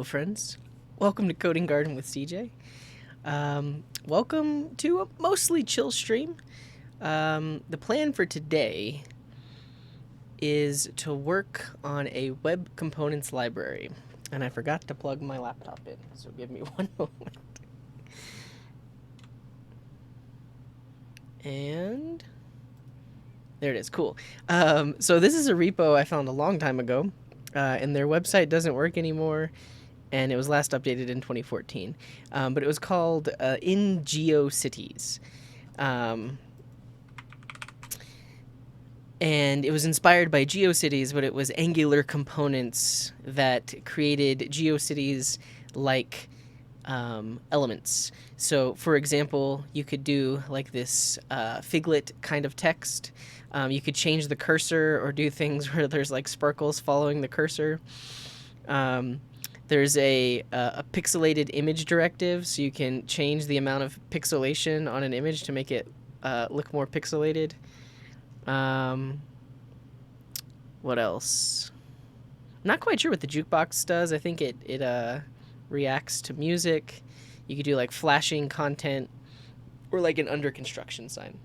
friends. Welcome to Coding Garden with CJ. Welcome to a mostly chill stream. The plan for today is to work on a web components library. And I forgot to plug my laptop in, so give me one moment. And there it is, cool. So this is a repo I found a long time ago, and their website doesn't work anymore. And it was last updated in 2014. But it was called In Geocities. And it was inspired by Geocities, but it was Angular components that created Geocities-like elements. So, for example, you could do like this Figlet kind of text. You could change the cursor or do things where there's like sparkles following the cursor. There's a pixelated image directive, so you can change the amount of pixelation on an image to make it look more pixelated. What else? I'm not quite sure what the jukebox does. I think it reacts to music. You could do like flashing content or like an under construction sign.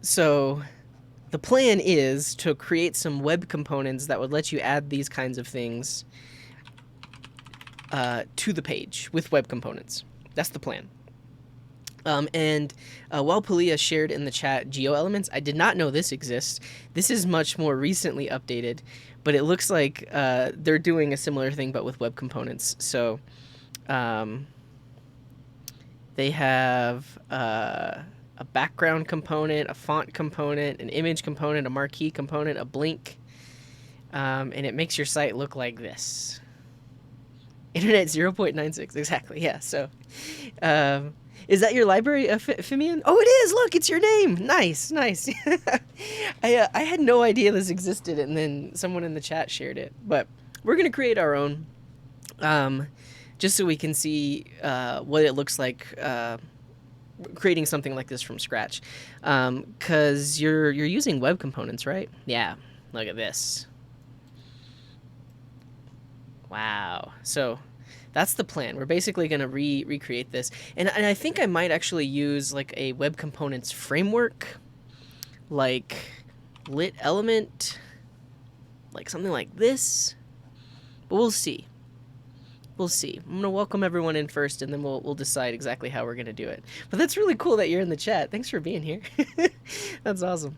So the plan is to create some web components that would let you add these kinds of things to the page with web components. That's the plan. While Palia shared in the chat GeoElements, I did not know this exists. This is much more recently updated, but it looks like they're doing a similar thing but with web components. So they have a background component, a font component, an image component, a marquee component, a blink, and it makes your site look like this. Internet 0.96, exactly, yeah. So, is that your library, Fimian? Oh, it is! Look, it's your name! Nice, nice. I had no idea this existed, and then someone in the chat shared it. But we're going to create our own, just so we can see what it looks like creating something like this from scratch. Because you're using web components, right? Yeah, look at this. Wow. So that's the plan. We're basically going to recreate this. And I think I might actually use like a web components framework, like lit element, like something like this. But we'll see. We'll see. I'm going to welcome everyone in first, and then we'll decide exactly how we're going to do it. But that's really cool that you're in the chat. Thanks for being here. That's awesome.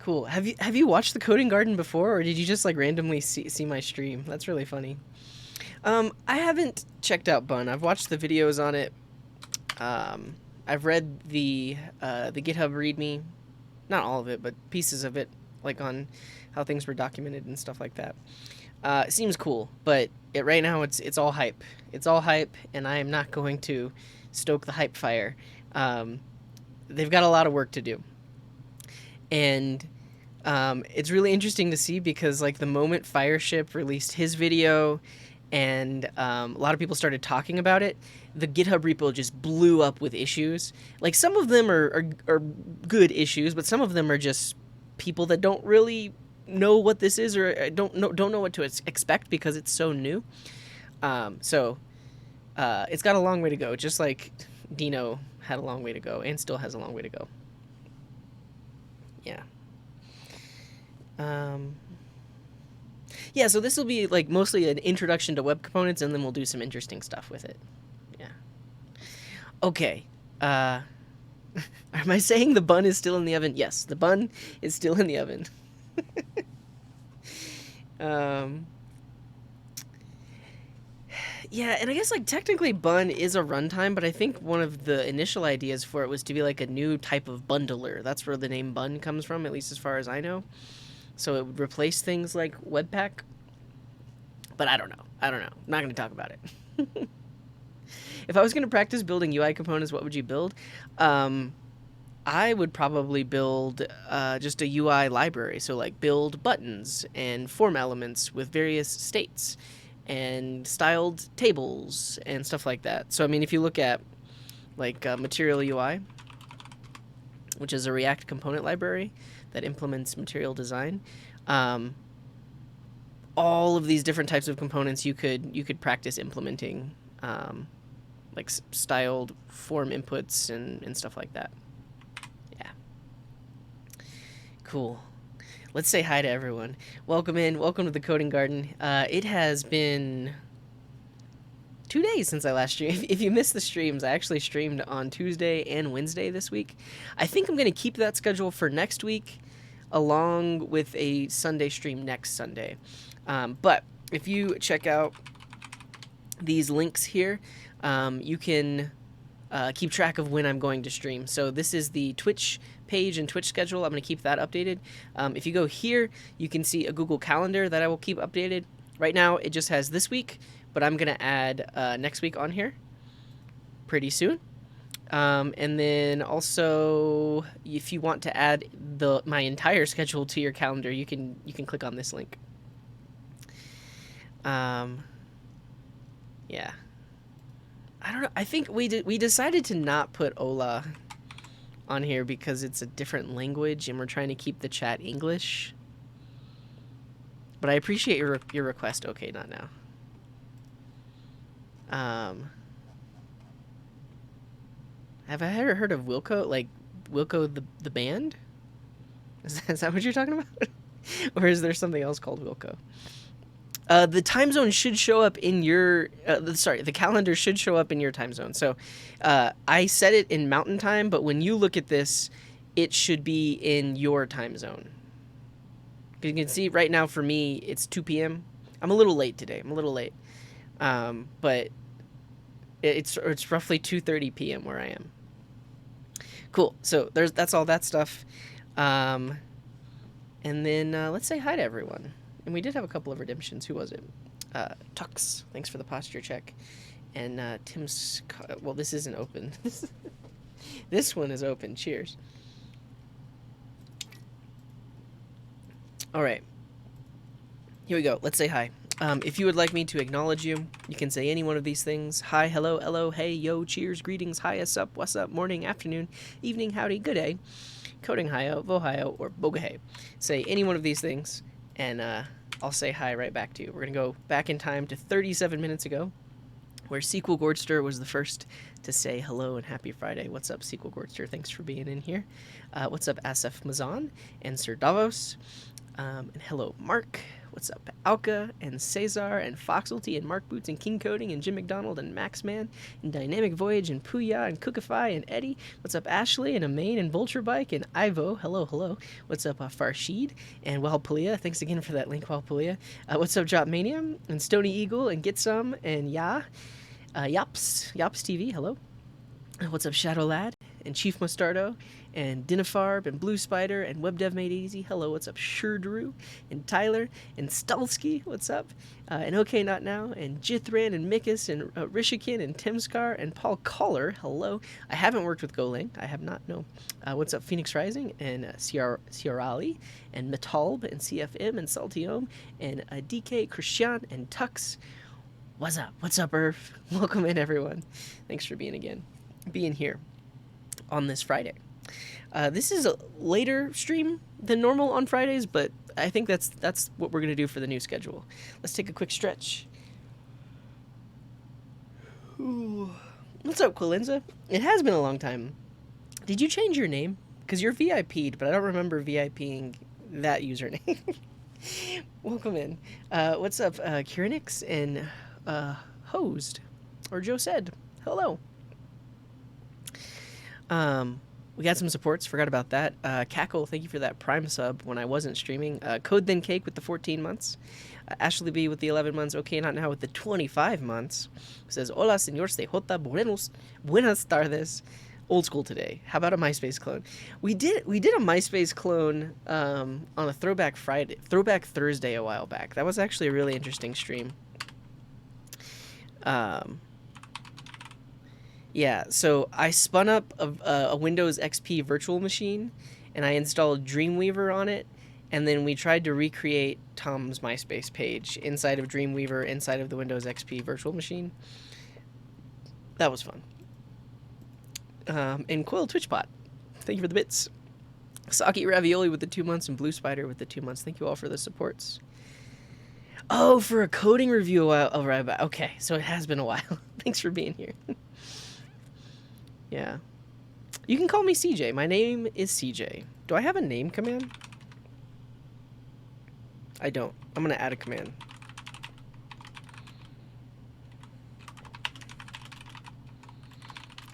Cool. Have you watched the Coding Garden before, or did you just like randomly see my stream? That's really funny. I haven't checked out Bun. I've watched the videos on it. I've read the GitHub README, not all of it, but pieces of it, like on how things were documented and stuff like that. It seems cool, but right now it's all hype. It's all hype, and I am not going to stoke the hype fire. They've got a lot of work to do. And it's really interesting to see because like the moment Fireship released his video and a lot of people started talking about it, the GitHub repo just blew up with issues. Like some of them are good issues, but some of them are just people that don't really know what this is or don't know what to expect because it's so new. So it's got a long way to go, just like Dino had a long way to go and still has a long way to go. Yeah. Yeah, so this will be like mostly an introduction to web components, and then we'll do some interesting stuff with it. Yeah. Okay. Am I saying the bun is still in the oven? Yes, the bun is still in the oven. Yeah, and I guess like technically bun is a runtime, but I think one of the initial ideas for it was to be like a new type of bundler. That's where the name bun comes from, at least as far as I know. So it would replace things like Webpack. But I don't know. I'm not going to talk about it. If I was going to practice building UI components, what would you build? I would probably build just a UI library. So like build buttons and form elements with various states and styled tables and stuff like that. So, I mean, if you look at like Material UI, which is a React component library that implements material design. All of these different types of components you could practice implementing, like styled form inputs and stuff like that. Yeah. Cool. Let's say hi to everyone. Welcome in. Welcome to the Coding Garden. It has been 2 days since I last streamed. If you missed the streams, I actually streamed on Tuesday and Wednesday this week. I think I'm going to keep that schedule for next week, along with a Sunday stream next Sunday. But if you check out these links here, you can keep track of when I'm going to stream. So this is the Twitch page and Twitch schedule. I'm going to keep that updated. If you go here, you can see a Google Calendar that I will keep updated. Right now, it just has this week, but I'm going to add next week on here pretty soon. And then also, if you want to add my entire schedule to your calendar, you can click on this link. Yeah. I don't know. I think we decided to not put Ola on here because it's a different language and we're trying to keep the chat English. But I appreciate your request. Okay, not now. Have I ever heard of Wilco? Like Wilco the band? Is that what you're talking about? Or is there something else called Wilco? The time zone should show up in your... the calendar should show up in your time zone. So I set it in Mountain Time, but when you look at this, it should be in your time zone. You can see right now for me, it's 2 p.m. I'm a little late today. But it's roughly 2:30 p.m. where I am. Cool. So that's all that stuff. And then let's say hi to everyone. And we did have a couple of redemptions. Who was it? Tux, thanks for the posture check. And Tim's... Well, this isn't open. This one is open. Cheers. All right. Here we go. Let's say hi. If you would like me to acknowledge you, you can say any one of these things. Hi, hello, hello, hey, yo, cheers, greetings, hi, us up, what's up, morning, afternoon, evening, howdy, good day, coding hi-yo, vohayo, or bogahay. Say any one of these things, and I'll say hi right back to you. We're going to go back in time to 37 minutes ago, where Sequel Gordster was the first to say hello and happy Friday. What's up, Sequel Gordster? Thanks for being in here. What's up, Asif Mazan and Sir Davos? And hello, Mark. What's up, Alka and Cesar and Foxelty and Mark Boots and King Coding and Jim McDonald and Maxman and Dynamic Voyage and Puya and Cookify and Eddie. What's up, Ashley and Amain and Vulture Bike and Ivo. Hello, hello. What's up, Farshid and Wildpulia? Thanks again for that link, Wildpulia. What's up, Drop Mania and Stony Eagle and Get Some and Yaps TV. Hello. What's up, Shadow Lad and Chief Mustardo and Dinafarb and Blue Spider and WebDev Made Easy. Hello, what's up, Shurdrew and Tyler and Stulsky. What's up? And OK Not Now and Jithran and Mikus and Rishikin and Timskar and Paul Collar. Hello. I haven't worked with Golang. I have not, no. What's up, Phoenix Rising and Ciarali and Metalb and CFM and Saltiome and DK, Christian and Tux. What's up? What's up, Irv? Welcome in, everyone. Thanks for being here on this Friday. This is a later stream than normal on Fridays, but I think that's what we're going to do for the new schedule. Let's take a quick stretch. Ooh. What's up, Quilenza? It has been a long time. Did you change your name? Because you're VIP'd, but I don't remember VIPing that username. Welcome in. What's up, Kirinix and Hosed? Or Joe said, hello. We got some supports. Forgot about that. Cackle, thank you for that Prime sub when I wasn't streaming. Code Then Cake with the 14 months. Ashley B with the 11 months. OK Not Now with the 25 months. Says, hola, señor CJ. Buenas tardes. Old school today. How about a MySpace clone? We did a MySpace clone on a Throwback Thursday a while back. That was actually a really interesting stream. Yeah, so I spun up a Windows XP virtual machine, and I installed Dreamweaver on it, and then we tried to recreate Tom's MySpace page inside of Dreamweaver, inside of the Windows XP virtual machine. That was fun. And Quill TwitchBot, Thank you for the bits. Saki Ravioli with the 2 months and Blue Spider with the 2 months. Thank you all for the supports. Oh, for a coding review a while. Oh, right. Okay, so it has been a while. Thanks for being here. Yeah. You can call me CJ. My name is CJ. Do I have a name command? I don't. I'm going to add a command.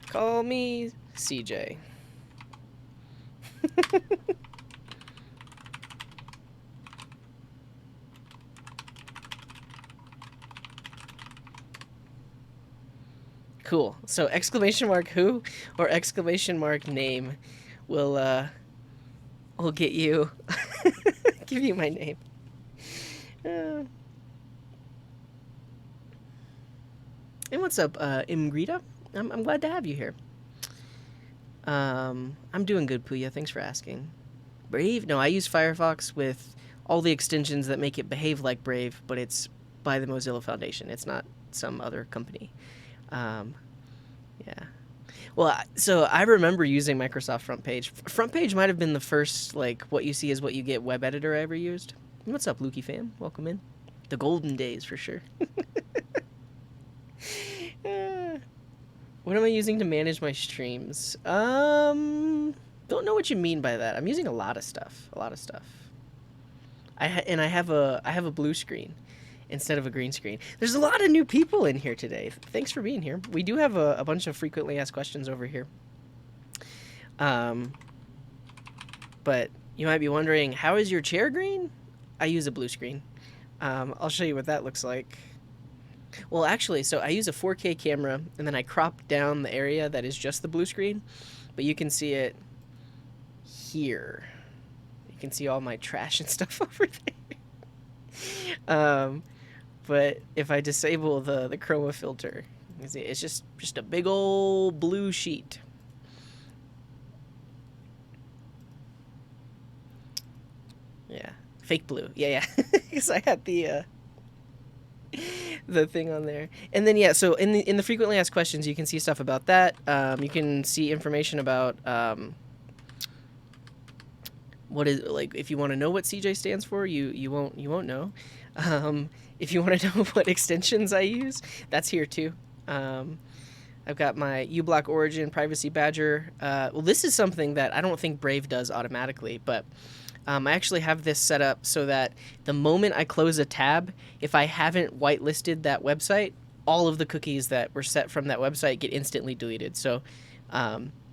Call me CJ. Cool. So exclamation mark who or exclamation mark name will get you give you my name. And what's up, Imgrita? I'm glad to have you here. I'm doing good, Puya. Thanks for asking. Brave? No, I use Firefox with all the extensions that make it behave like Brave, but it's by the Mozilla Foundation. It's not some other company. Yeah. Well, so I remember using Microsoft Front Page. Front Page might have been the first, like, what you see is what you get web editor I ever used. What's up, Lukey fam? Welcome in. The golden days, for sure. What am I using to manage my streams? Don't know what you mean by that. I'm using a lot of stuff. I have a blue screen instead of a green screen. There's a lot of new people in here today. Thanks for being here. We do have a bunch of frequently asked questions over here. But you might be wondering, how is your chair green? I use a blue screen. I'll show you what that looks like. Well, actually, so I use a 4K camera, and then I crop down the area that is just the blue screen, but you can see it here. You can see all my trash and stuff over there. But if I disable the chroma filter, you can see it's just a big old blue sheet. Yeah, fake blue. Yeah, because I had the thing on there. And then yeah, so in the frequently asked questions, you can see stuff about that. You can see information about what is, like, if you want to know what CJ stands for, you won't know. If you want to know what extensions I use, that's here too. I've got my uBlock Origin Privacy Badger. Well, this is something that I don't think Brave does automatically, but I actually have this set up so that the moment I close a tab, if I haven't whitelisted that website, all of the cookies that were set from that website get instantly deleted. So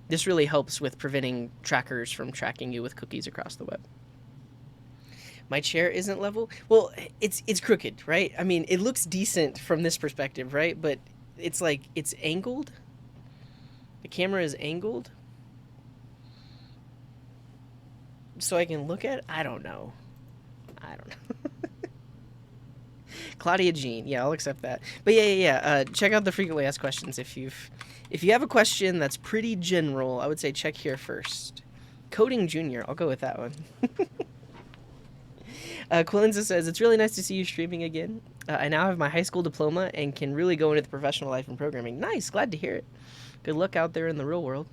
this really helps with preventing trackers from tracking you with cookies across the web. My chair isn't level. Well, it's crooked, right? I mean, it looks decent from this perspective, right? But it's like, it's angled. The camera is angled. So I can look at it? I don't know. Claudia Jean. Yeah, I'll accept that. But yeah. Check out the frequently asked questions. If you have a question that's pretty general, I would say check here first. Coding Junior. I'll go with that one. Quillenza says, it's really nice to see you streaming again. I now have my high school diploma and can really go into the professional life in programming. Nice. Glad to hear it. Good luck out there in the real world.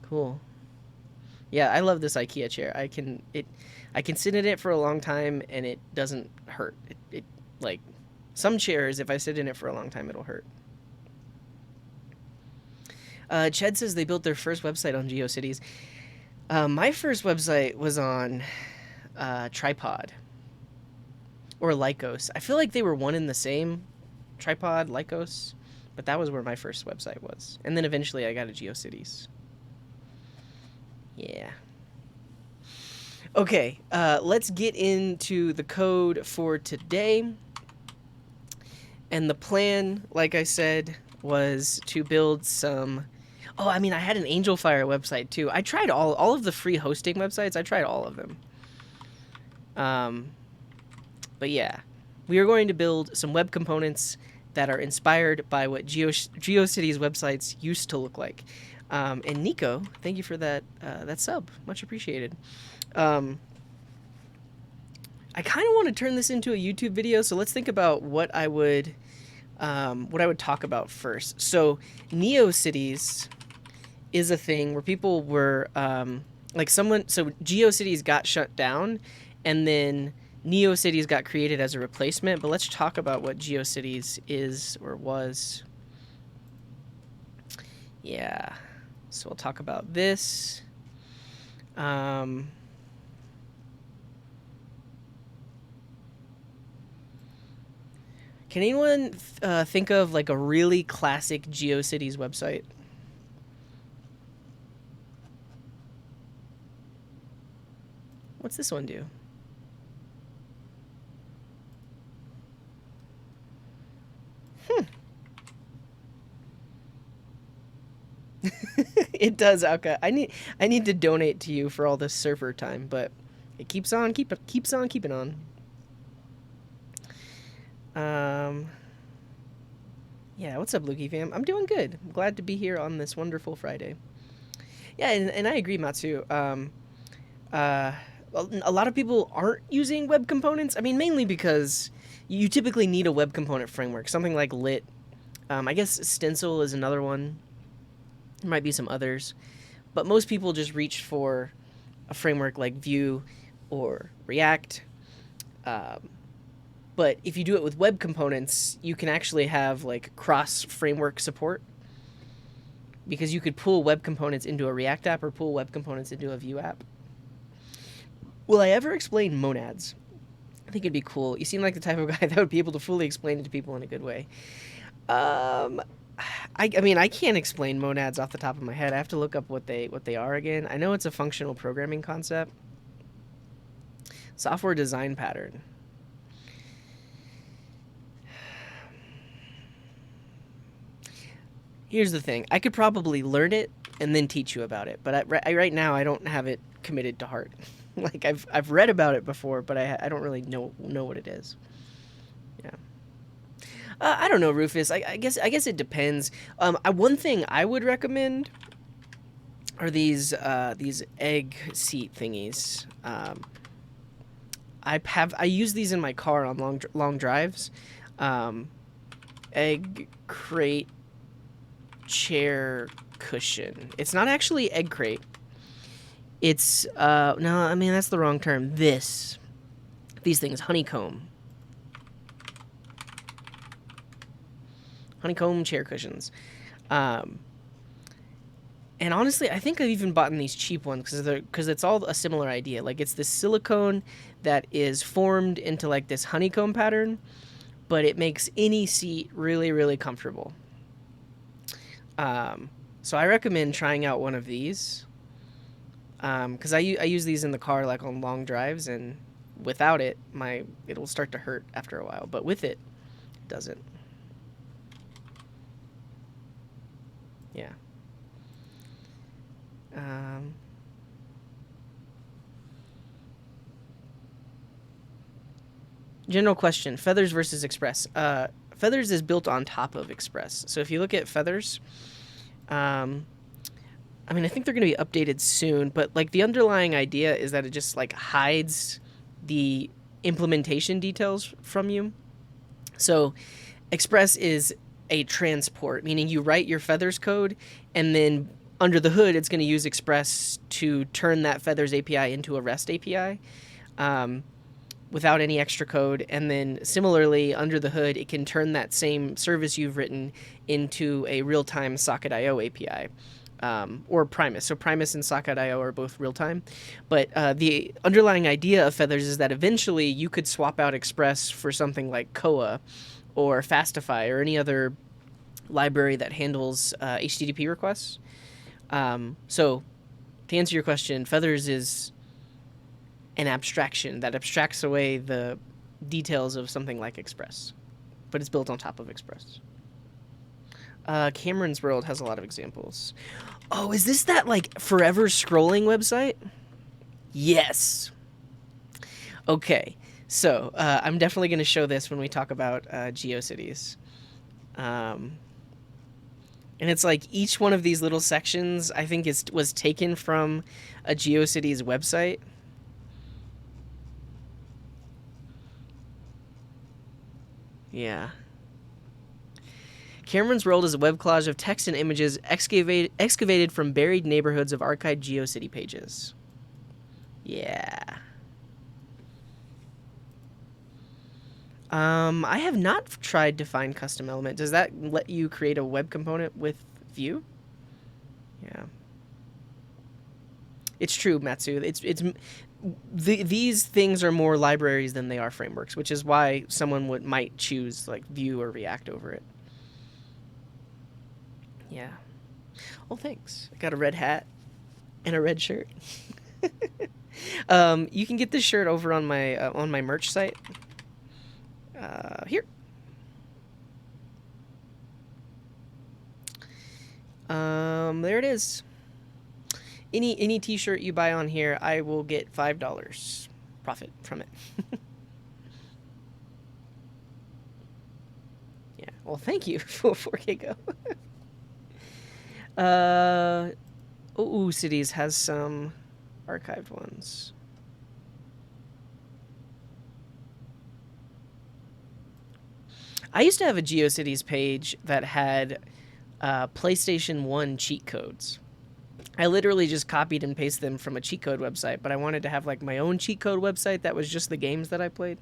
Cool. Yeah, I love this IKEA chair. I can sit in it for a long time and it doesn't hurt. It like some chairs, if I sit in it for a long time, it'll hurt. Ched says they built their first website on Geocities. My first website was on Tripod or Lycos. I feel like they were one and the same. Tripod, Lycos, but that was where my first website was. And then eventually I got a Geocities. Yeah. Okay, let's get into the code for today. And the plan, like I said, was to build some... Oh, I mean, I had an AngelFire website too. I tried all of the free hosting websites. I tried all of them. But yeah, we are going to build some web components that are inspired by what GeoCities websites used to look like. And Nico, thank you for that sub. Much appreciated. I kind of want to turn this into a YouTube video, so let's think about what I would talk about first. So GeoCities is a thing where people were like someone. So GeoCities got shut down, and then NeoCities got created as a replacement. But let's talk about what GeoCities is or was. Yeah. So we'll talk about this. Can anyone think of like a really classic GeoCities website? What's this one do? It does, Alka. I need to donate to you for all this server time, but it keeps on keeping on. Yeah, what's up, Lukey fam? I'm doing good. I'm glad to be here on this wonderful Friday. Yeah, and I agree, Matsu. Uh, a lot of people aren't using web components. I mean, mainly because you typically need a web component framework, something like Lit. I guess Stencil is another one. There might be some others, but most people just reach for a framework like Vue or React. But if you do it with web components, you can actually have like cross framework support, because you could pull web components into a React app or pull web components into a Vue app. Will I ever explain monads? I think it'd be cool. You seem like the type of guy that would be able to fully explain it to people in a good way. I mean, I can't explain monads off the top of my head. I have to look up what they are again. I know it's a functional programming concept. Software design pattern. Here's the thing. I could probably learn it and then teach you about it, but right now I don't have it committed to heart. Like I've read about it before, but I don't really know what it is. Yeah. I don't know, Rufus. I guess it depends. One thing I would recommend are these egg seat thingies. I use these in my car on long drives. Egg crate chair cushion. It's not actually egg crate. It's no, I mean that's the wrong term. These things, honeycomb chair cushions. And honestly, I think I've even bought these cheap ones because it's all a similar idea. Like it's this silicone that is formed into like this honeycomb pattern, but it makes any seat really, really comfortable. So I recommend trying out one of these, because I use these in the car like on long drives, and without it, it'll start to hurt after a while, but with it, it doesn't. Yeah. General question: Feathers versus Express. Feathers is built on top of Express. So if you look at Feathers, I mean, I think they're going to be updated soon, but like the underlying idea is that it just like hides the implementation details from you. So Express is a transport, meaning you write your Feathers code, and then under the hood, it's going to use Express to turn that Feathers API into a REST API. Without any extra code, and then similarly under the hood it can turn that same service you've written into a real-time Socket.io API, or Primus. So Primus and Socket.io are both real-time, but the underlying idea of Feathers is that eventually you could swap out Express for something like Koa or Fastify or any other library that handles HTTP requests. So to answer your question, Feathers is an abstraction that abstracts away the details of something like Express, but it's built on top of Express. Cameron's World has a lot of examples. Oh, is this that like forever scrolling website? Yes. Okay, so I'm definitely going to show this when we talk about GeoCities. And it's like each one of these little sections I think was taken from a GeoCities website. Yeah. Cameron's World is a web collage of text and images excavated from buried neighborhoods of archived GeoCity pages. Yeah. I have not tried Define Custom Element. Does that let you create a web component with Vue? Yeah. It's true, Matsu. These things are more libraries than they are frameworks, which is why someone might choose like Vue or React over it. Yeah. Well, thanks. I got a red hat and a red shirt. You can get this shirt over on my merch site. Here. There it is. Any t-shirt you buy on here, I will get $5 profit from it. Yeah. Well, thank you for 4K Go. Cities has some archived ones. I used to have a Geocities page that had PlayStation 1 cheat codes. I literally just copied and pasted them from a cheat code website, but I wanted to have like my own cheat code website that was just the games that I played.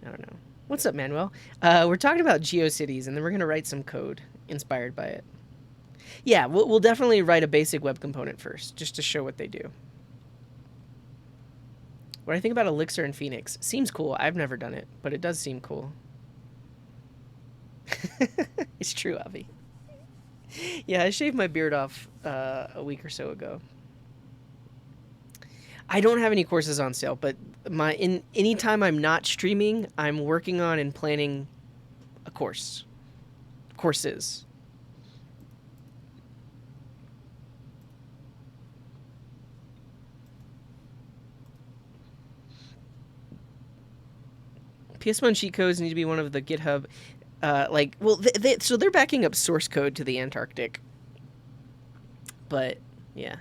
I don't know. What's up, Manuel? We're talking about Geocities, and then we're going to write some code inspired by it. Yeah, we'll definitely write a basic web component first, just to show what they do. What do I think about Elixir and Phoenix? Seems cool. I've never done it, but it does seem cool. It's true, Avi. Yeah, I shaved my beard off a week or so ago. I don't have any courses on sale, but anytime I'm not streaming, I'm working on and planning a course. Courses. PS1 cheat codes need to be one of the GitHub. So they're backing up source code to the Antarctic. But yeah.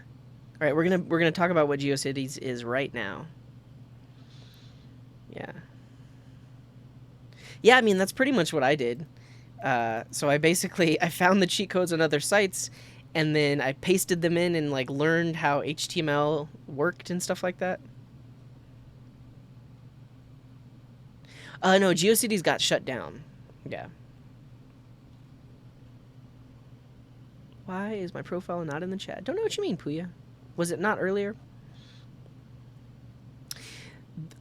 All right, we're gonna talk about what Geocities is right now. Yeah. Yeah, I mean that's pretty much what I did. So I found the cheat codes on other sites, and then I pasted them in and like learned how HTML worked and stuff like that. No, Geocities got shut down. Yeah. Why is my profile not in the chat? Don't know what you mean, Puya. Was it not earlier?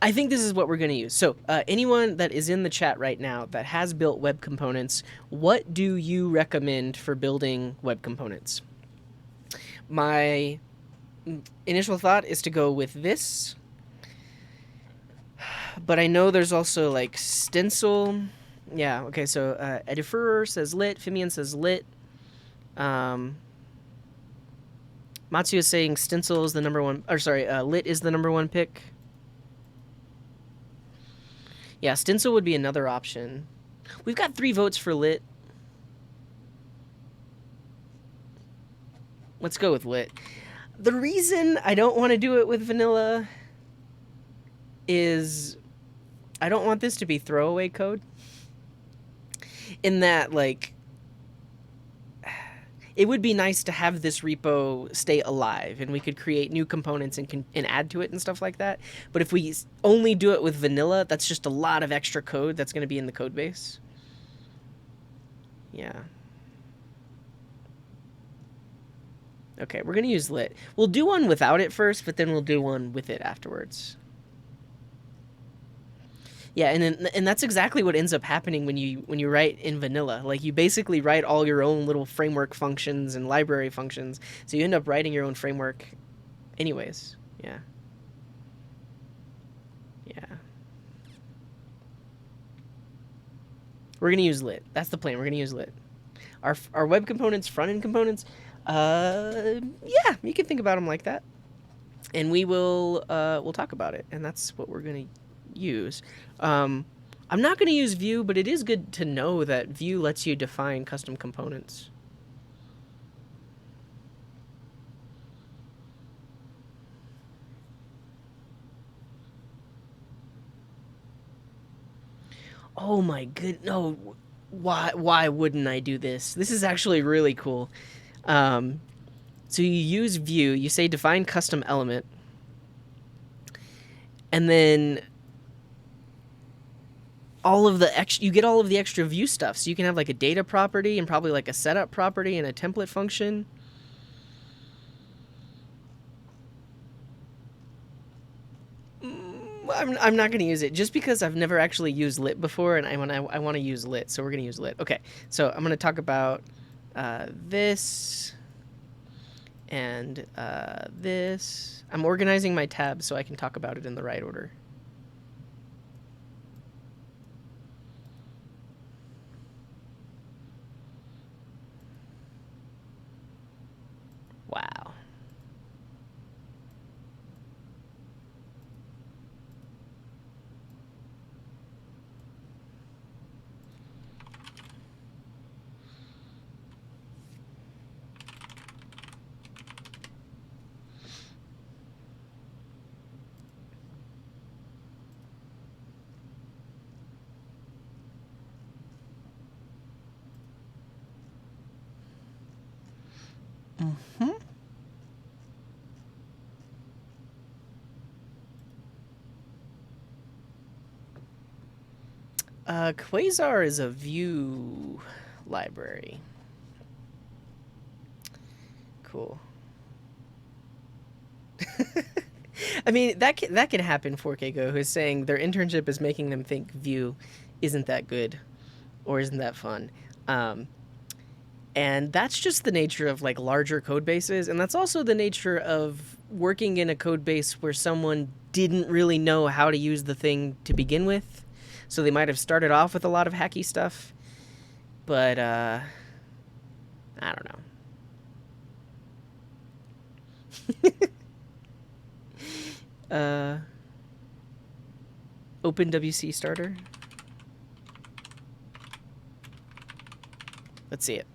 I think this is what we're going to use. So anyone that is in the chat right now that has built web components, what do you recommend for building web components? My initial thought is to go with this. But I know there's also like stencil. Yeah, okay, so Edifer says lit, Fimian says lit. Matsu is saying stencil is the number one, lit is the number one pick. Yeah, stencil would be another option. We've got 3 votes for lit. Let's go with lit. The reason I don't want to do it with vanilla is I don't want this to be throwaway code. In that, like, it would be nice to have this repo stay alive and we could create new components and add to it and stuff like that. But if we only do it with vanilla, that's just a lot of extra code that's going to be in the code base. Yeah. Okay, we're going to use lit. We'll do one without it first, but then we'll do one with it afterwards. Yeah, and that's exactly what ends up happening when you write in vanilla. Like, you basically write all your own little framework functions and library functions, so you end up writing your own framework anyways. Yeah. Yeah. We're going to use lit. That's the plan. We're going to use lit. Our web components, front-end components, yeah, you can think about them like that. And we'll talk about it, and that's what we're going to use. I'm not going to use Vue, but it is good to know that Vue lets you define custom components. Oh my good, no, why wouldn't I do this? This is actually really cool. So you use view, you say define custom element, and then you get all of the extra view stuff. So you can have like a data property and probably like a setup property and a template function. I'm not going to use it just because I've never actually used lit before, and I want to use lit, so we're going to use lit. Okay, so I'm going to talk about this and this. I'm organizing my tabs so I can talk about it in the right order. Wow. Mm-hmm. Quasar is a view library. Cool. I mean, that can happen. 4K Go, who's saying their internship is making them think Vue isn't that good or isn't that fun. And that's just the nature of like larger code bases, and that's also the nature of working in a code base where someone didn't really know how to use the thing to begin with. So they might have started off with a lot of hacky stuff, but I don't know. OpenWC starter. Let's see it.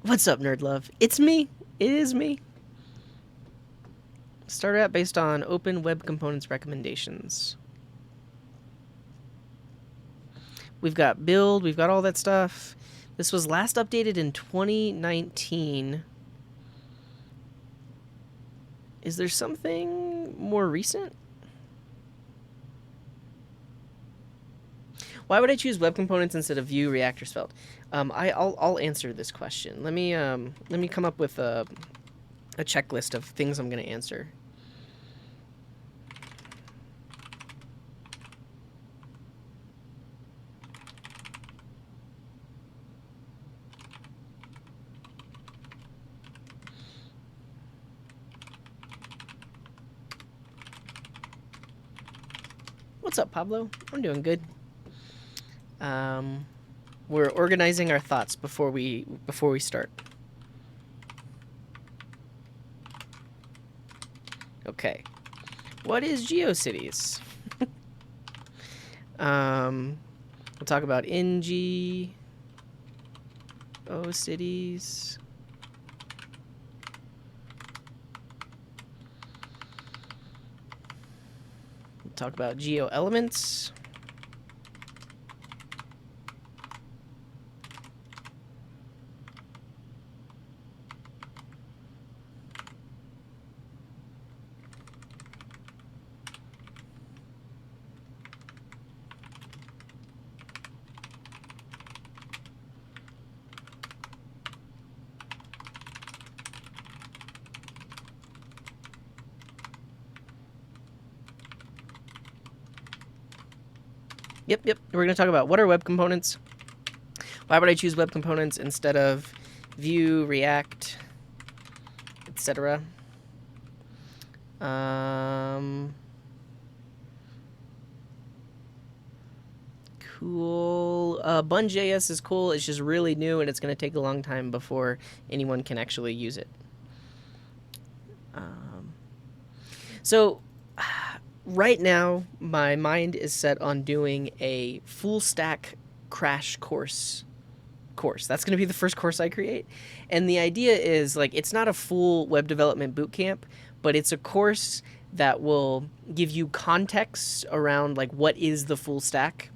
What's up, Nerd Love? It's me. It is me. Starter app based on Open Web Components recommendations. We've got build. We've got all that stuff. This was last updated in 2019. Is there something more recent? Why would I choose web components instead of Vue, React, or Svelte? I'll answer this question. Let me come up with a checklist of things I'm going to answer. What's up, Pablo? I'm doing good. We're organizing our thoughts before we start. Okay. What is Geocities? We'll talk about NG Cities. We'll talk about geo elements. Yep. We're going to talk about what are web components. Why would I choose web components instead of Vue, React, etc.? Cool. Bun.js is cool. It's just really new, and it's going to take a long time before anyone can actually use it. So right now, my mind is set on doing a full stack crash course. That's going to be the first course I create. And the idea is, like, it's not a full web development bootcamp, but it's a course that will give you context around, like, what is the full stack.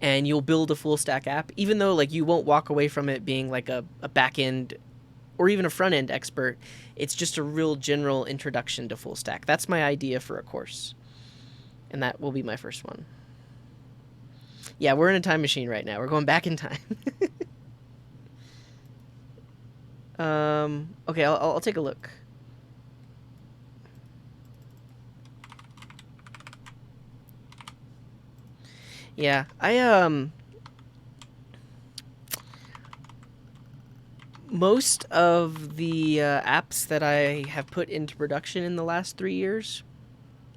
and you'll build a full stack app, even though like you won't walk away from it being like a back end or even a front end expert. It's just a real general introduction to full stack. That's my idea for a course, and that will be my first one. Yeah, we're in a time machine right now. We're going back in time. Okay, I'll take a look. Yeah, most of the apps that I have put into production in the last 3 years,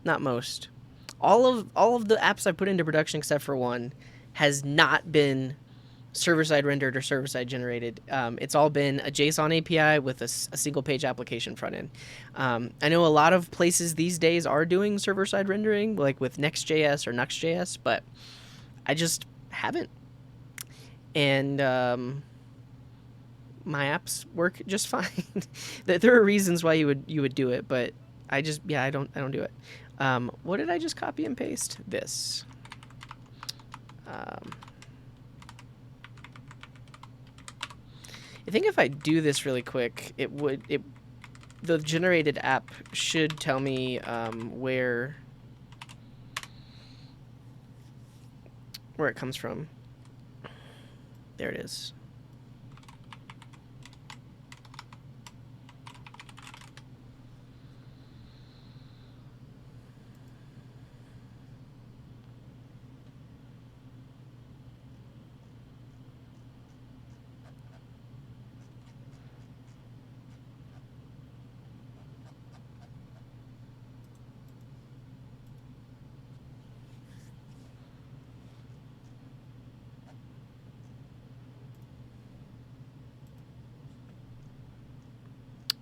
not most, all of the apps I put into production except for one has not been server-side rendered or server-side generated. It's all been a JSON API with a single-page application front end. I know a lot of places these days are doing server-side rendering, like with Next.js or Nuxt.js, but I just haven't. And my apps work just fine. There are reasons why you would do it, but I don't do it. What did I just copy and paste? This. I think if I do this really quick, the generated app should tell me where it comes from. There it is.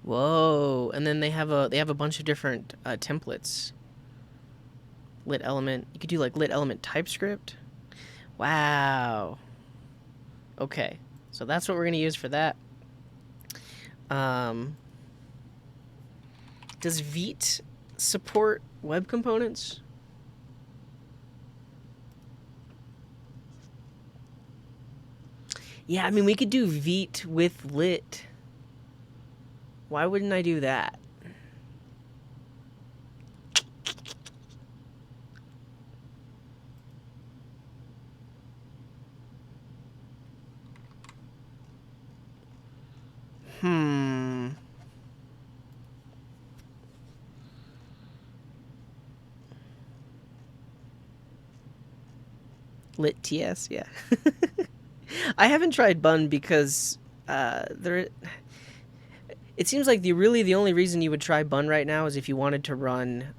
Whoa! And then they have a bunch of different templates. Lit element. You could do like lit element TypeScript. Wow. Okay, so that's what we're gonna use for that. Does Vite support web components? Yeah, I mean we could do Vite with lit. Why wouldn't I do that? Lit TS, yeah. I haven't tried Bun because there. It seems like the only reason you would try Bun right now is if you wanted to run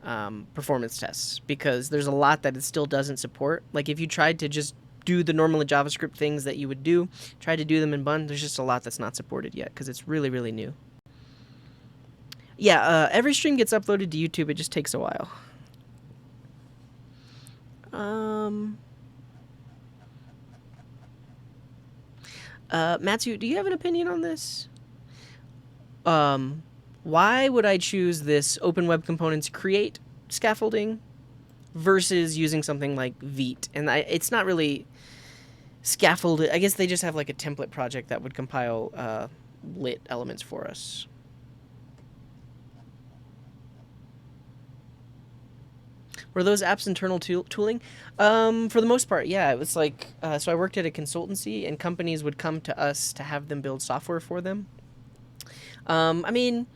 performance tests, because there's a lot that it still doesn't support. Like if you tried to just do the normal JavaScript things that you would do, try to do them in Bun, there's just a lot that's not supported yet because it's really, really new. Yeah, every stream gets uploaded to YouTube. It just takes a while. Matthew, do you have an opinion on this? Why would I choose this Open Web Components create scaffolding versus using something like Vite? And it's not really scaffolded. I guess they just have like a template project that would compile lit elements for us. Were those apps internal tooling? For the most part, yeah. It was like, so I worked at a consultancy, and companies would come to us to have them build software for them. I mean,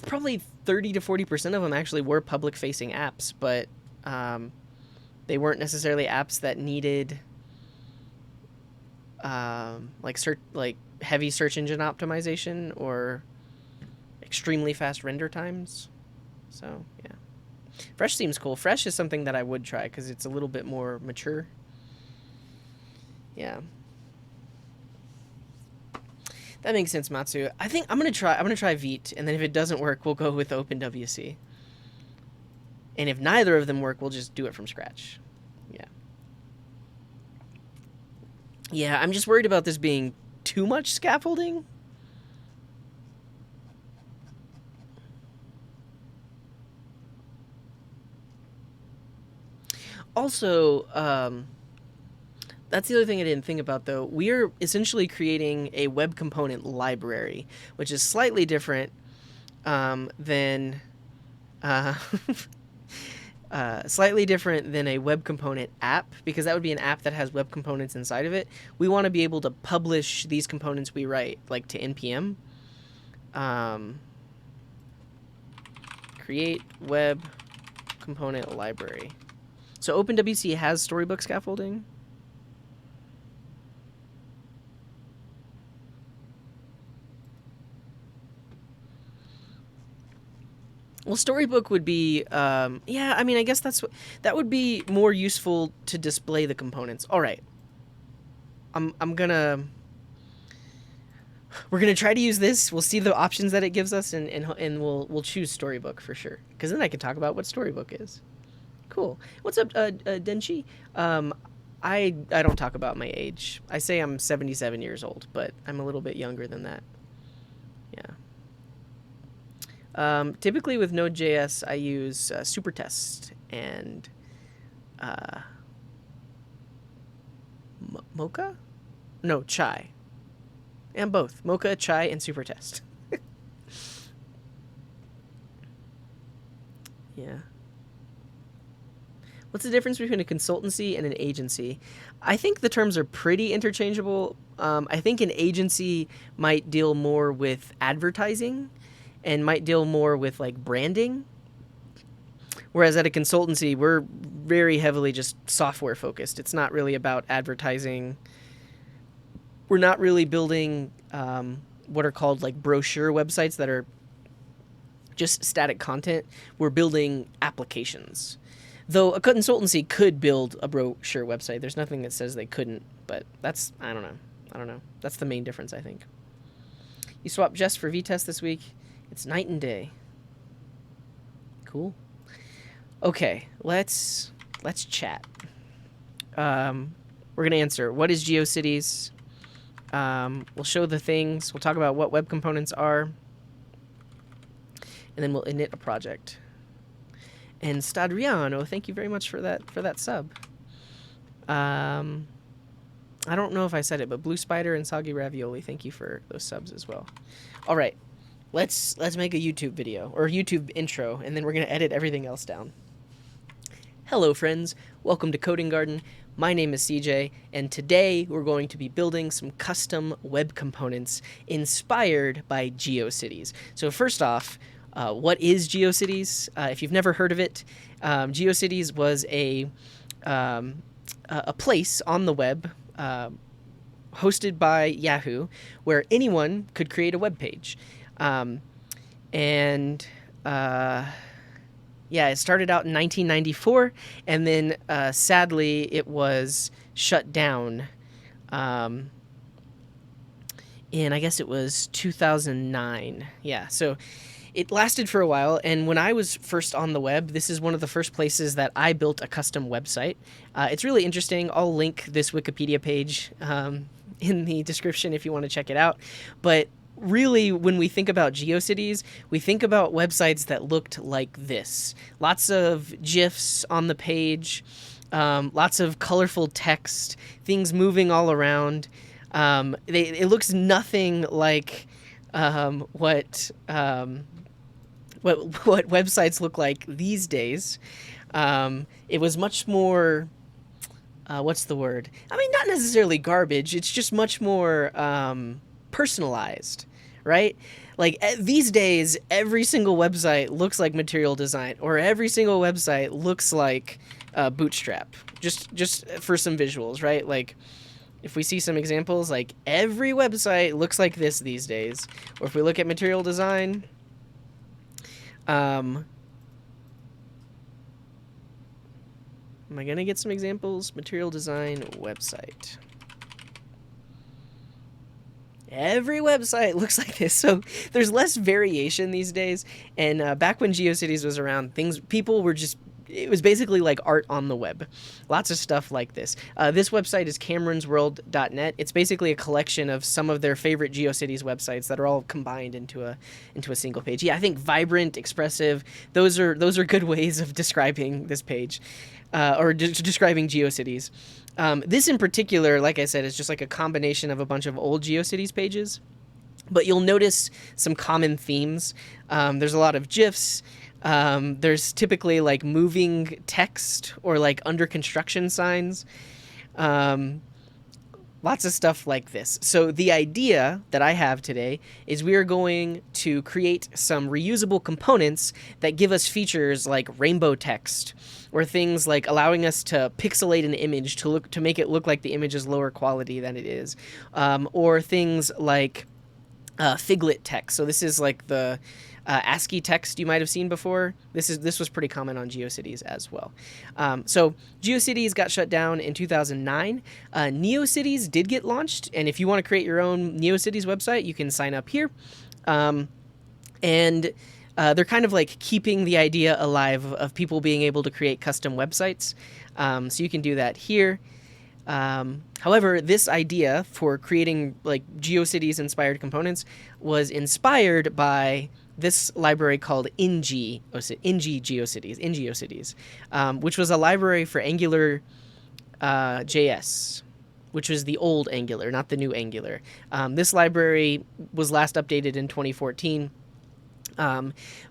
probably 30 to 40% of them actually were public-facing apps, but they weren't necessarily apps that needed like heavy search engine optimization or extremely fast render times. So yeah. Fresh seems cool. Fresh is something that I would try because it's a little bit more mature. Yeah. That makes sense, Matsu. I think I'm gonna try Vite, and then if it doesn't work, we'll go with OpenWC. And if neither of them work, we'll just do it from scratch. Yeah. Yeah, I'm just worried about this being too much scaffolding. Also, That's the other thing I didn't think about, though. We are essentially creating a web component library, which is slightly different than uh, slightly different than a web component app, because that would be an app that has web components inside of it. We want to be able to publish these components we write, like to npm. Create web component library. So OpenWC has storybook scaffolding. Well, storybook would be, yeah, I mean, I guess that would be more useful to display the components. All right. We're gonna try to use this. We'll see the options that it gives us, and we'll choose storybook for sure. Because then I can talk about what storybook is. Cool. What's up, Denchi? I don't talk about my age. I say I'm 77 years old, but I'm a little bit younger than that. Yeah. Typically with node.js, I use supertest and Mocha? No, Chai. And both. Mocha, Chai, and supertest. Yeah. What's the difference between a consultancy and an agency? I think the terms are pretty interchangeable. I think an agency might deal more with advertising and might deal more with like branding. Whereas at a consultancy, we're very heavily just software focused. It's not really about advertising. We're not really building what are called like brochure websites that are just static content. We're building applications. Though a consultancy could build a brochure website. There's nothing that says they couldn't, but that's, I don't know. That's the main difference, I think. You swapped Jest for VTest this week. It's night and day. Cool. Okay, let's chat. We're gonna answer, what is Geocities? We'll show the things. We'll talk about what web components are. And then we'll init a project. And Stadriano, thank you very much for that sub. I don't know if I said it, but Blue Spider and Soggy Ravioli, thank you for those subs as well. All right, let's make a YouTube video or YouTube intro, and then we're gonna edit everything else down. Hello, friends. Welcome to Coding Garden. My name is CJ, and today we're going to be building some custom web components inspired by Geocities. So first off, what is Geocities? If you've never heard of it, Geocities was a place on the web hosted by Yahoo where anyone could create a web page. Yeah, it started out in 1994, and then sadly it was shut down in, I guess it was 2009. Yeah, so it lasted for a while, and when I was first on the web, this is one of the first places that I built a custom website. It's really interesting. I'll link this Wikipedia page in the description if you want to check it out. But really, when we think about Geocities, we think about websites that looked like this. Lots of GIFs on the page, lots of colorful text, things moving all around. It looks nothing like what websites look like these days. It was much more, what's the word? I mean, not necessarily garbage. It's just much more personalized, right? Like these days, every single website looks like Material Design, or every single website looks like Bootstrap. Just for some visuals, right? Like if we see some examples, like every website looks like this these days. Or if we look at Material Design, am I gonna get some examples? Material Design website. Every website looks like this, so there's less variation these days. And back when Geocities was around, people were just it was basically like art on the web. Lots of stuff like this. This website is cameronsworld.net. It's basically a collection of some of their favorite GeoCities websites that are all combined into a single page. Yeah, I think vibrant, expressive, those are good ways of describing this page, or describing GeoCities. This in particular, like I said, is just like a combination of a bunch of old GeoCities pages. But you'll notice some common themes. There's a lot of GIFs. There's typically like moving text or like under construction signs. Lots of stuff like this. So the idea that I have today is we are going to create some reusable components that give us features like rainbow text, or things like allowing us to pixelate an image to make it look like the image is lower quality than it is, or things like Figlet text. So this is like the ASCII text you might have seen before. This was pretty common on GeoCities as well. So GeoCities got shut down in 2009. NeoCities did get launched, and if you want to create your own NeoCities website, you can sign up here. And they're kind of like keeping the idea alive of people being able to create custom websites. So you can do that here. However, this idea for creating like GeoCities inspired components was inspired by this library called Geocities, which was a library for Angular JS, which was the old Angular, not the new Angular. This library was last updated in 2014.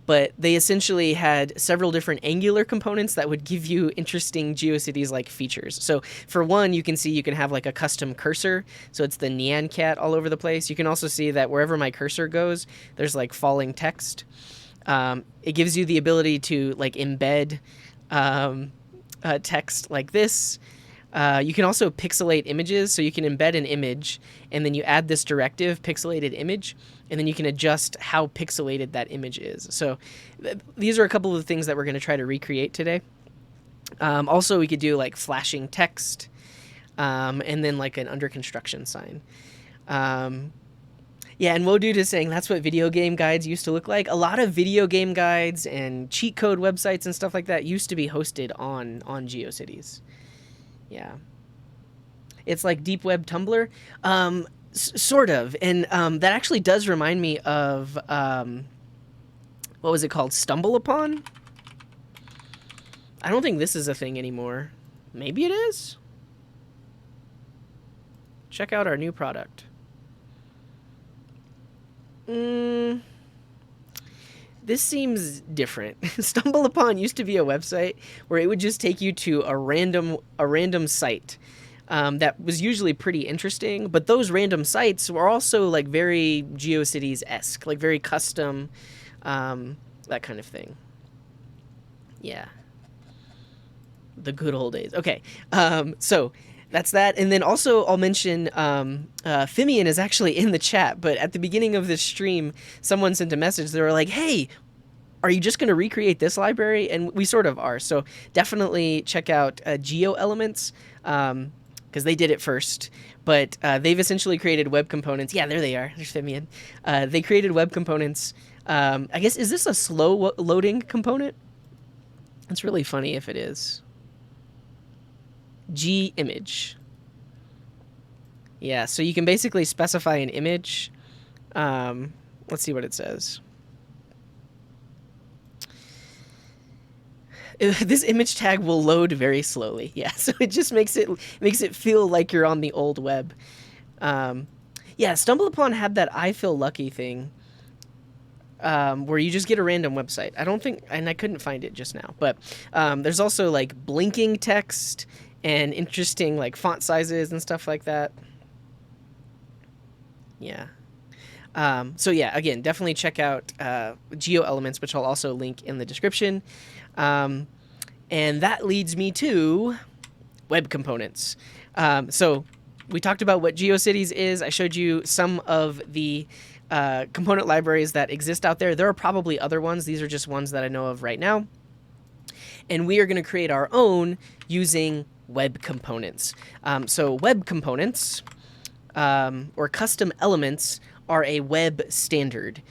But they essentially had several different Angular components that would give you interesting GeoCities-like features. So for one, you can see you can have like a custom cursor. So it's the Nyan cat all over the place. You can also see that wherever my cursor goes, there's like falling text. It gives you the ability to like embed text like this. You can also pixelate images, so you can embed an image, and then you add this directive, pixelated image, and then you can adjust how pixelated that image is. So these are a couple of the things that we're going to try to recreate today. Also, we could do like flashing text, and then like an under construction sign. Yeah, and Wodude is saying that's what video game guides used to look like. A lot of video game guides and cheat code websites and stuff like that used to be hosted on GeoCities. Yeah. It's like deep web Tumblr. Sort of. And that actually does remind me of, what was it called? Stumble Upon? I don't think this is a thing anymore. Maybe it is? Check out our new product. This seems different. Stumble Upon used to be a website where it would just take you to a random site that was usually pretty interesting, but those random sites were also like very GeoCities-esque, like very custom, that kind of thing. Yeah. The good old days. Okay, so that's that. And then also I'll mention Fimian is actually in the chat, but at the beginning of this stream, someone sent a message. They were like, hey, are you just going to recreate this library? And we sort of are. So definitely check out GeoElements, because they did it first. But they've essentially created web components. Yeah, there they are. There's Fimian. They created web components. I guess, is this a slow loading component? It's really funny if it is. G-image. Yeah, so you can basically specify an image. Let's see what it says. This image tag will load very slowly. Yeah, so it just makes it feel like you're on the old web. Yeah, Stumble Upon had that I feel lucky thing, where you just get a random website. I don't think, and I couldn't find it just now, but there's also like blinking text and interesting like font sizes and stuff like that. Yeah. So yeah, again, definitely check out GeoElements, which I'll also link in the description. And that leads me to web components. So we talked about what GeoCities is. I showed you some of the component libraries that exist out there. There are probably other ones. These are just ones that I know of right now. And we are going to create our own using web components. So web components, or custom elements, are a web standard.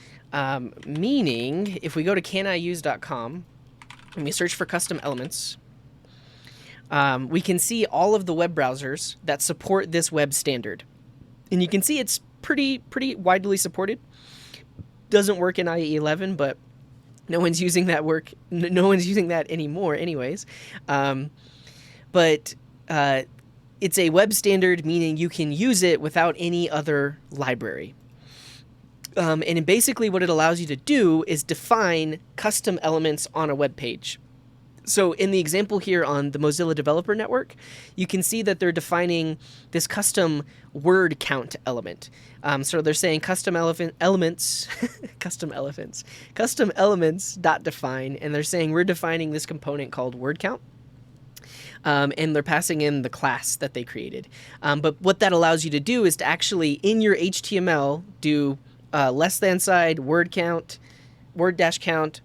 Meaning, if we go to caniuse.com, when we search for custom elements, we can see all of the web browsers that support this web standard. And you can see it's pretty widely supported. Doesn't work in IE 11, but no one's using that no one's using that anymore anyways. But it's a web standard, meaning you can use it without any other library. And basically what it allows you to do is define custom elements on a web page. So in the example here on the Mozilla Developer Network, you can see that they're defining this custom word count element. So they're saying custom elements dot define, and they're saying we're defining this component called word count. And they're passing in the class that they created. But what that allows you to do is to actually, in your HTML, do less than sign, word count, word dash count,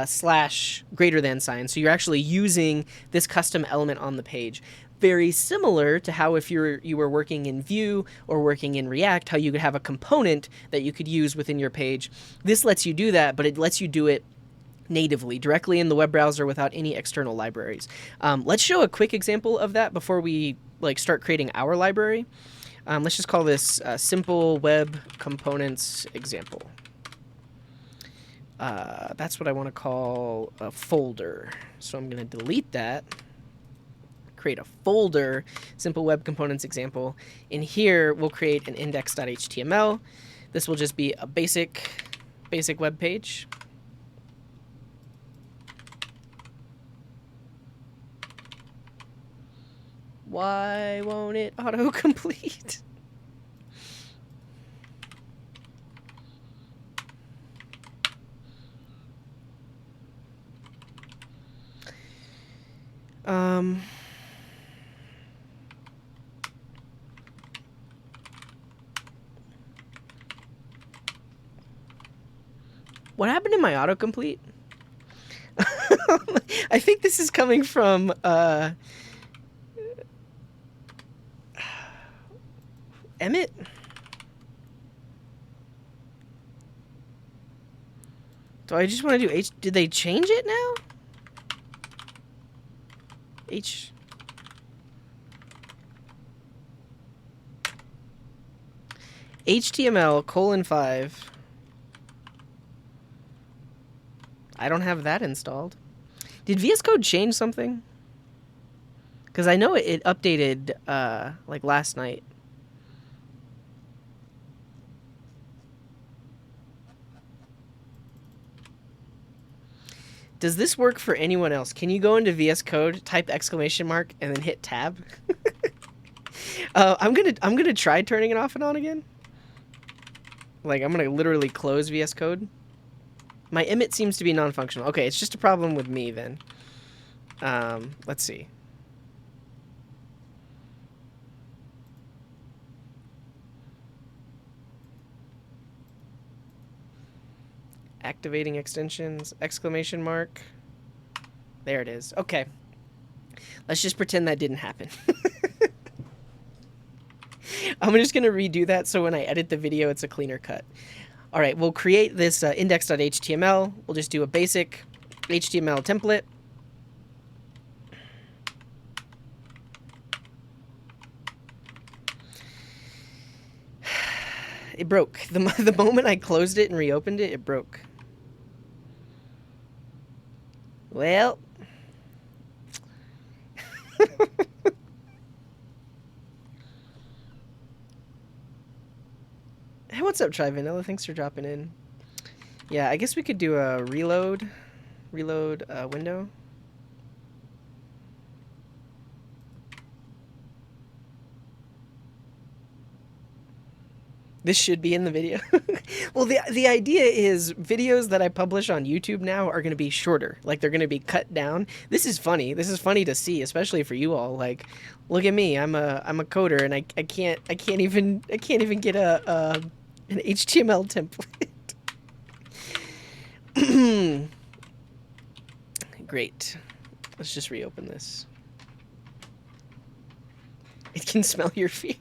slash greater than sign. So you're actually using this custom element on the page. Very similar to how if you were working in Vue or working in React, how you could have a component that you could use within your page. This lets you do that, but it lets you do it natively, directly in the web browser without any external libraries. Let's show a quick example of that before we start creating our library. Let's just call this simple web components example. That's what I want to call a folder. So I'm going to delete that, create a folder, simple web components example. In here, we'll create an index.html. This will just be a basic web page. Why won't it autocomplete? What happened to my autocomplete? I think this is coming from Emmett? Do I just want to do H? Did they change it now? H. HTML:5. I don't have that installed. Did VS Code change something? Because I know it updated like last night. Does this work for anyone else? Can you go into VS Code, type exclamation mark, and then hit tab? I'm gonna try turning it off and on again. Like, I'm gonna literally close VS Code. My Emmet seems to be non-functional. Okay, it's just a problem with me then. Let's see. Activating extensions, exclamation mark. There it is. Okay. Let's just pretend that didn't happen. I'm just going to redo that so when I edit the video, it's a cleaner cut. All right, we'll create this index.html. We'll just do a basic HTML template. It broke. The moment I closed it and reopened it, it broke. Well. Hey, what's up, Try Vanilla? Thanks for dropping in. Yeah, I guess we could do a reload window. This should be in the video. Well, the idea is videos that I publish on YouTube now are going to be shorter. Like, they're going to be cut down. This is funny. This is funny to see, especially for you all. Like, look at me. I'm a coder, and I can't even get an HTML template. Great. Let's just reopen this. It can smell your fear.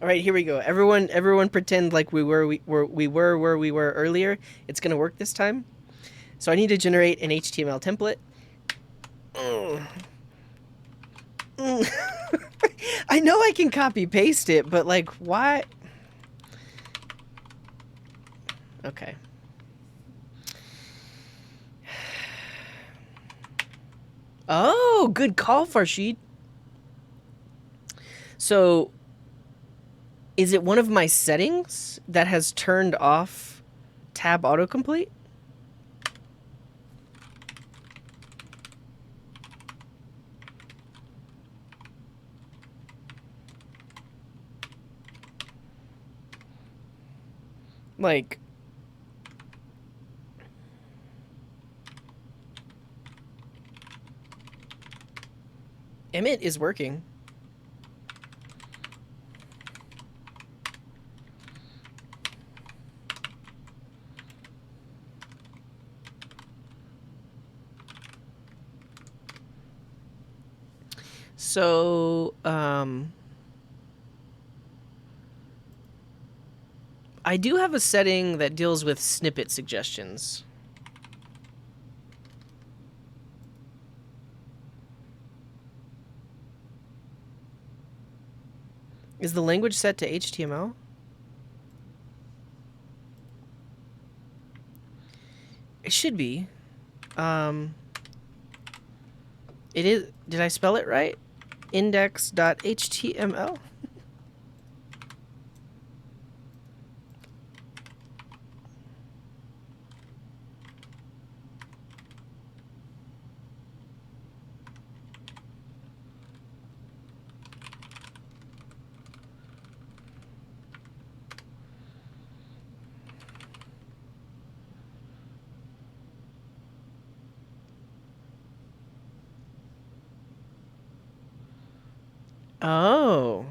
All right, here we go. Everyone pretend like we were where we were earlier. It's going to work this time. So I need to generate an HTML template. I know I can copy paste it, but like why? Okay. Oh, good call, Farshid. So, is it one of my settings that has turned off tab autocomplete? Like, Emmet is working. So, I do have a setting that deals with snippet suggestions. Is the language set to HTML? It should be. It is. Did I spell it right? Index.html? Oh.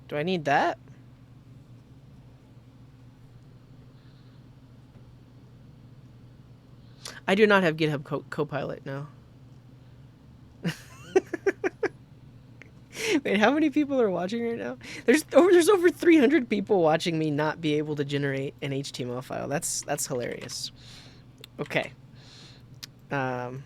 Do I need that? I do not have GitHub Copilot, no. Wait, how many people are watching right now? There's over 300 people watching me not be able to generate an HTML file. That's hilarious. Okay. I'm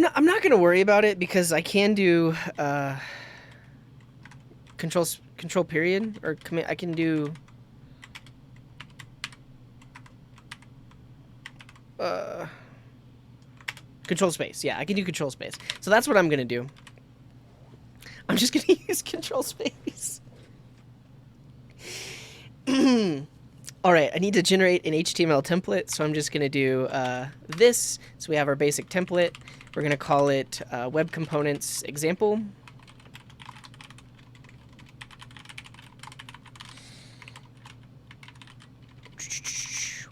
not gonna worry about it because I can do control period or commit. I can do control space. Yeah, I can do control space. So that's what I'm gonna do. I'm just gonna use control space. All right, I need to generate an HTML template, so I'm just gonna do this. So we have our basic template. We're gonna call it web components example.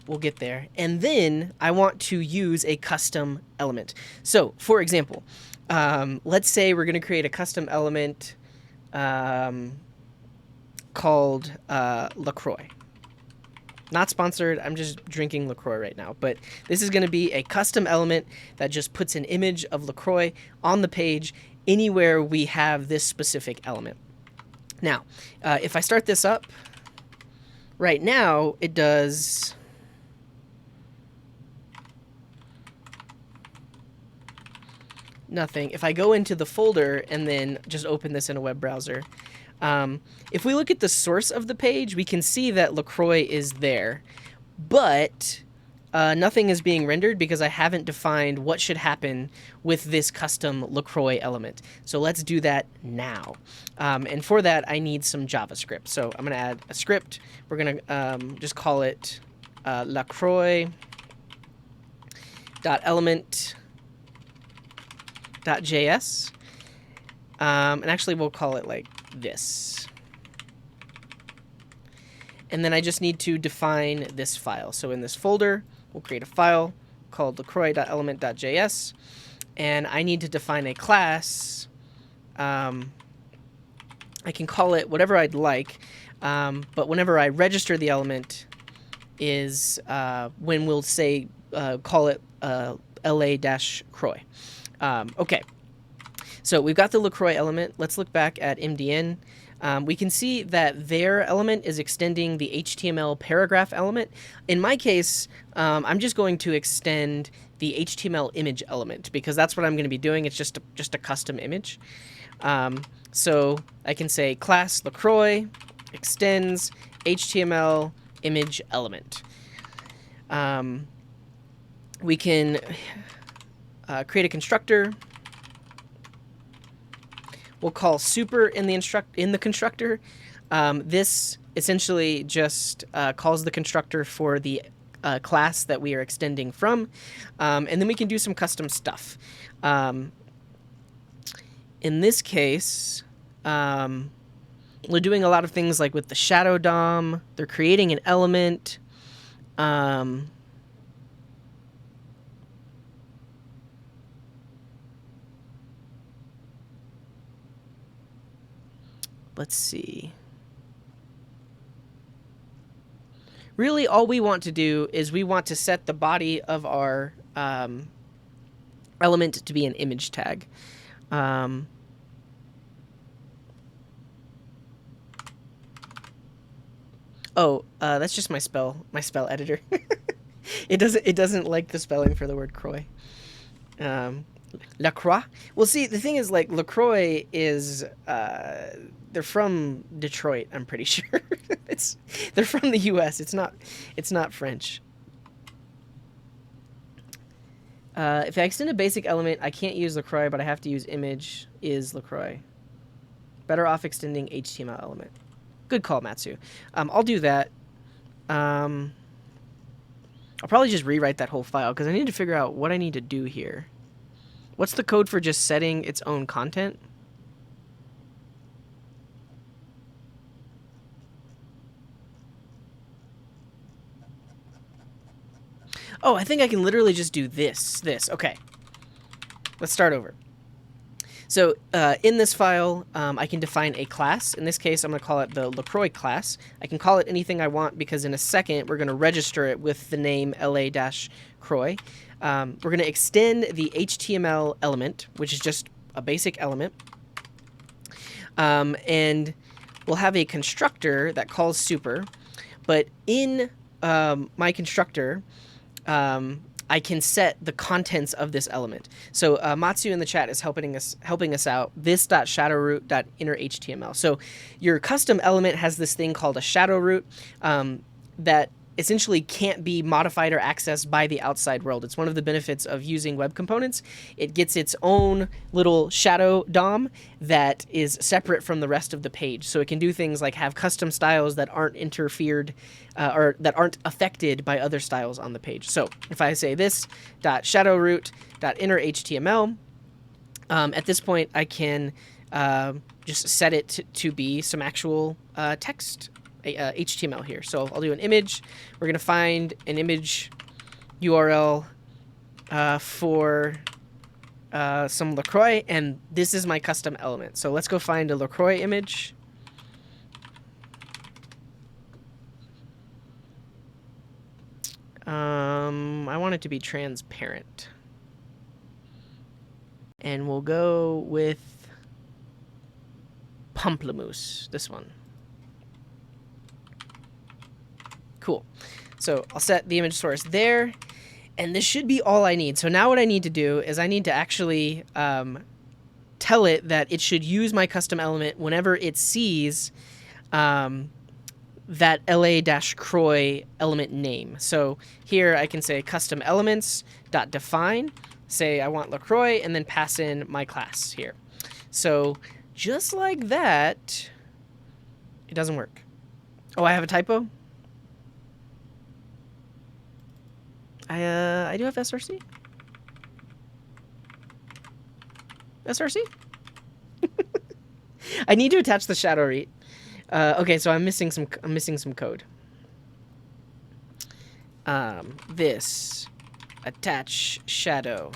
We'll get there. And then I want to use a custom element. So, for example, let's say we're going to create a custom element called LaCroix. Not sponsored. I'm just drinking LaCroix right now. But this is going to be a custom element that just puts an image of LaCroix on the page anywhere we have this specific element. Now, if I start this up, right now it does... nothing. If I go into the folder and then just open this in a web browser, if we look at the source of the page, we can see that LaCroix is there, but nothing is being rendered because I haven't defined what should happen with this custom LaCroix element. So let's do that now. And for that, I need some JavaScript. So I'm going to add a script. We're going to just call it LaCroix.element.js. And actually, we'll call it like this. And then I just need to define this file. So in this folder, we'll create a file called LaCroix.element.js. And I need to define a class. I can call it whatever I'd like. But whenever I register the element is when we'll say call it la-croix. Okay, so we've got the LaCroix element. Let's look back at MDN. We can see that their element is extending the HTML paragraph element. In my case, I'm just going to extend the HTML image element because that's what I'm going to be doing. It's just a custom image. So I can say class LaCroix extends HTML image element. We can create a constructor. We'll call super in the constructor. This essentially just calls the constructor for the class that we are extending from, and then we can do some custom stuff. In this case, they're doing a lot of things like with the shadow DOM. They're creating an element. Let's see. Really, all we want to do is we want to set the body of our element to be an image tag. That's just my spell editor. It doesn't like the spelling for the word Croix. LaCroix. Well, see, the thing is, like, LaCroix is they're from Detroit. I'm pretty sure. They're from the U.S. It's not French. If I extend a basic element, I can't use LaCroix, but I have to use image is LaCroix. Better off extending HTML element. Good call, Matsu. I'll do that. I'll probably just rewrite that whole file because I need to figure out what I need to do here. What's the code for just setting its own content? Oh, I think I can literally just do this. Okay. Let's start over. So in this file, I can define a class. In this case, I'm going to call it the LaCroix class. I can call it anything I want because in a second, we're going to register it with the name la-croix. We're going to extend the HTML element, which is just a basic element. And we'll have a constructor that calls super. But in my constructor, I can set the contents of this element. So Matsu in the chat is helping us out. This.shadowroot.innerHTML. So your custom element has this thing called a shadow root that essentially can't be modified or accessed by the outside world. It's one of the benefits of using web components. It gets its own little shadow DOM that is separate from the rest of the page. So it can do things like have custom styles that aren't interfered or that aren't affected by other styles on the page. So if I say this.shadowroot.innerHTML, at this point I can just set it to be some actual text HTML here. So I'll do an image. We're going to find an image URL for some LaCroix, and this is my custom element. So let's go find a LaCroix image. I want it to be transparent. And we'll go with Pamplemousse, this one. Cool. So I'll set the image source there, and this should be all I need. So now what I need to do is I need to actually tell it that it should use my custom element whenever it sees that la-croix element name. So here I can say custom elements.define, say I want LaCroix, and then pass in my class here. So just like that, it doesn't work. Oh, I have a typo? I do have SRC. SRC? I need to attach the shadow read. Okay, so I'm missing some code. This attach shadow.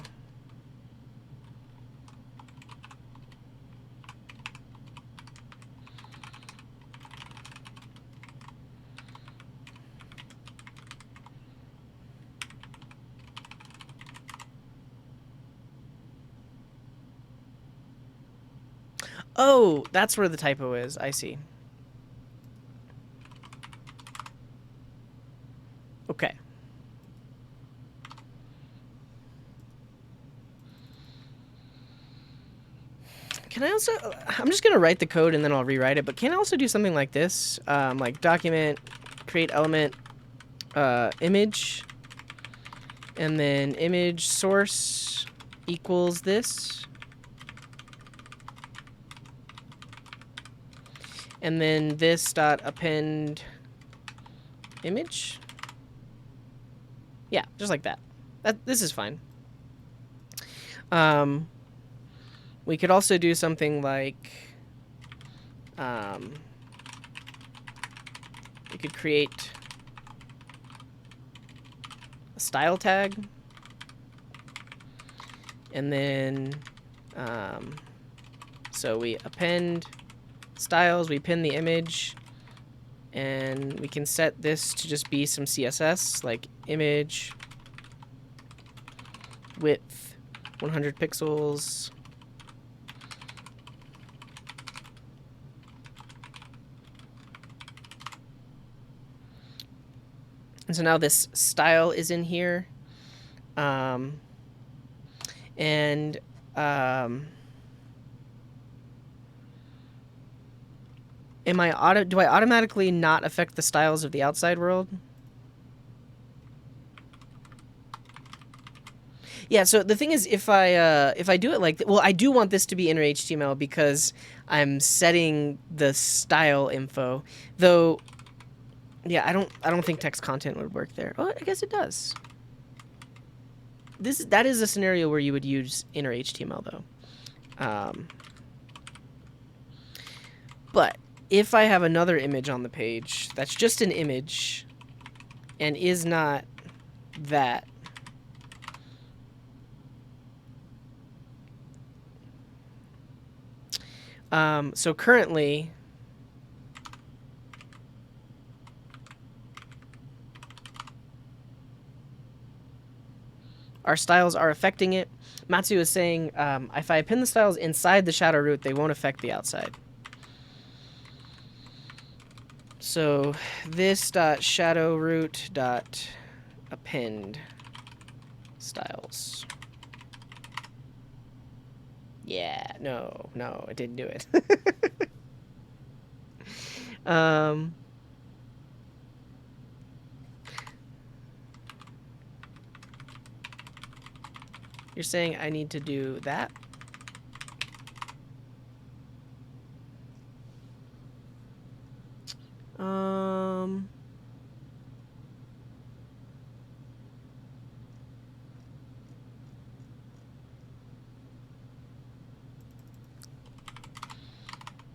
Oh, that's where the typo is. I see. Okay. Can I also, I'm just going to write the code and then I'll rewrite it, but can I also do something like this? Like document, create element, image, and then image source equals this. And then this dot append image. Yeah, just like that. This is fine. We could also do something like, we could create a style tag, and then, so we append styles, we pin the image, and we can set this to just be some CSS, like image width 100 pixels. And so now this style is in here. Am do I automatically not affect the styles of the outside world? Yeah, so the thing is, if I do it like, well, I do want this to be inner HTML because I'm setting the style info, though. Yeah, I don't think text content would work there. Oh, I guess it does. That is a scenario where you would use inner HTML though. But if I have another image on the page that's just an image and is not that, so currently our styles are affecting it. Matsu is saying if I pin the styles inside the shadow root, they won't affect the outside. So this dot shadow root dot append styles. Yeah, no, it didn't do it. You're saying I need to do that?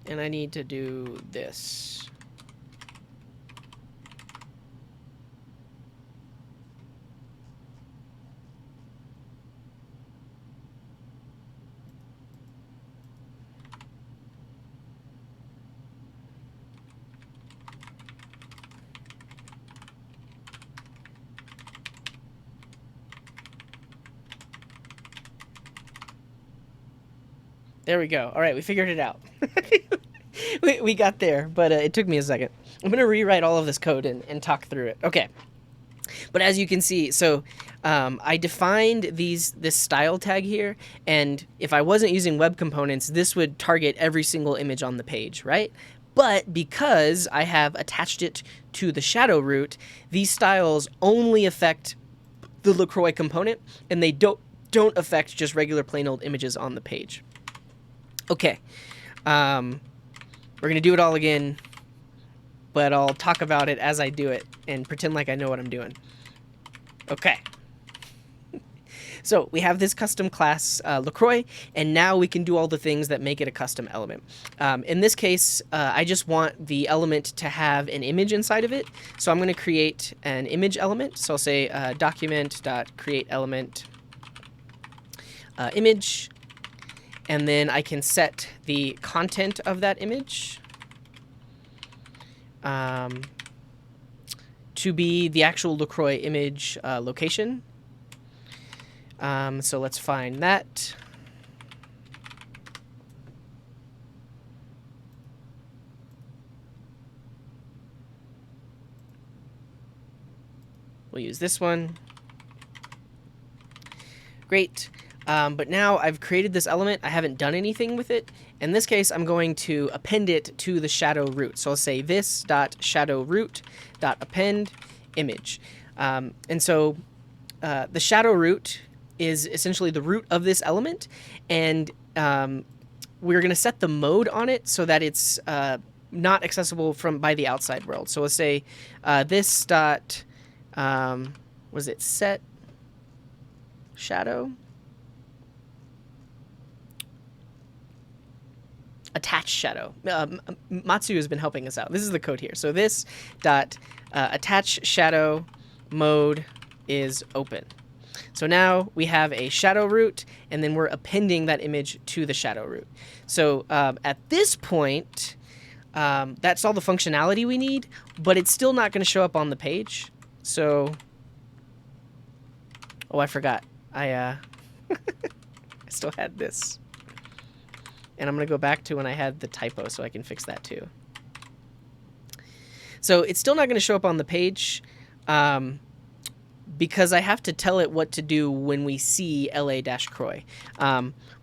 And I need to do this. There we go. All right, we figured it out. we got there, but it took me a second. I'm going to rewrite all of this code and talk through it. Okay. But as you can see, so I defined this style tag here, and if I wasn't using web components, this would target every single image on the page, right? But because I have attached it to the shadow root, these styles only affect the LaCroix component, and they don't affect just regular plain old images on the page. Okay, we're going to do it all again, but I'll talk about it as I do it and pretend like I know what I'm doing. Okay. So we have this custom class LaCroix, and now we can do all the things that make it a custom element. In this case, I just want the element to have an image inside of it. So I'm going to create an image element. So I'll say document.createElement image. And then I can set the content of that image to be the actual LaCroix image location. So let's find that. We'll use this one. Great. But now I've created this element. I haven't done anything with it. In this case, I'm going to append it to the shadow root. So I'll say this dot shadow root dot append image. And so the shadow root is essentially the root of this element, and we're going to set the mode on it so that it's not accessible by the outside world. So we'll say this dot was it set shadow attach shadow. Matsu has been helping us out. This is the code here. So this dot attach shadow mode is open. So now we have a shadow root, and then we're appending that image to the shadow root. So at this point, that's all the functionality we need, but it's still not going to show up on the page. So, oh, I forgot. I still had this. And I'm going to go back to when I had the typo so I can fix that too. So it's still not going to show up on the page because I have to tell it what to do when we see la-croy.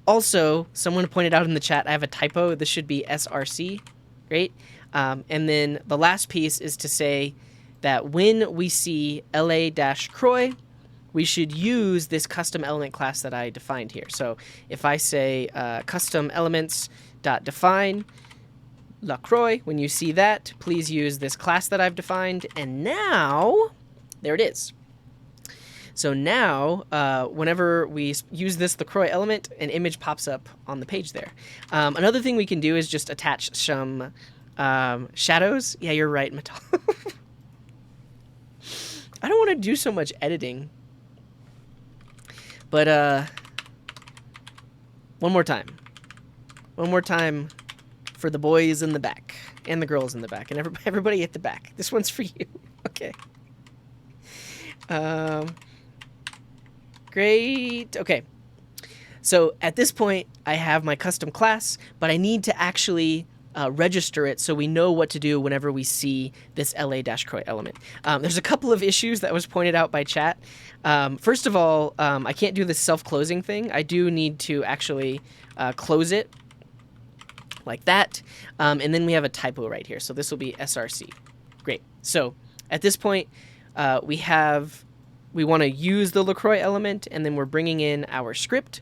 Also, someone pointed out in the chat, I have a typo. This should be src. Great. And then the last piece is to say that when we see la-croy, we should use this custom element class that I defined here. So if I say custom elements.define LaCroix, when you see that, please use this class that I've defined. And now, there it is. So now, whenever we use this LaCroix element, an image pops up on the page there. Another thing we can do is just attach some shadows. Yeah, you're right, Matal. I don't want to do so much editing. But one more time. One more time for the boys in the back and the girls in the back and everybody at the back. This one's for you. Okay. Great. Okay. So at this point, I have my custom class, but I need to actually register it so we know what to do whenever we see this la-croy element. There's a couple of issues that was pointed out by chat. First of all, I can't do this self-closing thing. I do need to actually close it like that. And then we have a typo right here. So this will be src. Great. So at this point, we want to use the LaCroix element, and then we're bringing in our script.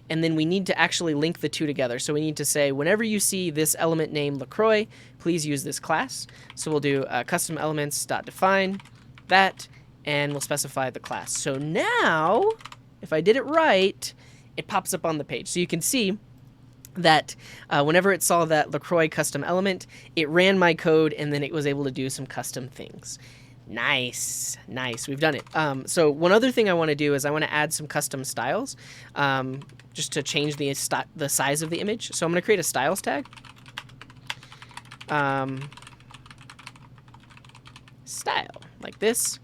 And then we need to actually link the two together. So we need to say, whenever you see this element named LaCroix, please use this class. So we'll do custom elements.define that, and we'll specify the class. So now, if I did it right, it pops up on the page. So you can see that whenever it saw that LaCroix custom element, it ran my code, and then it was able to do some custom things. Nice. Nice. We've done it. So one other thing I want to do is I want to add some custom styles just to change the size of the image. So I'm going to create a styles tag. Style, like this.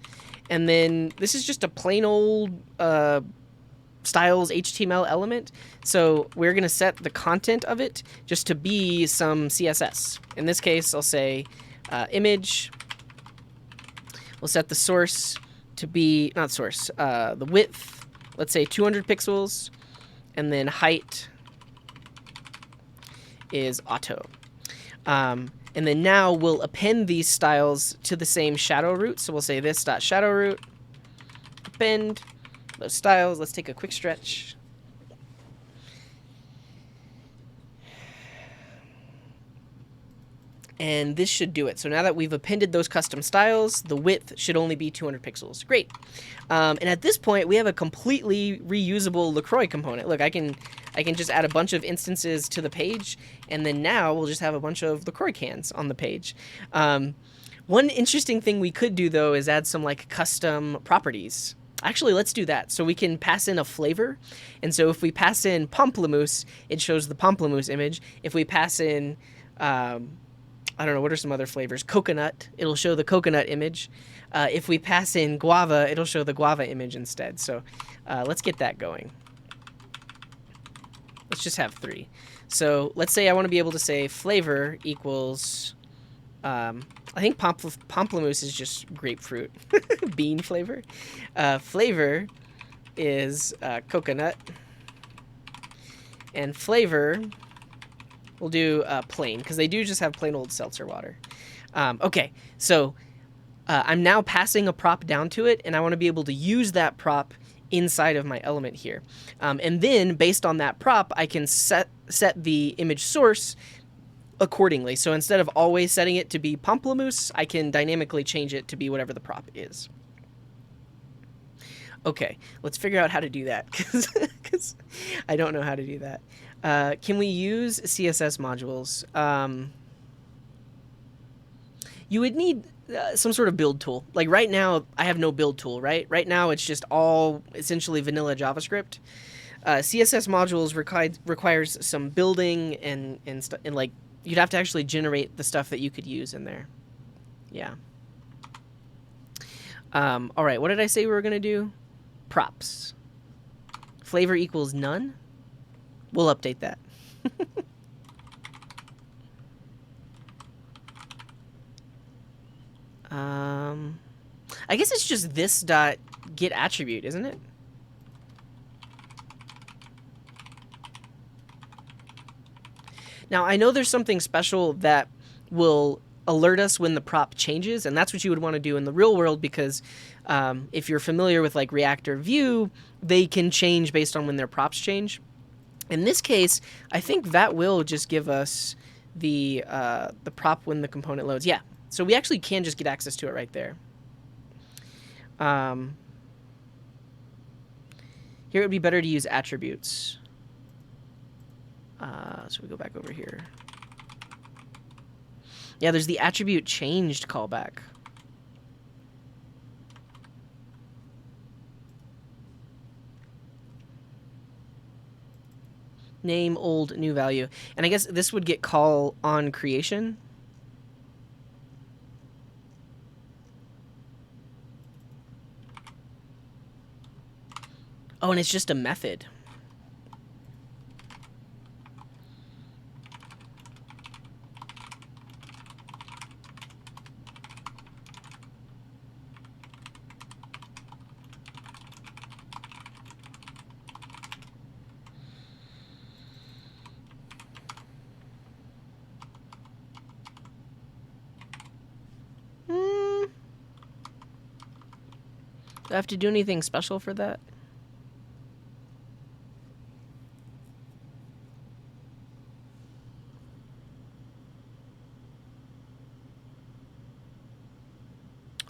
And then this is just a plain old styles HTML element. So we're going to set the content of it just to be some CSS. In this case, I'll say image. We'll set the source to be, not source, the width, let's say 200 pixels, and then height is auto. And then now we'll append these styles to the same shadow root. So we'll say this dot shadow root, append those styles. Let's take a quick stretch. And this should do it. So now that we've appended those custom styles, the width should only be 200 pixels. Great. And at this point, we have a completely reusable LaCroix component. Look, I can just add a bunch of instances to the page, and then now we'll just have a bunch of LaCroix cans on the page. One interesting thing we could do, though, is add some like custom properties. Actually, let's do that. So we can pass in a flavor. And so if we pass in pamplemousse, it shows the pamplemousse image. If we pass in I don't know, what are some other flavors? Coconut, it'll show the coconut image. If we pass in guava, it'll show the guava image instead. So let's get that going. Let's just have 3. So let's say I want to be able to say flavor equals I think pamplemousse is just grapefruit bean flavor. Flavor is coconut, and flavor we'll do plain, because they do just have plain old seltzer water. Okay, so I'm now passing a prop down to it, and I want to be able to use that prop inside of my element here. And then, based on that prop, I can set the image source accordingly. So instead of always setting it to be pamplemousse, I can dynamically change it to be whatever the prop is. Okay, let's figure out how to do that, because I don't know how to do that. Can we use CSS modules? You would need some sort of build tool. Like right now, I have no build tool, right? Right now, it's just all essentially vanilla JavaScript. CSS modules requires some building and like you'd have to actually generate the stuff that you could use in there. Yeah. All right, what did I say we were going to do? Props. Flavor equals none. We'll update that. I guess it's just this dot get attribute, isn't it? Now, I know there's something special that will alert us when the prop changes, and that's what you would want to do in the real world, because if you're familiar with like React or Vue, they can change based on when their props change. In this case, I think that will just give us the prop when the component loads. Yeah, so we actually can just get access to it right there. Here it would be better to use attributes. So we go back over here. Yeah, there's the attribute changed callback. Name, old, new value. And I guess this would get call on creation. Oh, and it's just a method. Do I have to do anything special for that?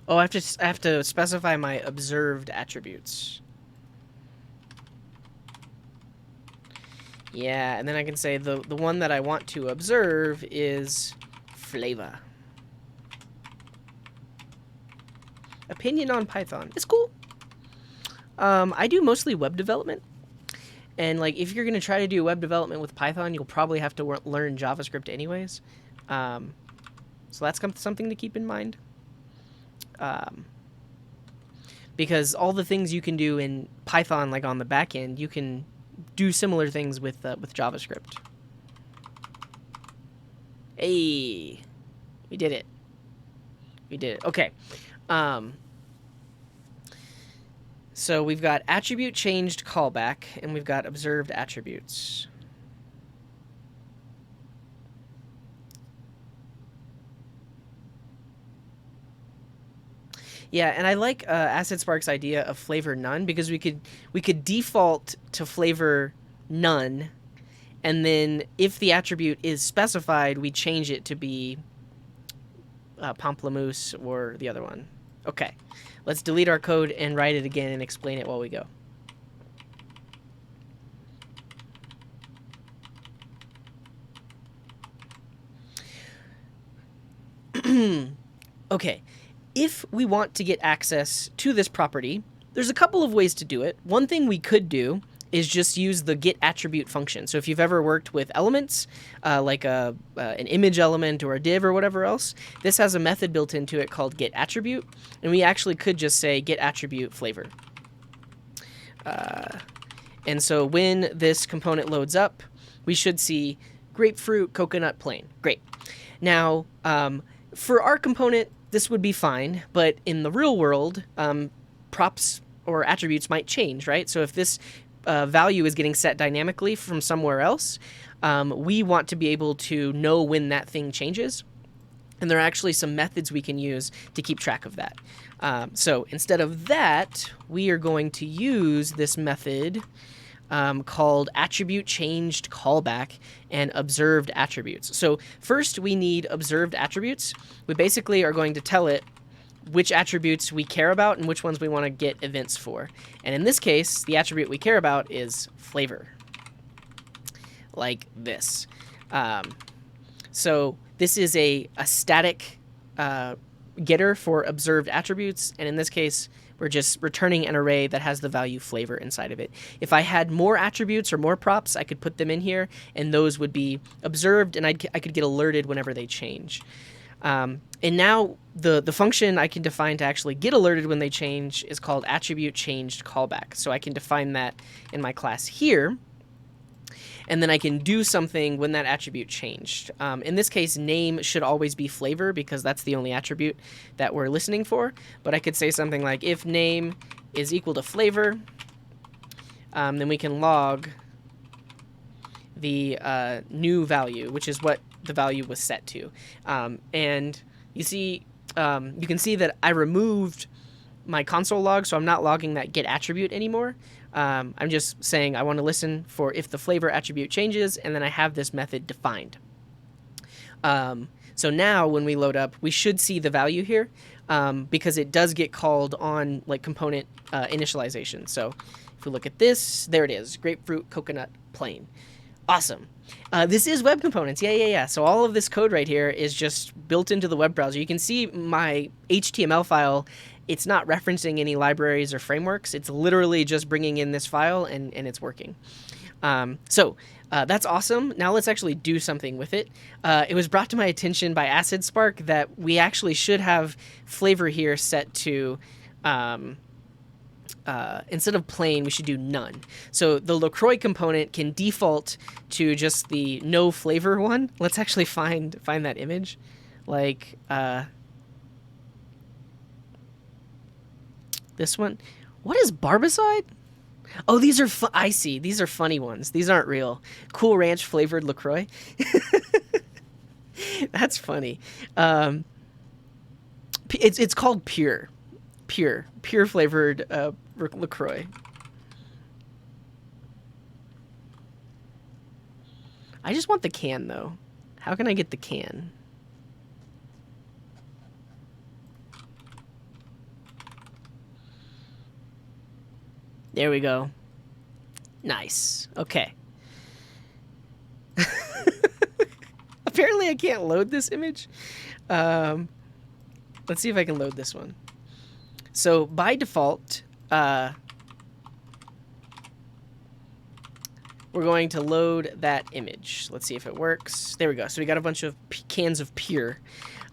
Oh, I have to specify my observed attributes. Yeah, and then I can say the one that I want to observe is flavor. Opinion on Python. It's cool. I do mostly web development. And like if you're going to try to do web development with Python, you'll probably have to learn JavaScript anyways. So that's something to keep in mind. Because all the things you can do in Python, like on the back end, you can do similar things with JavaScript. Hey, we did it. We did it. Okay. So we've got attribute changed callback, and we've got observed attributes. Yeah, and I like AcidSpark's idea of flavor none, because we could default to flavor none, and then if the attribute is specified, we change it to be pamplemousse or the other one. Okay, let's delete our code and write it again and explain it while we go. Okay, if we want to get access to this property, there's a couple of ways to do it. One thing we could do is just use the get attribute function. So if you've ever worked with elements, like an image element or a div or whatever else, this has a method built into it called get attribute, and we actually could just say get attribute flavor. And so when this component loads up, we should see grapefruit, coconut, plain. Great. Now, for our component, this would be fine, but in the real world, props or attributes might change, right? So if this value is getting set dynamically from somewhere else, we want to be able to know when that thing changes. And there are actually some methods we can use to keep track of that. So instead of that, we are going to use this method called attribute changed callback and observed attributes. So first we need observed attributes. We basically are going to tell it which attributes we care about and which ones we want to get events for. And in this case, the attribute we care about is flavor, like this. So this is a static getter for observed attributes, and in this case, we're just returning an array that has the value flavor inside of it. If I had more attributes or more props, I could put them in here, and those would be observed, and I could get alerted whenever they change. And now the function I can define to actually get alerted when they change is called attribute changed callback. So I can define that in my class here, and then I can do something when that attribute changed. In this case, name should always be flavor because that's the only attribute that we're listening for. But I could say something like if name is equal to flavor, then we can log the new value, which is what the value was set to. And you see, you can see that I removed my console log, so I'm not logging that get attribute anymore. I'm just saying I want to listen for if the flavor attribute changes, and then I have this method defined. So now when we load up, we should see the value here because it does get called on like component initialization. So if we look at this, there it is, grapefruit, coconut, plain. Awesome. This is web components. Yeah. So all of this code right here is just built into the web browser. You can see my HTML file. It's not referencing any libraries or frameworks. It's literally just bringing in this file and it's working. So that's awesome. Now let's actually do something with it. It was brought to my attention by Acid Spark that we actually should have flavor here set to, instead of plain, we should do none. So the LaCroix component can default to just the no flavor one. Let's actually find that image. Like, this one. What is Barbicide? Oh, these are I see. These are funny ones. These aren't real. Cool Ranch flavored LaCroix. That's funny. It's called Pure flavored LaCroix. I just want the can though. How can I get the can? There we go. Nice. Okay. Apparently I can't load this image. Let's see if I can load this one. So by default, we're going to load that image. Let's see if it works. There we go. So we got a bunch of cans of Pure.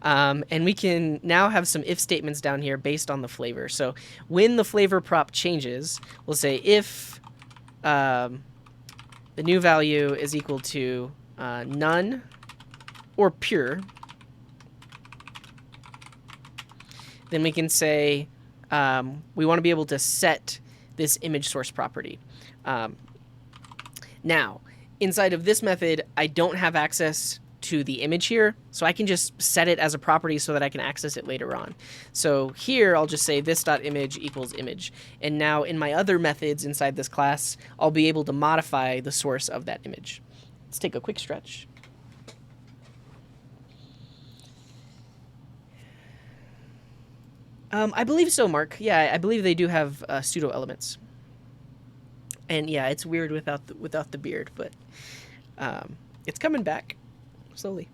And we can now have some if statements down here based on the flavor. So when the flavor prop changes, we'll say if the new value is equal to none or pure, then we can say we want to be able to set this image source property. Now, inside of this method, I don't have access to the image here, so I can just set it as a property so that I can access it later on. So here I'll just say this.image equals image, and now in my other methods inside this class I'll be able to modify the source of that image. Let's take a quick stretch. I believe so, Mark. Yeah, I believe they do have pseudo elements. And yeah, it's weird without the beard, but it's coming back slowly.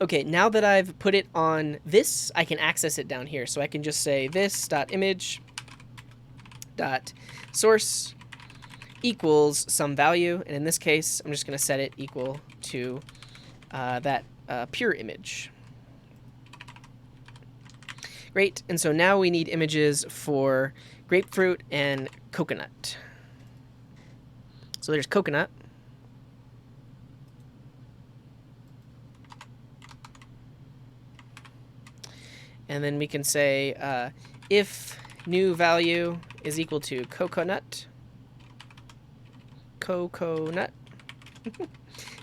Okay, now that I've put it on this, I can access it down here. So I can just say this.image.source equals some value, and in this case, I'm just going to set it equal to that pure image. Great, and so now we need images for grapefruit and coconut. So there's coconut. And then we can say if new value is equal to coconut,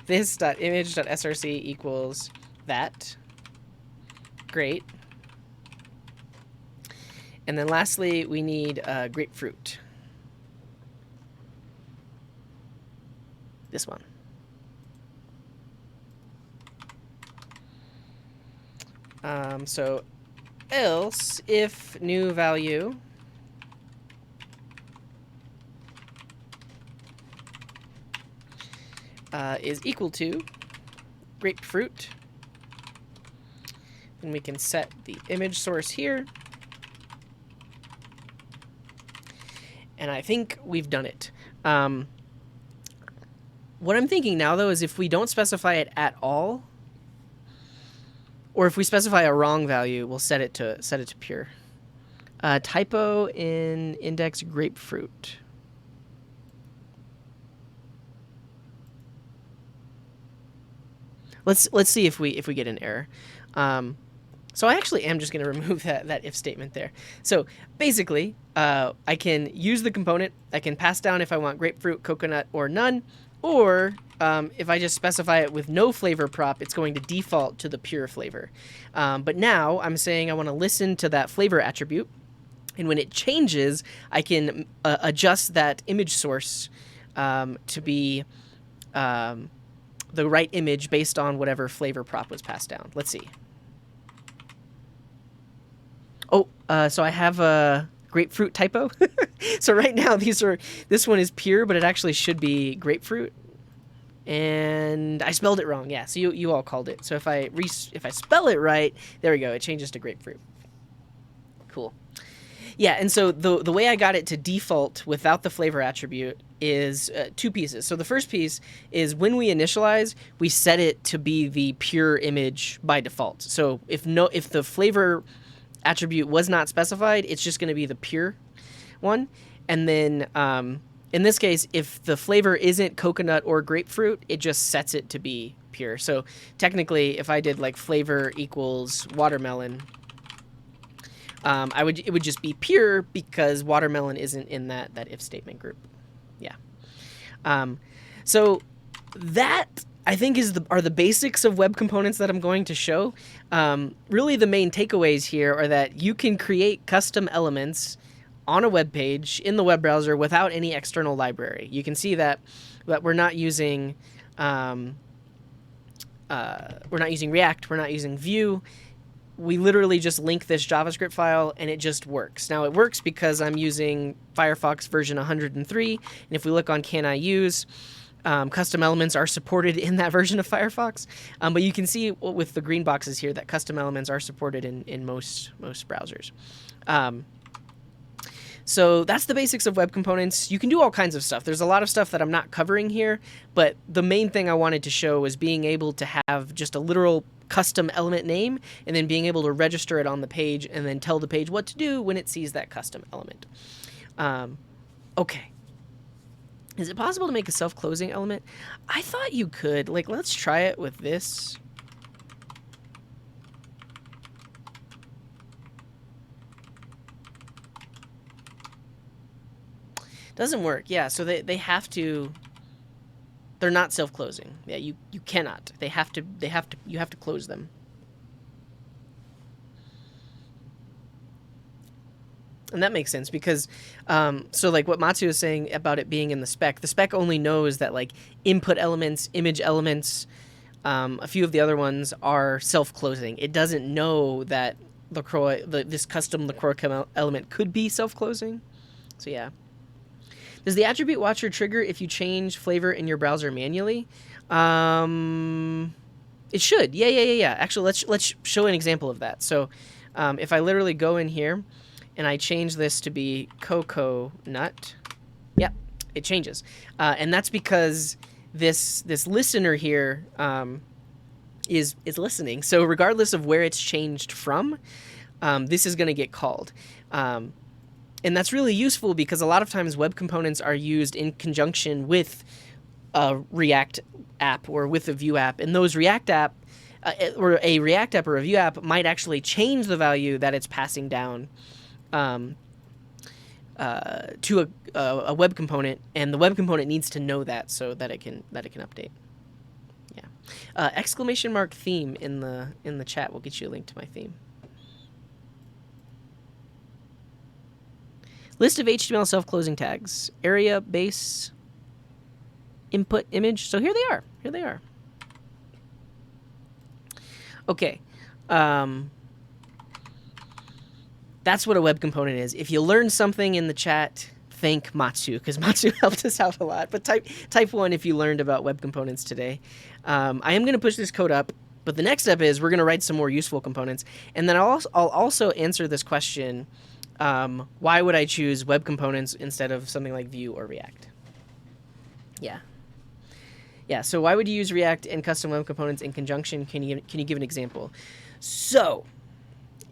this.image.src equals that. Great. And then lastly, we need grapefruit. This one. So else if new value is equal to grapefruit, then we can set the image source here. And I think we've done it. What I'm thinking now, though, is if we don't specify it at all, or if we specify a wrong value, we'll set it to pure. Typo in index grapefruit. Let's see if we get an error. So I actually am just going to remove that if statement there. So basically, I can use the component. I can pass down if I want grapefruit, coconut, or none. Or if I just specify it with no flavor prop, it's going to default to the pure flavor. But now I'm saying I want to listen to that flavor attribute. And when it changes, I can adjust that image source to be the right image based on whatever flavor prop was passed down. Let's see. Oh, so I have a grapefruit typo. So right now this one is pure, but it actually should be grapefruit. And I spelled it wrong. Yeah, so you all called it. So if I spell it right, there we go. It changes to grapefruit. Cool. Yeah, and so the way I got it to default without the flavor attribute is two pieces. So the first piece is when we initialize, we set it to be the pure image by default. So if the flavor attribute was not specified, it's just going to be the pure one. And then in this case, if the flavor isn't coconut or grapefruit, it just sets it to be pure. So technically, if I did like flavor equals watermelon, it would just be pure because watermelon isn't in that if statement group. Yeah. So that I think are the basics of web components that I'm going to show. Really, the main takeaways here are that you can create custom elements on a web page in the web browser without any external library. You can see that we're not using React, we're not using Vue. We literally just link this JavaScript file and it just works. Now it works because I'm using Firefox version 103, and if we look on Can I Use, custom elements are supported in that version of Firefox. But you can see with the green boxes here that custom elements are supported in most browsers. So that's the basics of web components. You can do all kinds of stuff. There's a lot of stuff that I'm not covering here, but the main thing I wanted to show was being able to have just a literal custom element name and then being able to register it on the page and then tell the page what to do when it sees that custom element. Okay. Is it possible to make a self-closing element? I thought you could. Like, let's try it with this. Doesn't work. Yeah, so they have to. They're not self-closing. Yeah, you cannot. You have to close them. And that makes sense because, so like what Matsu is saying about it being in the spec only knows that like input elements, image elements, a few of the other ones are self-closing. It doesn't know that LaCroix, this custom LaCroix element could be self-closing. So yeah. Does the attribute watcher trigger if you change flavor in your browser manually? It should. Yeah. Actually, let's show an example of that. So if I literally go in here and I change this to be coconut, yeah, it changes. And that's because this listener here is listening. So regardless of where it's changed from, this is going to get called. And that's really useful because a lot of times web components are used in conjunction with a React app or with a Vue app. And those React app or a React app or a Vue app might actually change the value that it's passing down to a web component, and the web component needs to know that so that it can update. Yeah. Exclamation mark theme in the chat will get you a link to my theme. List of HTML self-closing tags. Area, base, input, image. So here they are. Here they are. Okay. That's what a web component is. If you learned something in the chat, thank Matsu, because Matsu helped us out a lot. But type 1 if you learned about web components today. I am going to push this code up, but the next step is we're going to write some more useful components. And then I'll also answer this question, why would I choose web components instead of something like Vue or React? Yeah. Yeah, so why would you use React and custom web components in conjunction? Can you give an example? So,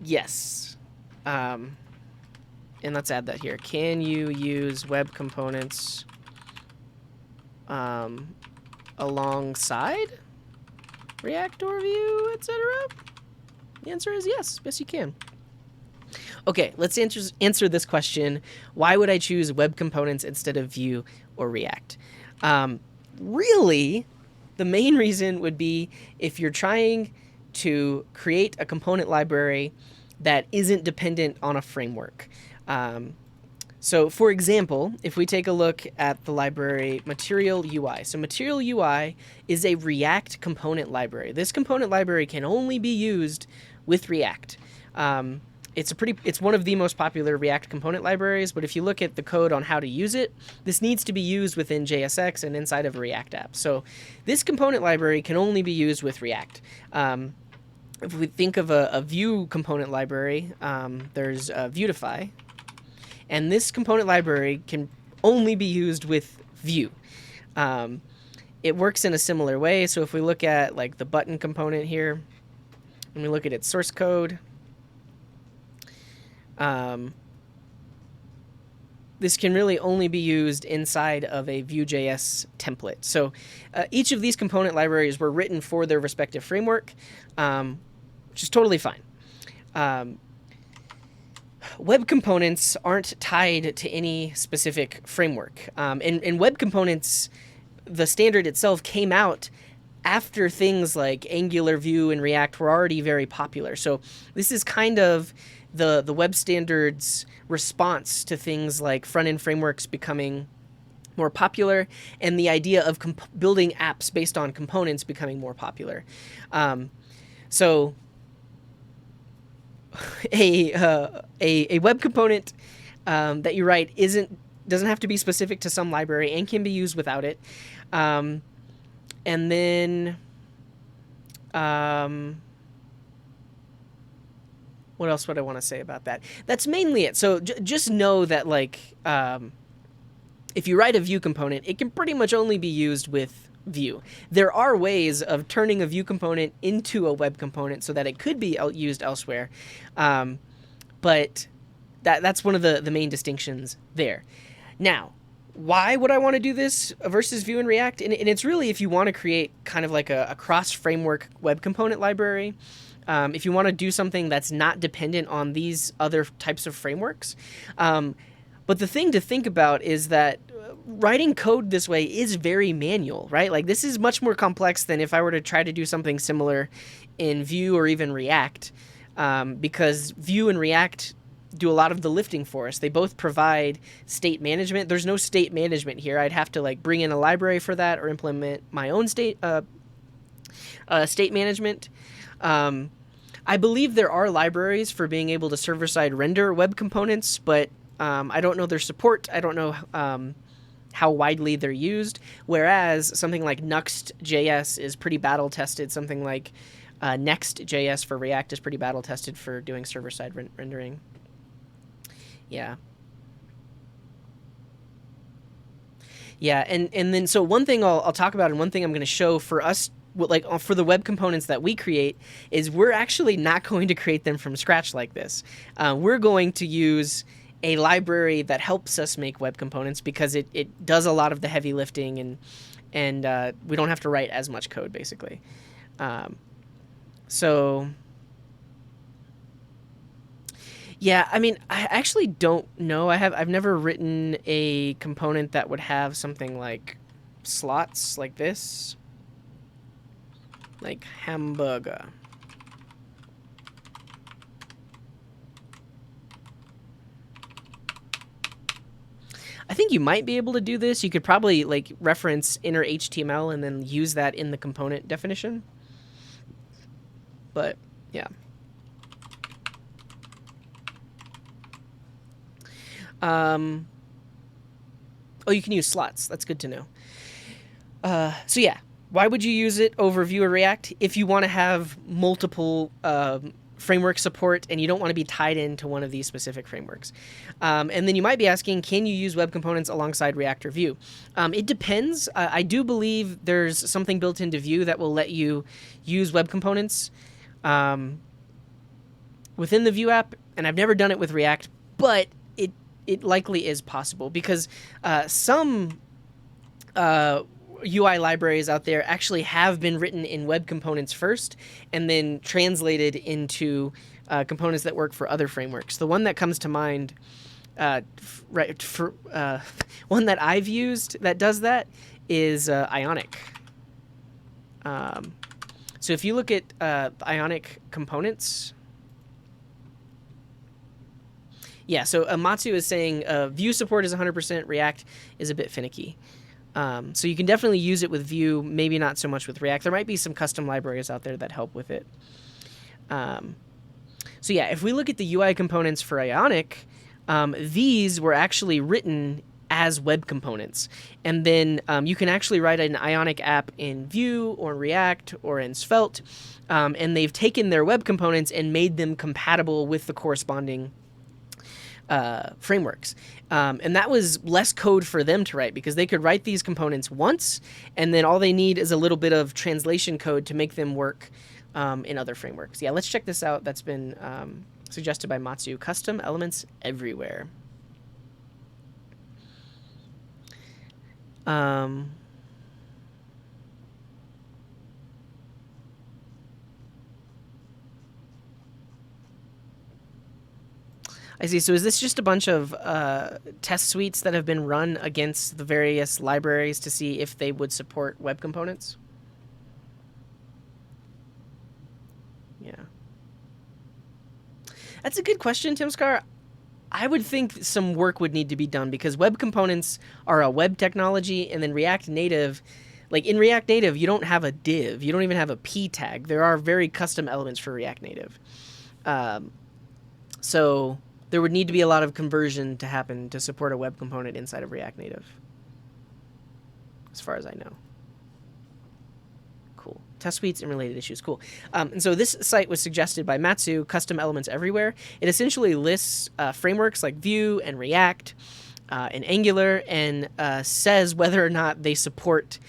yes. And let's add that here. Can you use web components alongside React or Vue, etc.? The answer is yes. Yes, you can. Okay, let's answer this question. Why would I choose web components instead of Vue or React? Really, the main reason would be if you're trying to create a component library that isn't dependent on a framework. So for example, if we take a look at the library Material UI. So Material UI is a React component library. This component library can only be used with React. It's one of the most popular React component libraries, but if you look at the code on how to use it, this needs to be used within JSX and inside of a React app. So this component library can only be used with React. If we think of a Vue component library, there's Vuetify, and this component library can only be used with Vue. It works in a similar way. So if we look at like the button component here, and we look at its source code, this can really only be used inside of a Vue.js template. So each of these component libraries were written for their respective framework, which is totally fine. Web components aren't tied to any specific framework. And web components, the standard itself came out after things like Angular, Vue, and React were already very popular. So this is kind of the web standard's response to things like front-end frameworks becoming more popular and the idea of building apps based on components becoming more popular. So a web component that you write doesn't have to be specific to some library and can be used without it. And then what else would I want to say about that? That's mainly it. So just know that like if you write a Vue component, it can pretty much only be used with Vue. There are ways of turning a Vue component into a web component so that it could be used elsewhere, but that's one of the main distinctions there. Now, why would I want to do this versus Vue and React? And it's really if you want to create kind of like a cross-framework web component library. If you want to do something that's not dependent on these other types of frameworks. But the thing to think about is that writing code this way is very manual, right? Like this is much more complex than if I were to try to do something similar in Vue or even React, because Vue and React do a lot of the lifting for us. They both provide state management. There's no state management here. I'd have to like bring in a library for that or implement my own state management. I believe there are libraries for being able to server-side render web components, but I don't know their support. I don't know how widely they're used, whereas something like Nuxt.js is pretty battle-tested. Something like Next.js for React is pretty battle-tested for doing server-side rendering. Yeah. Yeah, and then so one thing I'll talk about and one thing I'm going to show for us, like for the web components that we create, is we're actually not going to create them from scratch like this. We're going to use a library that helps us make web components because it does a lot of the heavy lifting and we don't have to write as much code basically. So yeah, I mean, I actually don't know. I've never written a component that would have something like slots like this, like hamburger. I think you might be able to do this. You could probably like reference inner HTML and then use that in the component definition. But yeah. Oh, you can use slots. That's good to know. So yeah, why would you use it over Vue or React? If you want to have multiple framework support and you don't want to be tied into one of these specific frameworks. And then you might be asking, can you use web components alongside React or Vue? It depends. I do believe there's something built into Vue that will let you use web components within the Vue app, and I've never done it with React, but it likely is possible because some UI libraries out there actually have been written in web components first and then translated into components that work for other frameworks. The one that comes to mind, one that I've used that does that is Ionic. So if you look at Ionic components, yeah, so Matsu is saying Vue support is 100%, React is a bit finicky. So you can definitely use it with Vue, maybe not so much with React. There might be some custom libraries out there that help with it. So yeah, if we look at the UI components for Ionic, these were actually written as web components. And then you can actually write an Ionic app in Vue or React or in Svelte, and they've taken their web components and made them compatible with the corresponding frameworks. And that was less code for them to write because they could write these components once, and then all they need is a little bit of translation code to make them work in other frameworks. Yeah, let's check this out. That's been suggested by Matsu. Custom elements everywhere. I see. So is this just a bunch of test suites that have been run against the various libraries to see if they would support web components? Yeah. That's a good question, Tim Scar. I would think some work would need to be done because web components are a web technology, and then React Native, like in React Native, you don't have a div. You don't even have a p tag. There are very custom elements for React Native. So there would need to be a lot of conversion to happen to support a web component inside of React Native, as far as I know. Cool. Test suites and related issues. Cool. And so this site was suggested by Matsu, Custom Elements Everywhere. It essentially lists frameworks like Vue and React and Angular and says whether or not they support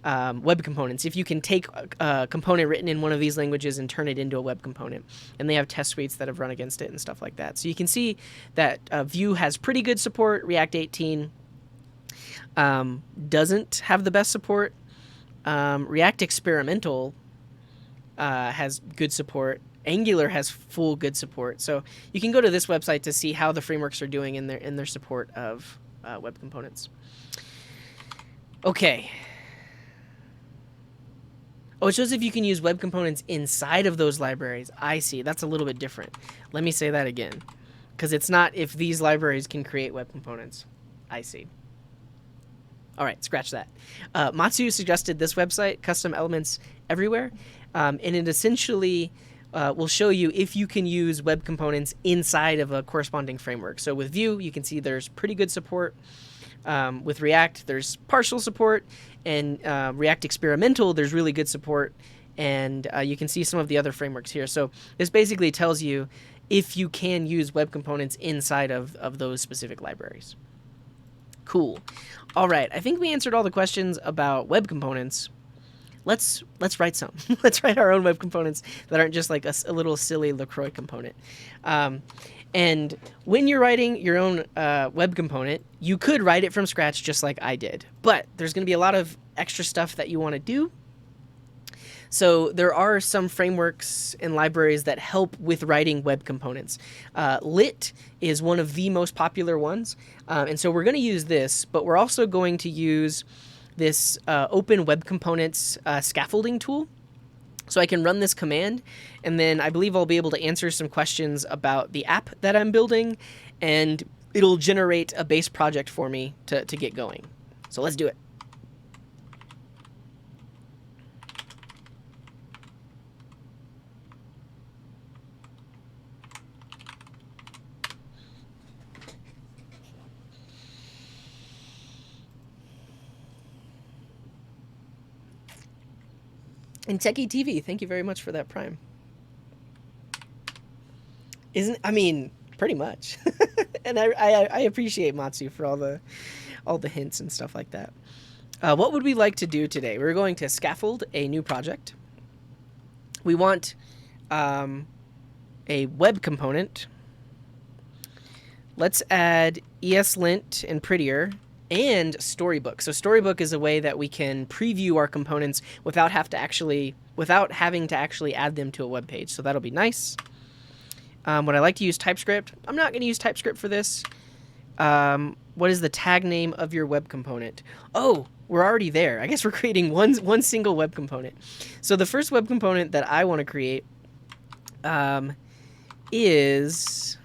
web components. If you can take a component written in one of these languages and turn it into a web component. And they have test suites that have run against it and stuff like that. So you can see that Vue has pretty good support. React 18 doesn't have the best support. React Experimental has good support. Angular has full good support. So you can go to this website to see how the frameworks are doing in their support of web components. Okay. Oh, it shows if you can use web components inside of those libraries. I see. That's a little bit different. Let me say that again. Because it's not if these libraries can create web components. I see. All right, scratch that. Matsu suggested this website, Custom Elements Everywhere. And it essentially will show you if you can use web components inside of a corresponding framework. So with Vue, you can see there's pretty good support. With React, there's partial support, and React Experimental, there's really good support, and you can see some of the other frameworks here. So this basically tells you if you can use web components inside of those specific libraries. Cool. All right, I think we answered all the questions about web components. Let's write some. Let's write our own web components that aren't just like a little silly LaCroix component. And when you're writing your own web component, you could write it from scratch just like I did. But there's going to be a lot of extra stuff that you want to do. So there are some frameworks and libraries that help with writing web components. Lit is one of the most popular ones, and so we're going to use this, but we're also going to use this open web components scaffolding tool. So I can run this command, and then I believe I'll be able to answer some questions about the app that I'm building, and it'll generate a base project for me to get going. So let's do it. And Techie TV, thank you very much for that Prime. I mean, pretty much. And I appreciate Matsu for all the hints and stuff like that. What would we like to do today? We're going to scaffold a new project. We want a web component. Let's add ESLint and Prettier and Storybook. So Storybook is a way that we can preview our components without having to actually add them to a web page. So that'll be nice. Would I like to use TypeScript? I'm not going to use TypeScript for this. What is the tag name of your web component? Oh, we're already there. I guess we're creating one single web component. So the first web component that I want to create is...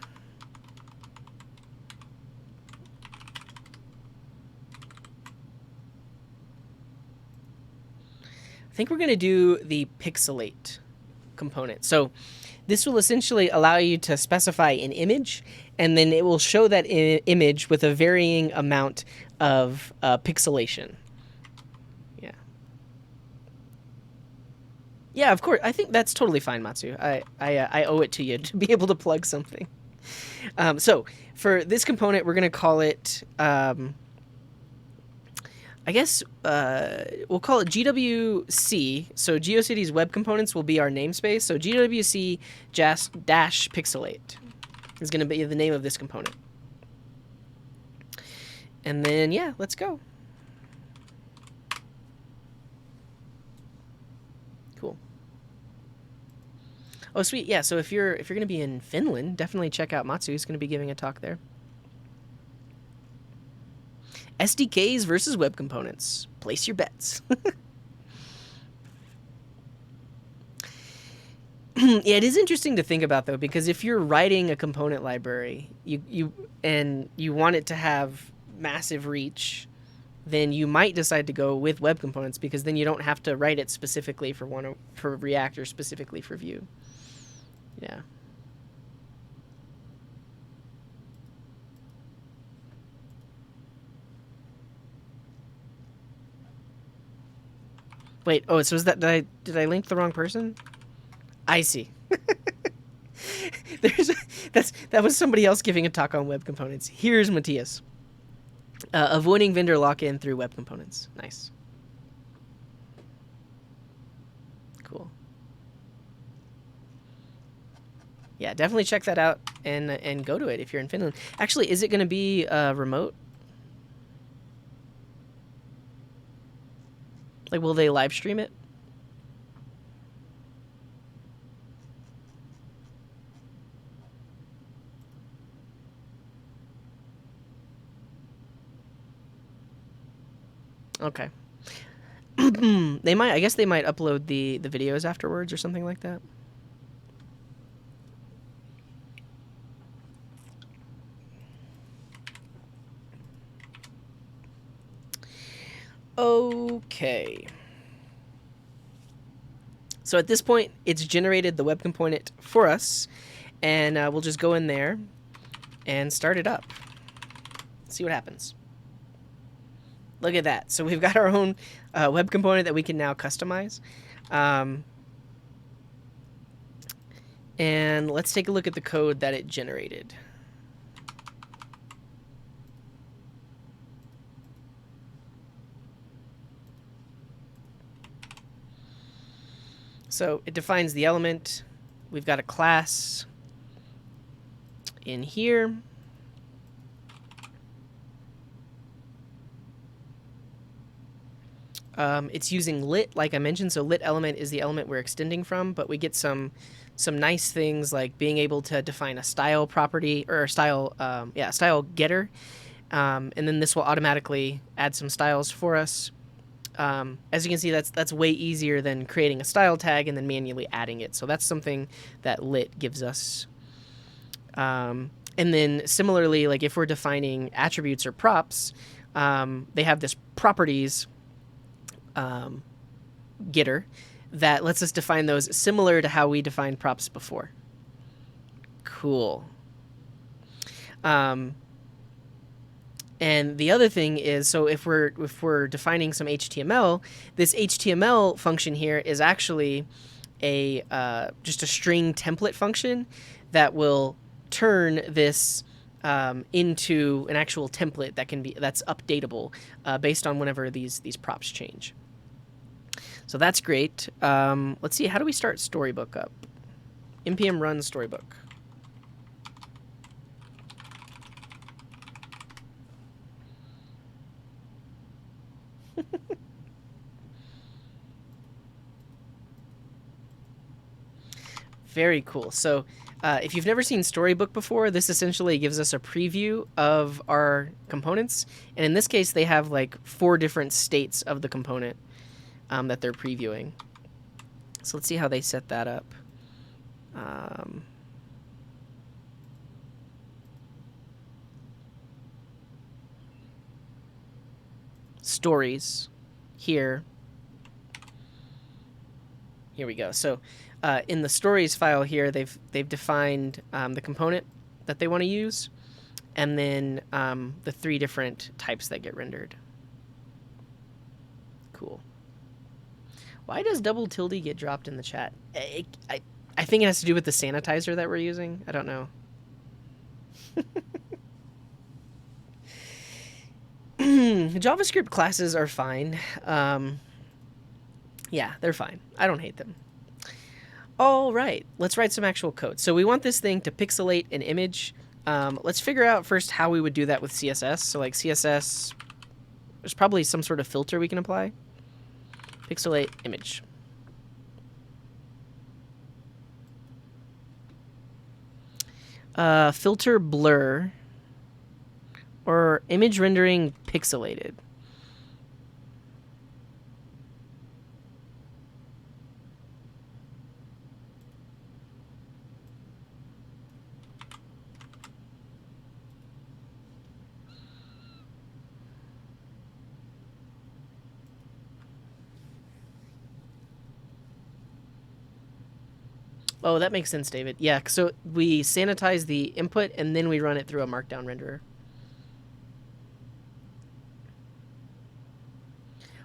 I think we're going to do the pixelate component. So this will essentially allow you to specify an image, and then it will show that image with a varying amount of pixelation. Yeah. Yeah, of course. I think that's totally fine, Matsu. I owe it to you to be able to plug something. So for this component, we're going to call it... I guess we'll call it GWC. So Geocities Web Components will be our namespace. So GWC dash pixelate is going to be the name of this component. And then, yeah, let's go. Cool. Oh, sweet. Yeah, so if you're going to be in Finland, definitely check out Matsu. He's going to be giving a talk there. SDKs versus web components. Place your bets. Yeah, it is interesting to think about, though, because if you're writing a component library, you want it to have massive reach, then you might decide to go with web components, because then you don't have to write it specifically for React or specifically for Vue. Yeah. Wait, oh, so is that, did I link the wrong person? I see. That was somebody else giving a talk on web components. Here's Matthias. Avoiding vendor lock-in through web components. Nice. Cool. Yeah, definitely check that out and go to it if you're in Finland. Actually, is it going to be remote? Like, will they live stream it? Okay. They might, I guess they might upload the videos afterwards or something like that. Okay. So at this point, it's generated the web component for us, and we'll just go in there and start it up. See what happens. Look at that. So we've got our own web component that we can now customize. And let's take a look at the code that it generated. So it defines the element. We've got a class in here. It's using lit, like I mentioned. So lit element is the element we're extending from, but we get some nice things like being able to define a style property or a style, style getter. And then this will automatically add some styles for us. As you can see, that's way easier than creating a style tag and then manually adding it. So that's something that lit gives us. And then similarly, like if we're defining attributes or props, they have this properties getter that lets us define those similar to how we defined props before. Cool. And the other thing is, so if we're defining some HTML, this HTML function here is actually a just a string template function that will turn this into an actual template that's updatable based on whenever these props change. So that's great. Let's see, how do we start Storybook up? npm run Storybook. Very cool. So if you've never seen Storybook before, this essentially gives us a preview of our components. And in this case, they have like 4 different states of the component that they're previewing. So let's see how they set that up. Stories here. Here we go. So in the stories file here, they've defined the component that they want to use, and then the 3 different types that get rendered. Cool. Why does double tilde get dropped in the chat? I think it has to do with the sanitizer that we're using. I don't know. JavaScript classes are fine. Yeah, they're fine. I don't hate them. All right, let's write some actual code. So we want this thing to pixelate an image. Let's figure out first how we would do that with CSS. So like CSS, there's probably some sort of filter we can apply. Pixelate image. Filter blur or image rendering pixelated. Oh, that makes sense, David. Yeah, so we sanitize the input and then we run it through a markdown renderer.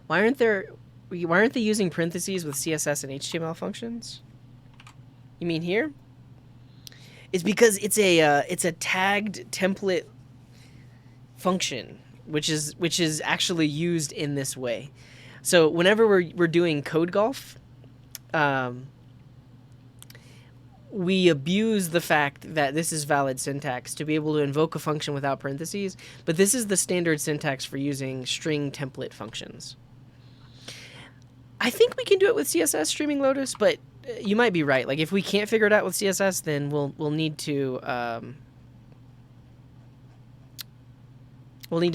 Why aren't they using parentheses with CSS and HTML functions? You mean here? It's because it's a tagged template function, which is actually used in this way. So whenever we're doing code golf, we abuse the fact that this is valid syntax to be able to invoke a function without parentheses, but this is the standard syntax for using string template functions. I think we can do it with CSS streaming Lotus, but you might be right. Like if we can't figure it out with CSS, then we'll need to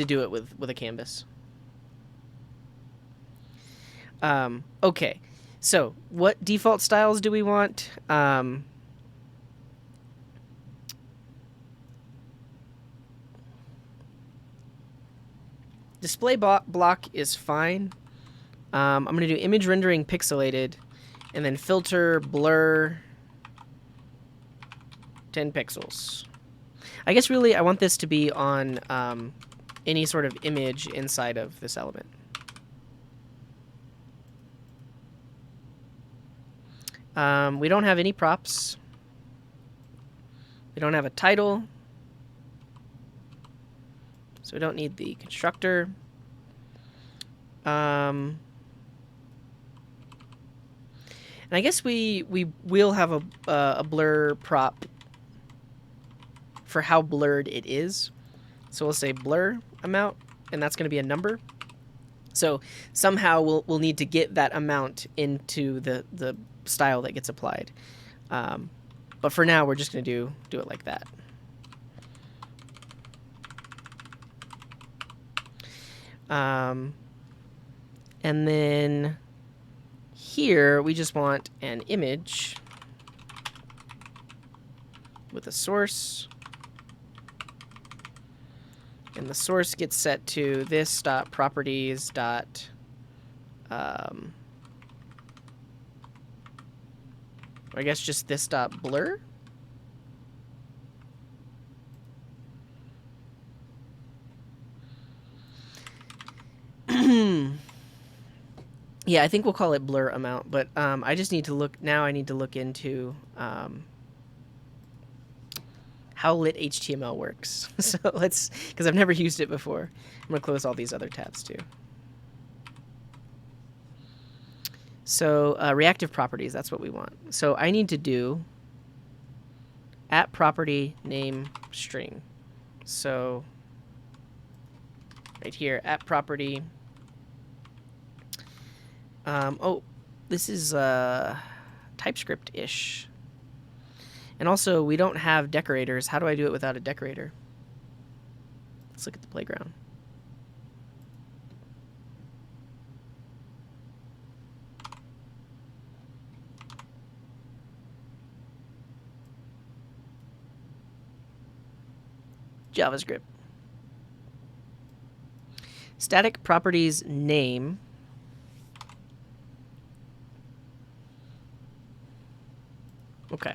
do it with a canvas. Okay, so what default styles do we want? Display block is fine. I'm going to do image rendering pixelated, and then filter blur 10 pixels. I guess really I want this to be on any sort of image inside of this element. We don't have any props. We don't have a title. So we don't need the constructor. And I guess we will have a blur prop for how blurred it is. So we'll say blur amount, and that's going to be a number. So somehow we'll need to get that amount into the style that gets applied. But for now, we're just going to do it like that. And then here we just want an image with a source, and the source gets set to this dot properties dot I guess just this dot blur. Yeah, I think we'll call it blur amount, but I just need to look now. I need to look into how lit HTML works. So let's, because I've never used it before. I'm gonna close all these other tabs too. So reactive properties, that's what we want. So I need to do at property name string. So right here, at property. Oh, this is TypeScript-ish. And also, we don't have decorators. How do I do it without a decorator? Let's look at the playground. JavaScript. Static properties name. Okay.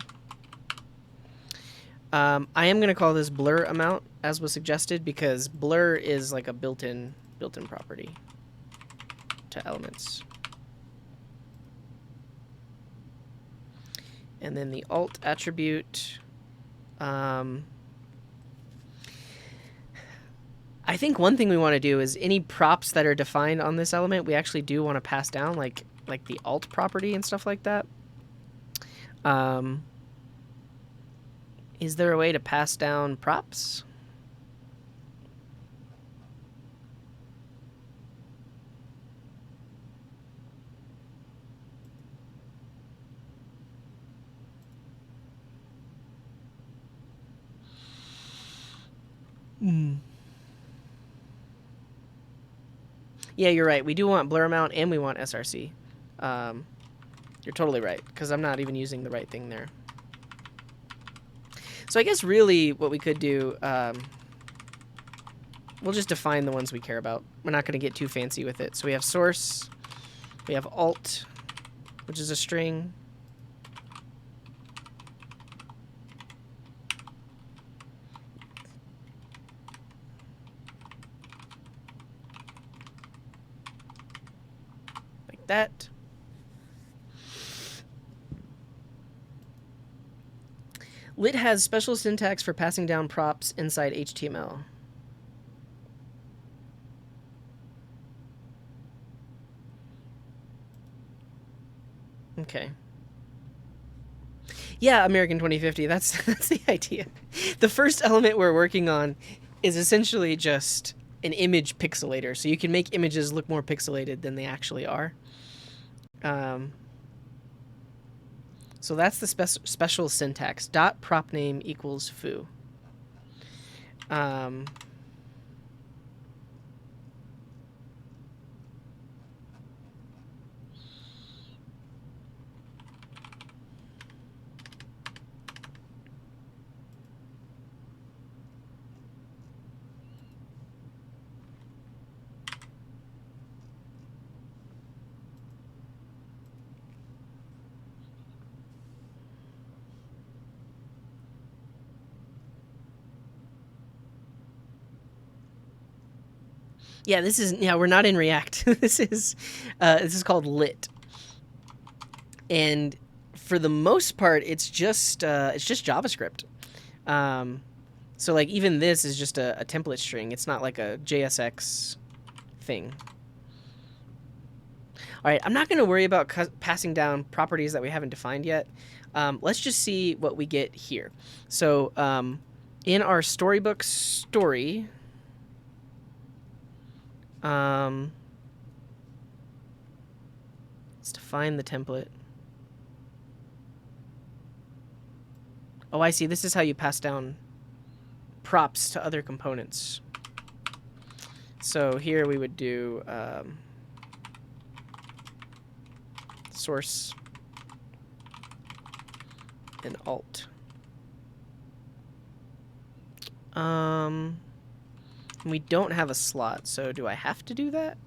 I am going to call this blur amount, as was suggested, because blur is like a built-in property to elements. And then the alt attribute. I think one thing we want to do is any props that are defined on this element, we actually do want to pass down, like the alt property and stuff like that. Is there a way to pass down props? Yeah, you're right. We do want blur amount and we want SRC. You're totally right, because I'm not even using the right thing there. So I guess really what we could do, we'll just define the ones we care about. We're not going to get too fancy with it. So we have source, we have alt, which is a string. Like that. Lit has special syntax for passing down props inside HTML. Okay. Yeah, American 2050, that's the idea. The first element we're working on is essentially just an image pixelator, so you can make images look more pixelated than they actually are. So that's the special syntax. Dot prop name equals foo. Yeah, this is, yeah, we're not in React. This is called lit. And for the most part, it's just JavaScript. So like even this is just a template string. It's not like a JSX thing. All right, I'm not going to worry about passing down properties that we haven't defined yet. Let's just see what we get here. So in our storybook story, Let's define the template. Oh, I see. This is how you pass down props to other components. So here we would do source and alt. We don't have a slot, so do I have to do that?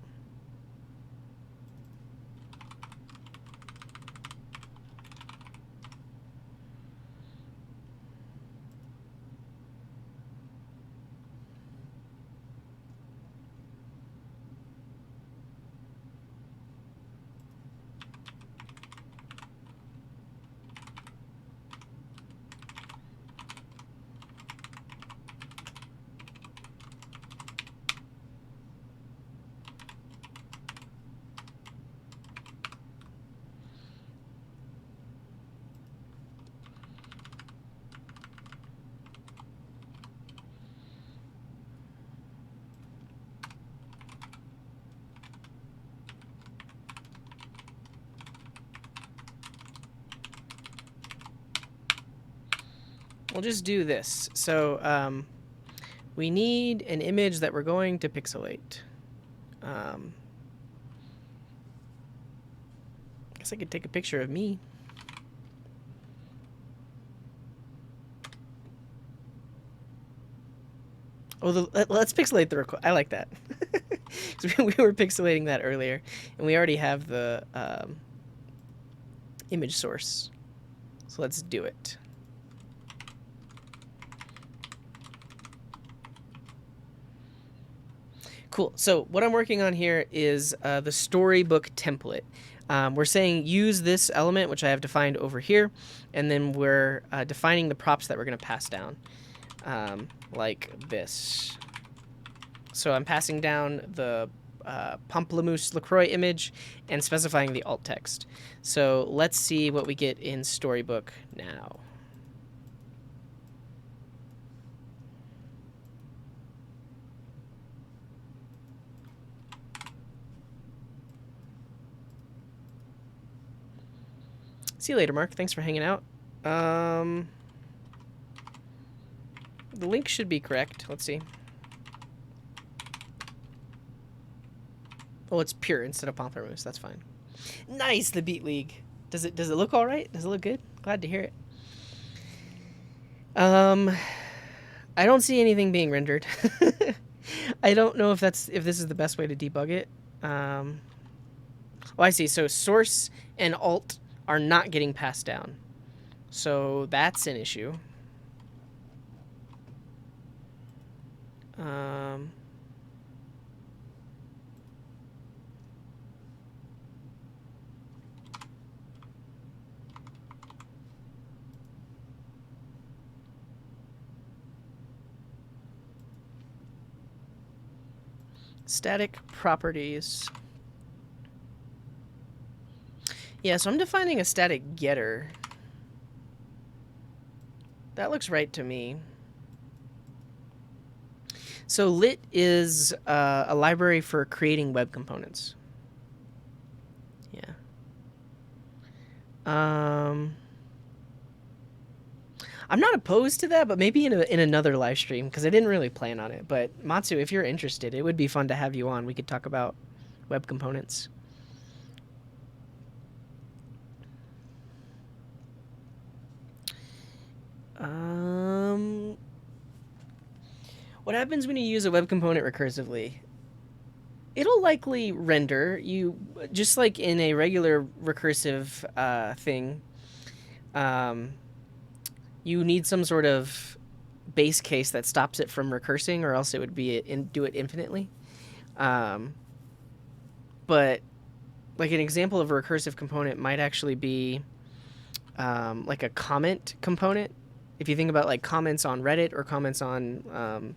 We'll just do this. So we need an image that we're going to pixelate. I guess I could take a picture of me. Oh, let's pixelate the record. I like that. We were pixelating that earlier, and we already have the image source. So let's do it. Cool. So what I'm working on here is the storybook template. We're saying use this element, which I have defined over here, and then we're defining the props that we're going to pass down, like this. So I'm passing down the Pamplemousse LaCroix image and specifying the alt text. So let's see what we get in Storybook now. See you later, Mark. Thanks for hanging out. The link should be correct. Let's see. Oh, it's pure instead of Pamplemousse. That's fine. Nice, the Beat League. Does it look all right? Does it look good? Glad to hear it. I don't see anything being rendered. I don't know if this is the best way to debug it. Oh, I see. So source and alt are not getting passed down. So that's an issue. Static properties. Yeah, so I'm defining a static getter. That looks right to me. So lit is a library for creating web components. Yeah. I'm not opposed to that, but maybe in another live stream, because I didn't really plan on it. But Matsu, if you're interested, it would be fun to have you on. We could talk about web components. What happens when you use a web component recursively? It'll likely render. You just like in a regular recursive thing. You need some sort of base case that stops it from recursing, or else it would be do it infinitely. But like an example of a recursive component might actually be like a comment component. If you think about like comments on Reddit or comments on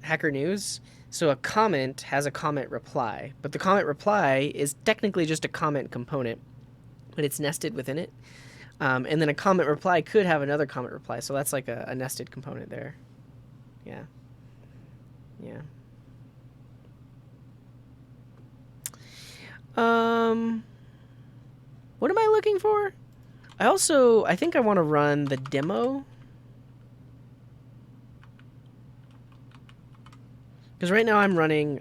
Hacker News. So a comment has a comment reply, but the comment reply is technically just a comment component, but it's nested within it. And then a comment reply could have another comment reply. So that's like a nested component there. Yeah. Yeah. What am I looking for? I think I want to run the demo. Because right now I'm running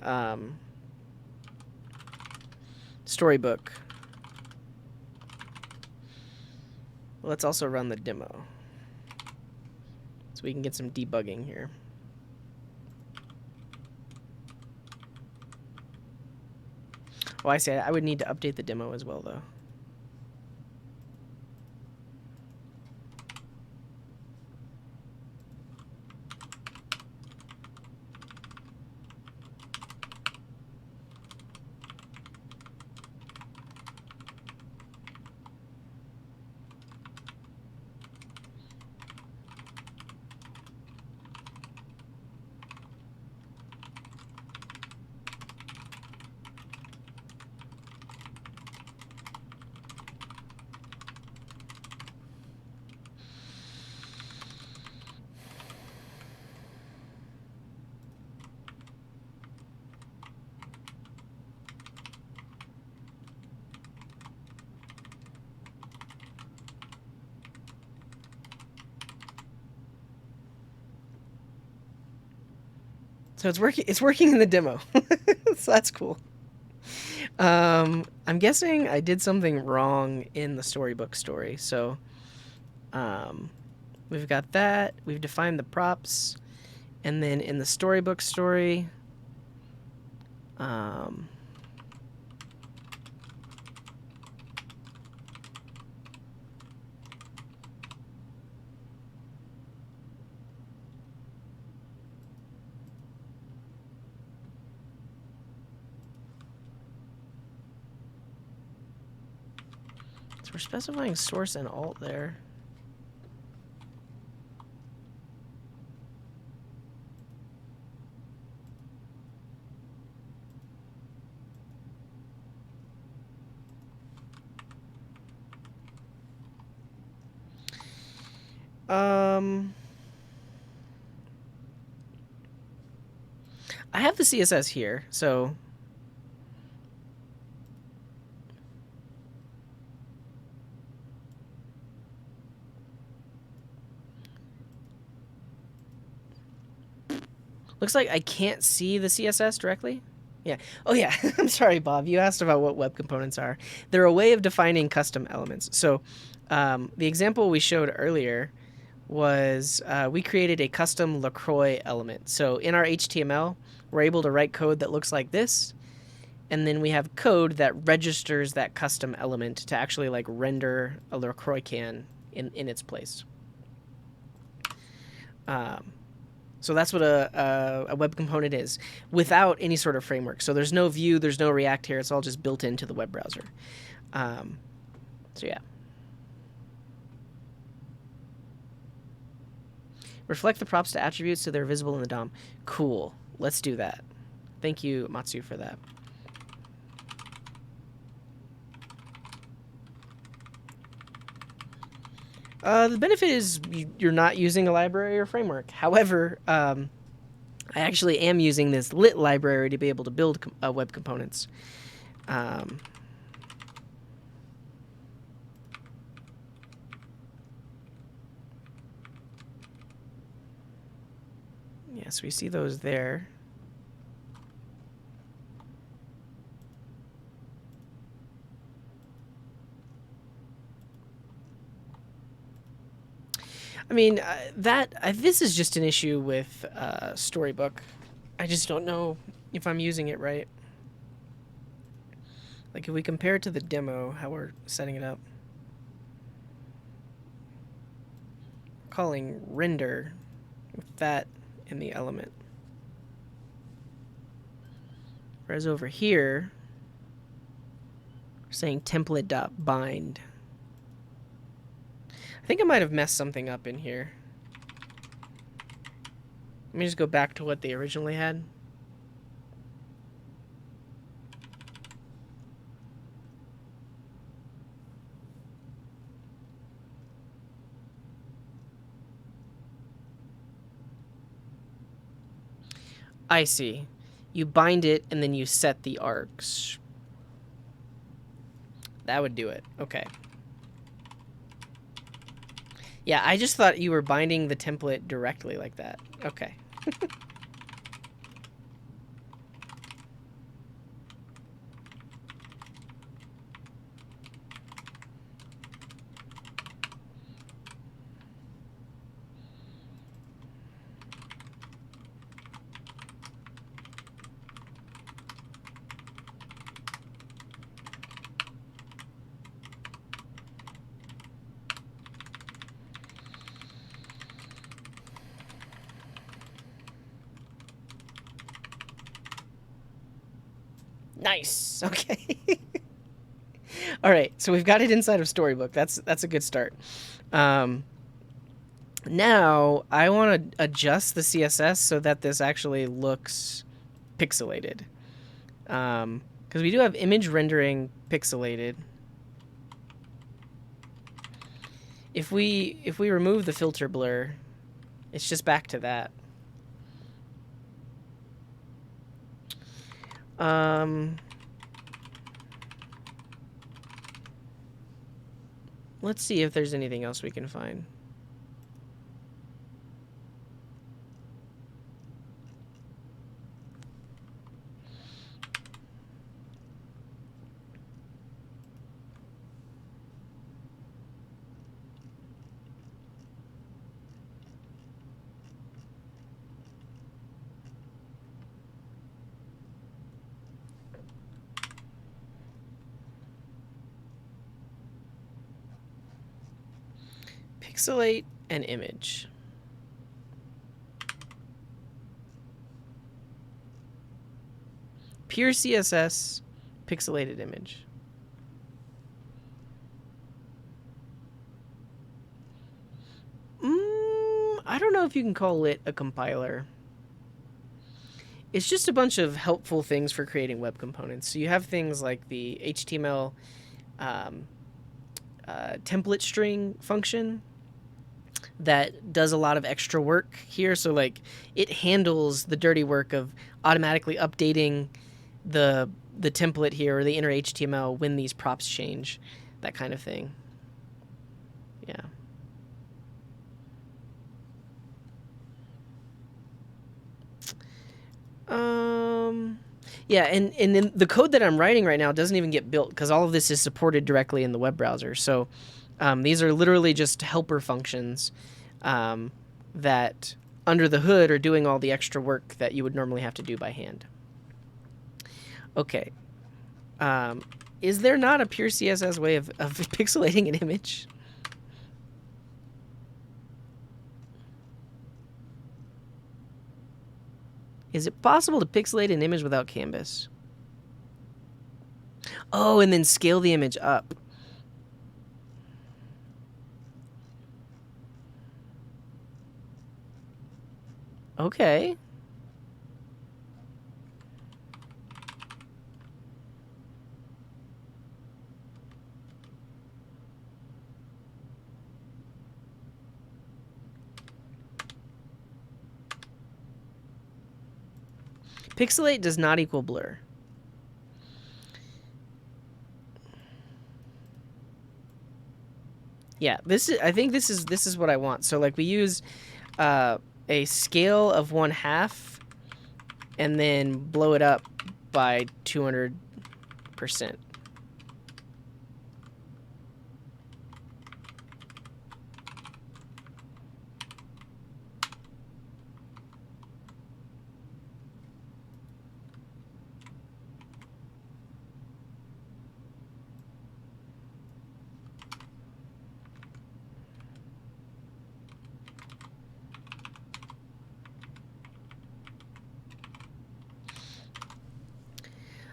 Storybook. Let's also run the demo. So we can get some debugging here. Oh, I see. I would need to update the demo as well, though. So it's working. It's working in the demo. So that's cool. I'm guessing I did something wrong in the storybook story. So, we've got that. We've defined the props, and then in the storybook story, so we're specifying source and alt there. I have the CSS here, so looks like I can't see the CSS directly. Yeah. Oh, yeah. I'm sorry, Bob. You asked about what web components are. They're a way of defining custom elements. So, the example we showed earlier was we created a custom LaCroix element. So in our HTML, we're able to write code that looks like this, and then we have code that registers that custom element to actually like render a LaCroix can in its place. So that's what a web component is without any sort of framework. So there's no Vue, there's no React here. It's all just built into the web browser. So yeah. Reflect the props to attributes so they're visible in the DOM. Cool. Let's do that. Thank you, Matsu, for that. The benefit is you're not using a library or framework. However, I actually am using this lit library to be able to build web components. Yeah, so we see those there. I mean, this is just an issue with Storybook. I just don't know if I'm using it right. Like, if we compare it to the demo, how we're setting it up. Calling render with that in the element. Whereas over here, we're saying template.bind. I think I might have messed something up in here. Let me just go back to what they originally had. I see. You bind it and then you set the args. That would do it. Okay. Yeah, I just thought you were binding the template directly like that. Okay. Nice. Okay. All right. So we've got it inside of Storybook. That's a good start. Now I want to adjust the CSS so that this actually looks pixelated. Because we do have image rendering pixelated. If we remove the filter blur, it's just back to that. Let's see if there's anything else we can find. Pixelate an image. Pure CSS, pixelated image. I don't know if you can call it a compiler. It's just a bunch of helpful things for creating web components. So you have things like the HTML template string function that does a lot of extra work here. So like it handles the dirty work of automatically updating the template here or the inner HTML when these props change, that kind of thing. Yeah. Yeah, and then the code that I'm writing right now doesn't even get built because all of this is supported directly in the web browser. So these are literally just helper functions that under the hood are doing all the extra work that you would normally have to do by hand. Okay. Is there not a pure CSS way of pixelating an image? Is it possible to pixelate an image without canvas? Oh, and then scale the image up. Okay. Pixelate does not equal blur. Yeah, I think this is what I want. So like we use a scale of 1/2 and then blow it up by 200%.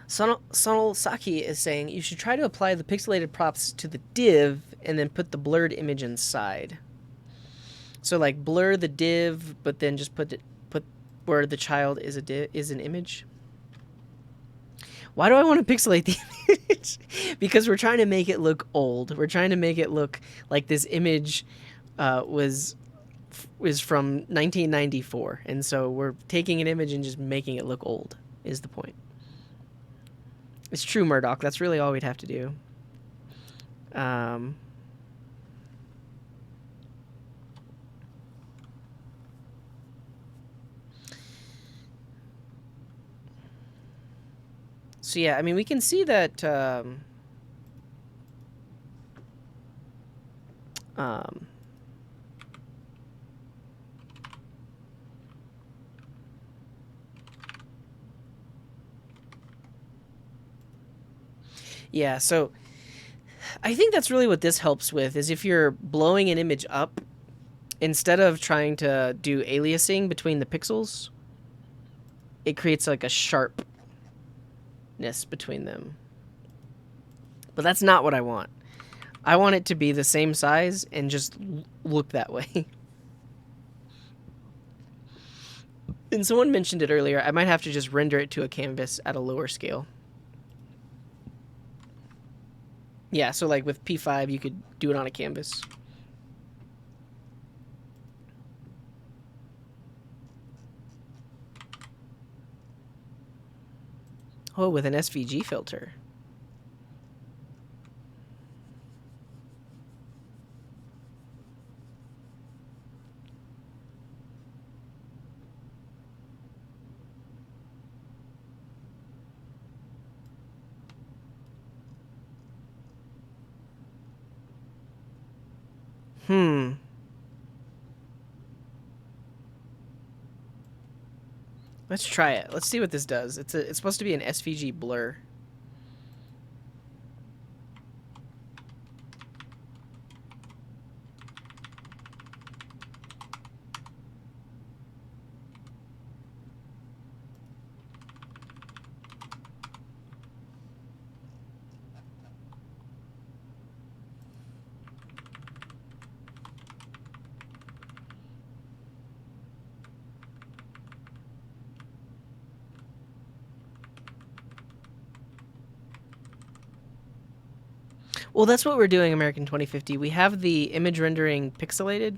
Sonal Saki is saying you should try to apply the pixelated props to the div and then put the blurred image inside. So like blur the div, but then just put where the child is an image. Why do I want to pixelate the image? Because we're trying to make it look old. We're trying to make it look like this image was from 1994, and so we're taking an image and just making it look old. Is the point? It's true, Murdoch. That's really all we'd have to do. Um, so yeah, I mean, we can see that um, yeah, so I think that's really what this helps with, is if you're blowing an image up, instead of trying to do aliasing between the pixels, it creates like a sharpness between them. But that's not what I want. I want it to be the same size and just look that way. And someone mentioned it earlier, I might have to just render it to a canvas at a lower scale. Yeah, so like with P5, you could do it on a canvas. Oh, with an SVG filter. Let's try it. Let's see what this does. It's supposed to be an SVG blur. Well, that's what we're doing, American 2050. We have the image rendering pixelated,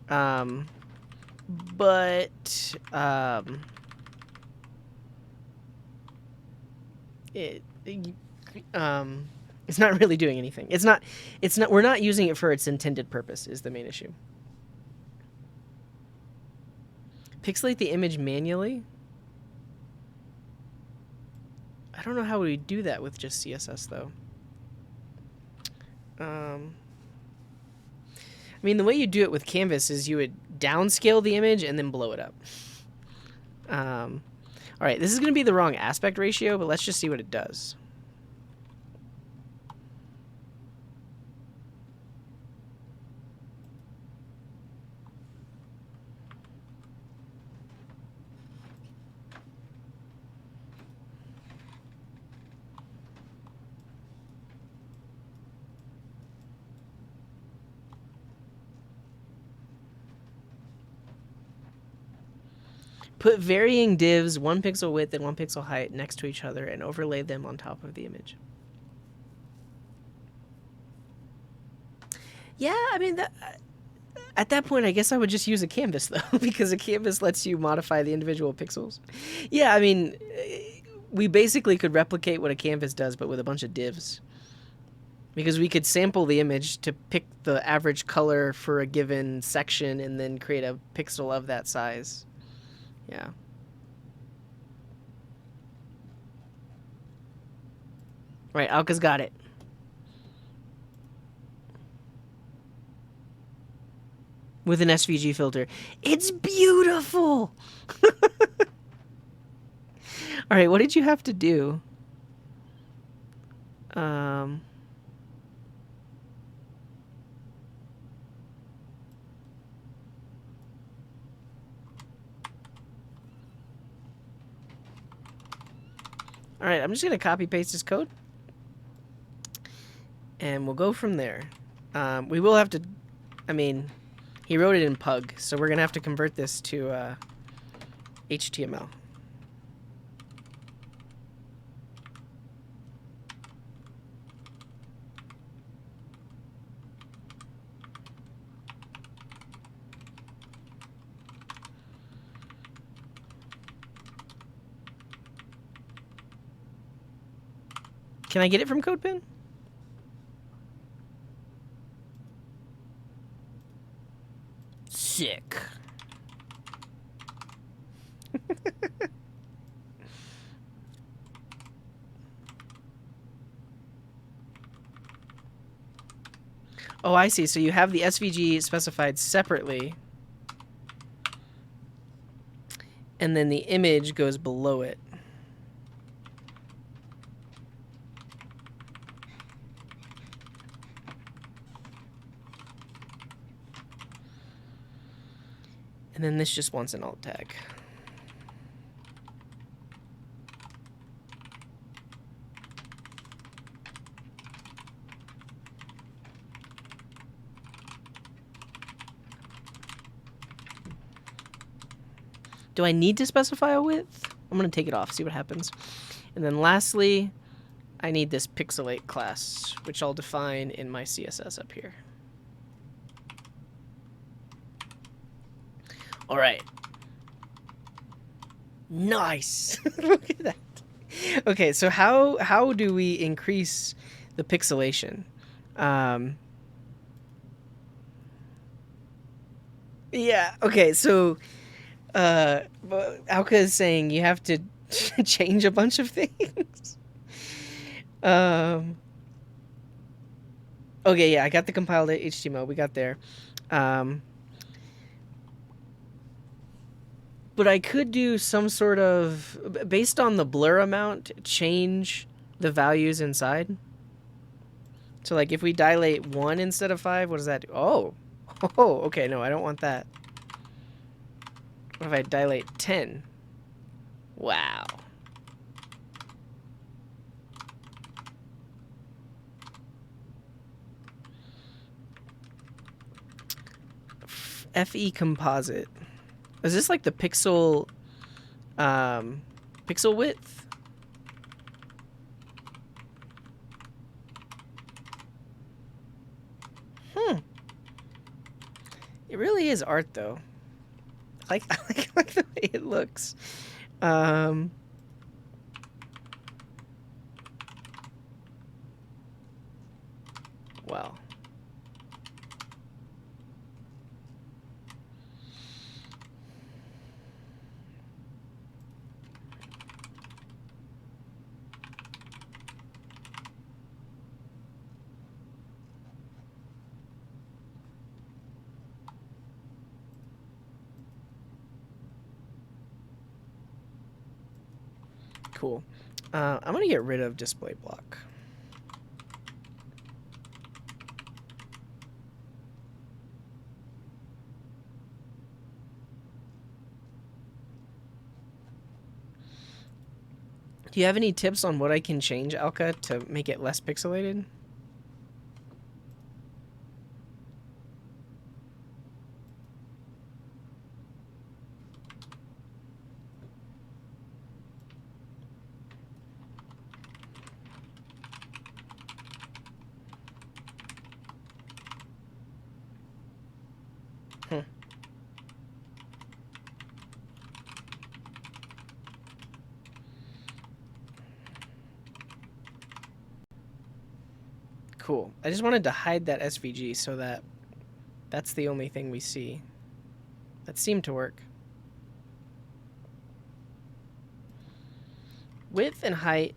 but it it's not really doing anything. It's not. We're not using it for its intended purpose. Is the main issue. Pixelate the image manually. I don't know how we do that with just CSS though. I mean, the way you do it with Canvas is you would downscale the image and then blow it up. All right, this is going to be the wrong aspect ratio, but let's just see what it does. Put varying divs, 1 pixel width and 1 pixel height, next to each other and overlay them on top of the image. Yeah, I mean, at that point, I guess I would just use a canvas, though, because a canvas lets you modify the individual pixels. Yeah, I mean, we basically could replicate what a canvas does, but with a bunch of divs. Because we could sample the image to pick the average color for a given section and then create a pixel of that size. Yeah. Right, Alka's got it. With an SVG filter. It's beautiful! Alright, what did you have to do? Alright, I'm just going to copy paste his code. And we'll go from there. We will have to... I mean, he wrote it in Pug, so we're going to have to convert this to HTML. Can I get it from CodePen? Sick. Oh, I see. So you have the SVG specified separately, and then the image goes below it. And then this just wants an alt tag. Do I need to specify a width? I'm going to take it off, see what happens. And then lastly, I need this pixelate class, which I'll define in my CSS up here. All right. Nice. Look at that. Okay, so how do we increase the pixelation? Yeah. Okay. So, Alka is saying you have to change a bunch of things. Okay. Yeah, I got the compiled HTML. We got there. But I could do some sort of, based on the blur amount, change the values inside. So like if we dilate 1 instead of 5, what does that do? Oh, okay, no, I don't want that. What if I dilate 10? Wow. FE composite. Is this like the pixel width? It really is art though. I like the way it looks. Well. Cool. I'm gonna get rid of display block. Do you have any tips on what I can change, Alka, to make it less pixelated? Cool. I just wanted to hide that SVG so that that's the only thing we see. That seemed to work. Width and height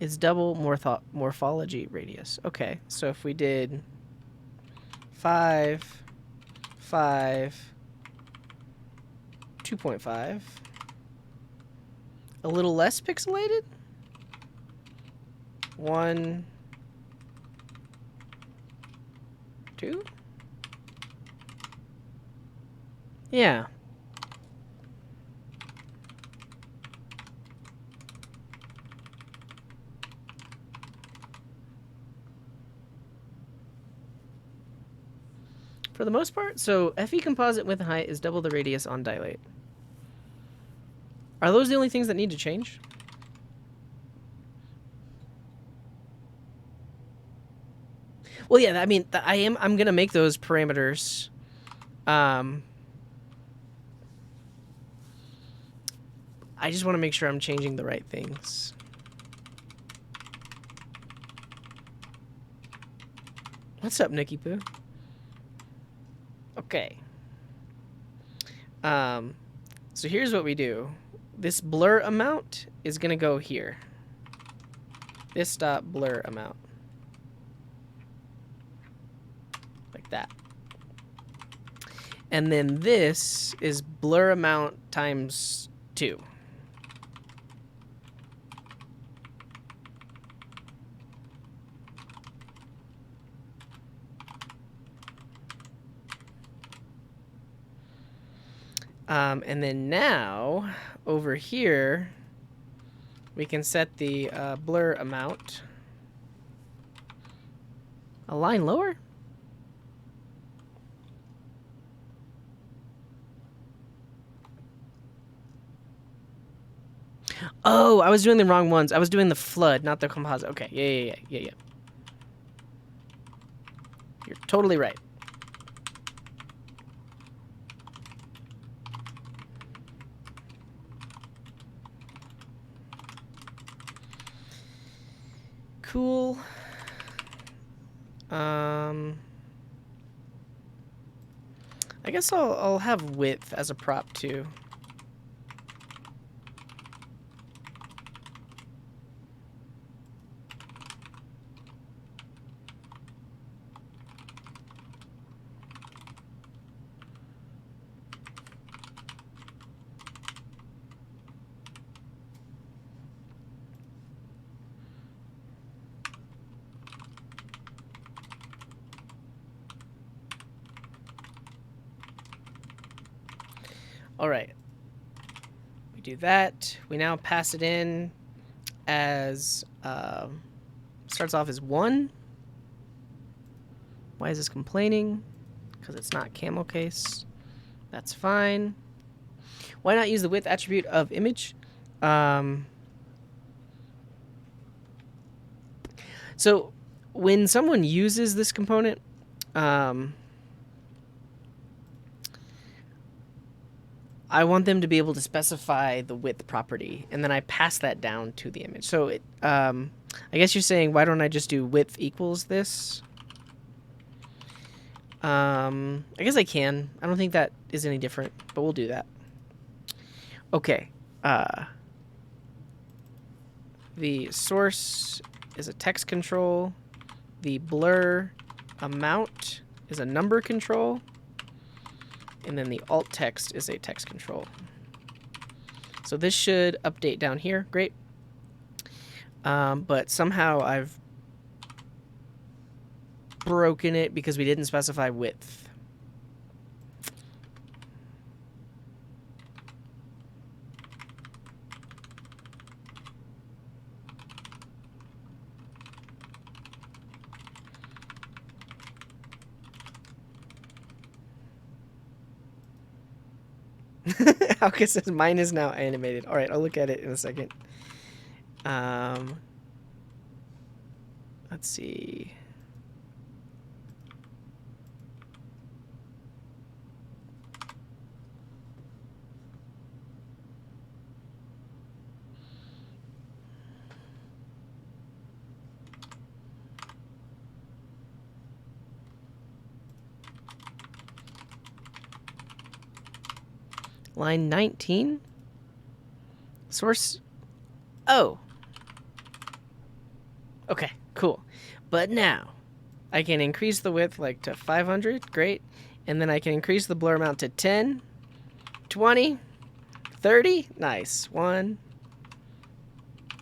is double morphology radius. Okay, so if we did 5, 5, 2.5, a little less pixelated? 1, 2? Yeah. For the most part, so FE composite width and height is double the radius on dilate. Are those the only things that need to change? Well, yeah, I mean, I'm gonna make those parameters. I just want to make sure I'm changing the right things. What's up, Nikki Poo? Okay. So here's what we do. This blur amount is going to go here. This dot blur amount. Like that. And then this is blur amount times 2. And then now, over here, we can set the blur amount a line lower. Oh, I was doing the wrong ones. I was doing the flood, not the composite. Okay, yeah. You're totally right. Cool. I guess I'll have width as a prop too. All right. We do that. We now pass it in as, starts off as 1. Why is this complaining? Because it's not camel case. That's fine. Why not use the width attribute of image? So when someone uses this component, I want them to be able to specify the width property, and then I pass that down to the image. So it, I guess you're saying, why don't I just do width equals this? I guess I can. I don't think that is any different, but we'll do that. Okay. The source is a text control. The blur amount is a number control. And then the alt text is a text control. So this should update down here. Great. But somehow I've broken it because we didn't specify width. Alka says mine is now animated. All right, I'll look at it in a second. Let's see. Line 19. Source. Oh. Okay, cool. But now I can increase the width like to 500. Great. And then I can increase the blur amount to 10, 20, 30. Nice. 1,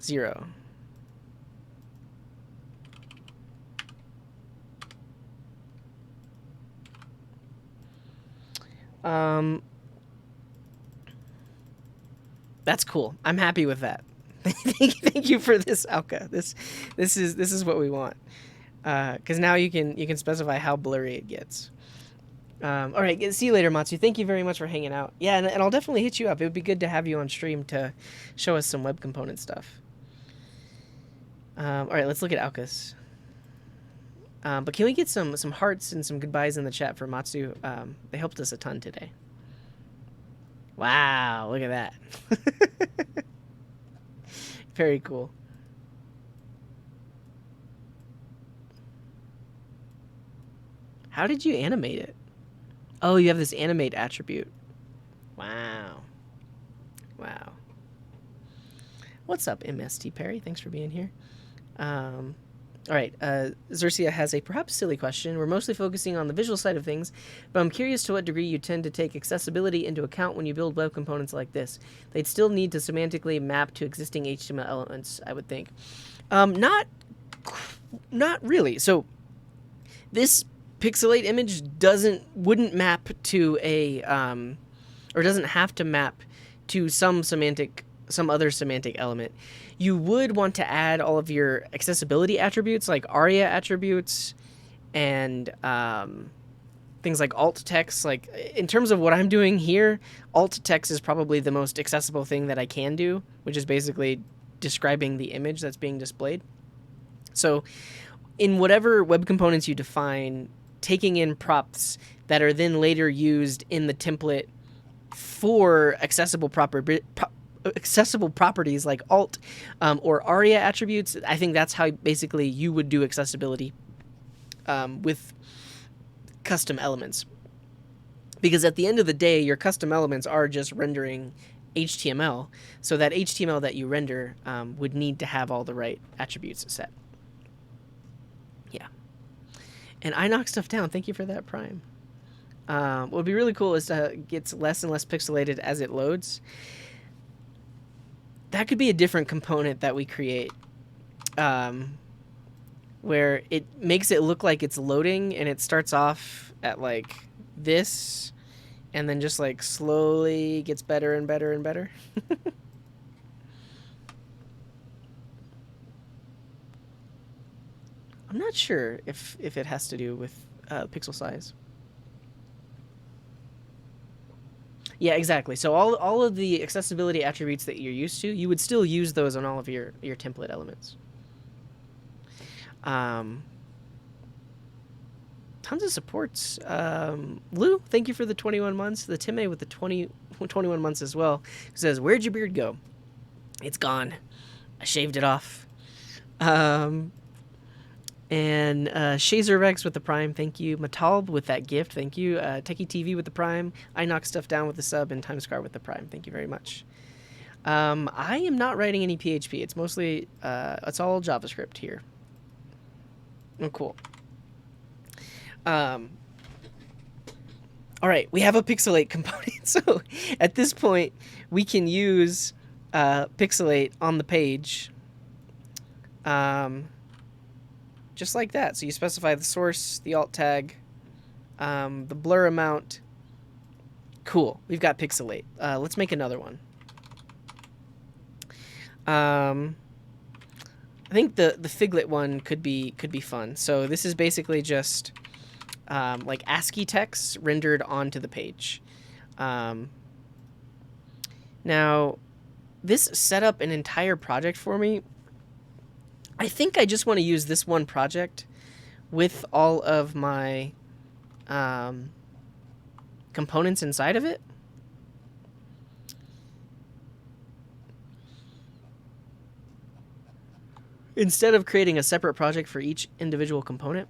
0. That's cool. I'm happy with that. Thank you for this, Alka. This is what we want. Because now you can specify how blurry it gets. All right. See you later, Matsu. Thank you very much for hanging out. Yeah, and I'll definitely hit you up. It would be good to have you on stream to show us some web component stuff. All right. Let's look at Alka's. But can we get some hearts and some goodbyes in the chat for Matsu? They helped us a ton today. Wow, look at that. Very cool. How did you animate it? Oh, you have this animate attribute. Wow. Wow. What's up, MST Perry? Thanks for being here. All right, Xerxia has a perhaps silly question. We're mostly focusing on the visual side of things, but I'm curious to what degree you tend to take accessibility into account when you build web components like this. They'd still need to semantically map to existing HTML elements, I would think. Not really. So this pixelate image wouldn't map to a or doesn't have to map to some other semantic element. You would want to add all of your accessibility attributes like ARIA attributes and things like alt text. Like in terms of what I'm doing here, alt text is probably the most accessible thing that I can do, which is basically describing the image that's being displayed. So in whatever web components you define, taking in props that are then later used in the template for accessible properties like alt or ARIA attributes, I think that's how basically you would do accessibility with custom elements. Because at the end of the day, your custom elements are just rendering HTML, so that HTML that you render would need to have all the right attributes set. Yeah. And I knock stuff down. Thank you for that, Prime. What would be really cool is to get less and less pixelated as it loads. That could be a different component that we create, where it makes it look like it's loading, and it starts off at like this, and then just like slowly gets better and better and better. I'm not sure if it has to do with pixel size. Yeah, exactly. So all of the accessibility attributes that you're used to, you would still use those on all of your template elements. Tons of supports. Lou, thank you for the 21 months. The Time with the 21 months as well. Who says, "Where'd your beard go?" It's gone. I shaved it off. And Shazer Rex with the Prime, thank you. Matalb with that gift, thank you. Techie TV with the Prime. I knock stuff down with the sub, and Timescar with the Prime. Thank you very much. I am not writing any PHP. It's mostly, it's all JavaScript here. Oh, cool. All right, we have a pixelate component. So at this point, we can use pixelate on the page. Just like that. So you specify the source, the alt tag, the blur amount. Cool. We've got pixelate. Let's make another one. I think the Figlet one could be fun. So this is basically just like ASCII text rendered onto the page. Now, this set up an entire project for me. I think I just want to use this one project with all of my components inside of it. Instead of creating a separate project for each individual component.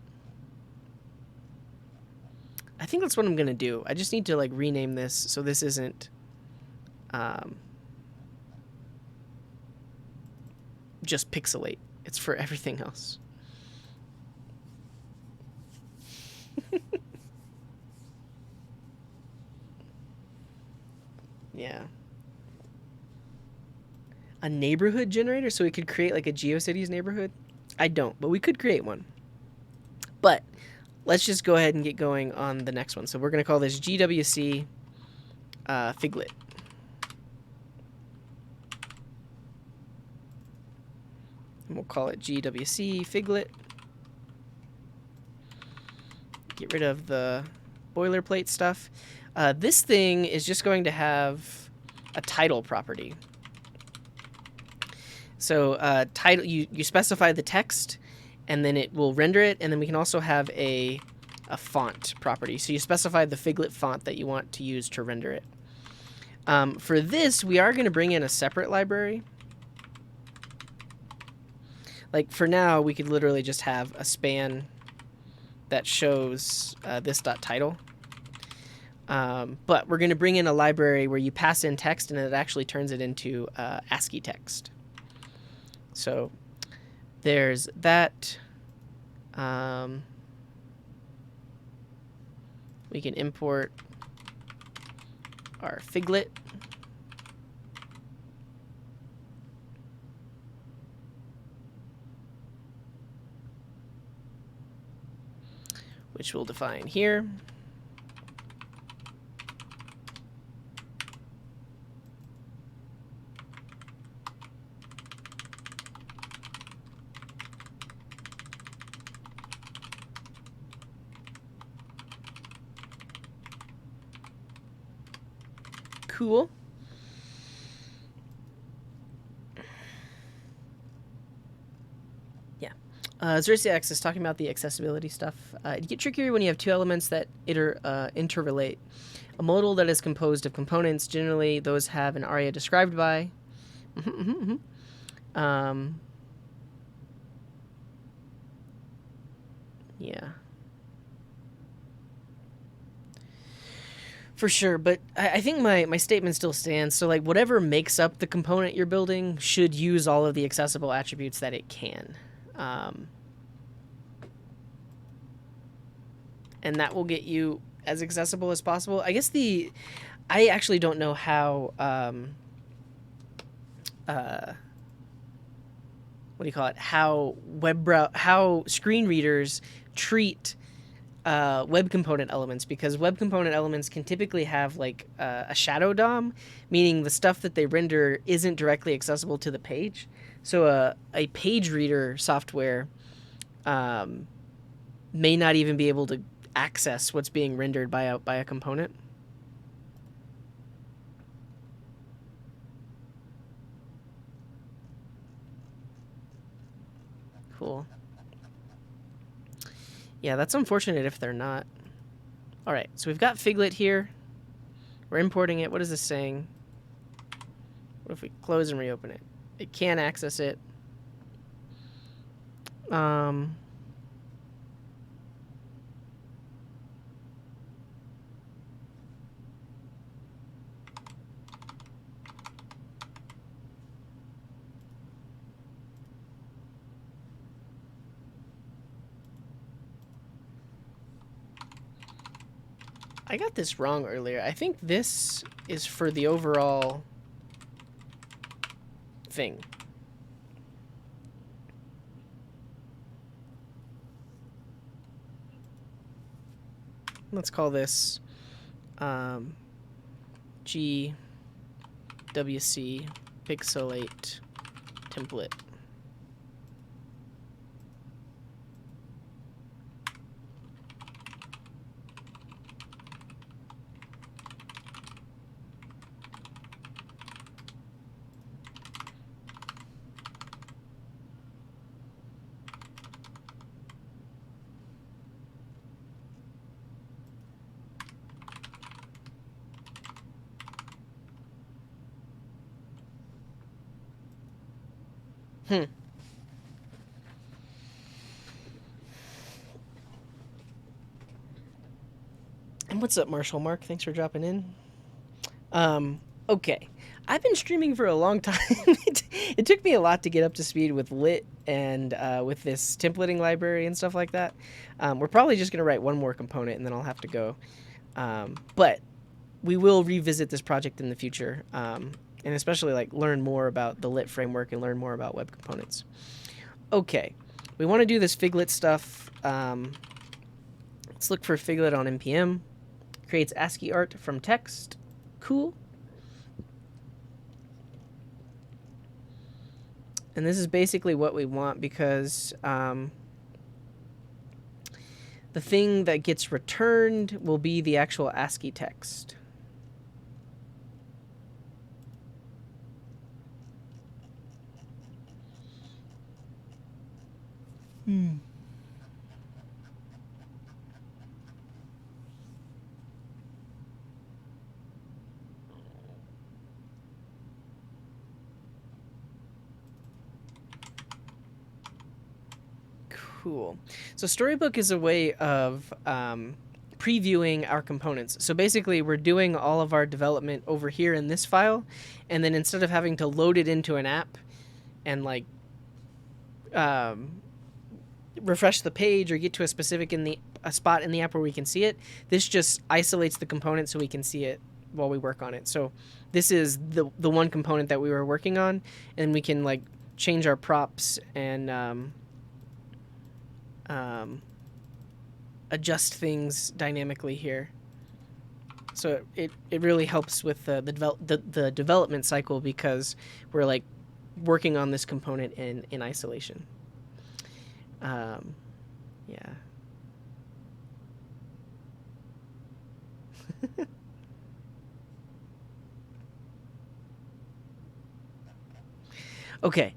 I think that's what I'm going to do. I just need to like rename this so this isn't just pixelate. It's for everything else. Yeah. A neighborhood generator, so we could create like a Geocities neighborhood? I don't, but we could create one. But let's just go ahead and get going on the next one. So we're going to call this GWC Figlet. And we'll call it GWC Figlet. Get rid of the boilerplate stuff. This thing is just going to have a title property. So title, you specify the text, and then it will render it, and then we can also have a font property. So you specify the Figlet font that you want to use to render it. For this, we are going to bring in a separate library. Like for now, we could literally just have a span that shows this .title. But we're going to bring in a library where you pass in text and it actually turns it into ASCII text. So there's that. We can import our Figlet. Which we'll define here. Cool. Yeah. Xerxes is talking about the accessibility stuff. It gets trickier when you have two elements that interrelate. A modal that is composed of components, generally those have an aria described by. Yeah. For sure, but I think my statement still stands. So, like, whatever makes up the component you're building should use all of the accessible attributes that it can. And that will get you as accessible as possible. I guess I actually don't know how, what do you call it? How how screen readers treat web component elements, because web component elements can typically have like a shadow DOM, meaning the stuff that they render isn't directly accessible to the page. So a page reader software may not even be able to access what's being rendered by a component. Cool. Yeah, that's unfortunate if they're not. All right, so we've got Figlet here. We're importing it. What is this saying? What if we close and reopen it? It can access it. I got this wrong earlier. I think this is for the overall thing. Let's call this GWC pixelate template. And what's up, Marshall Mark? Thanks for dropping in. Okay. I've been streaming for a long time. It took me a lot to get up to speed with Lit and with this templating library and stuff like that. We're probably just going to write one more component and then I'll have to go. But we will revisit this project in the future, and especially like learn more about the Lit framework and learn more about web components. Okay, we want to do this Figlet stuff. Let's look for Figlet on npm. Creates ASCII art from text. Cool. And this is basically what we want, because the thing that gets returned will be the actual ASCII text. Cool. So Storybook is a way of previewing our components. So basically, we're doing all of our development over here in this file, and then instead of having to load it into an app and like refresh the page or get to a specific a spot in the app where we can see it, this just isolates the component so we can see it while we work on it. So this is the one component that we were working on, and we can like change our props and adjust things dynamically here. So it really helps with the development cycle, because we're like working on this component in isolation. Yeah. Okay.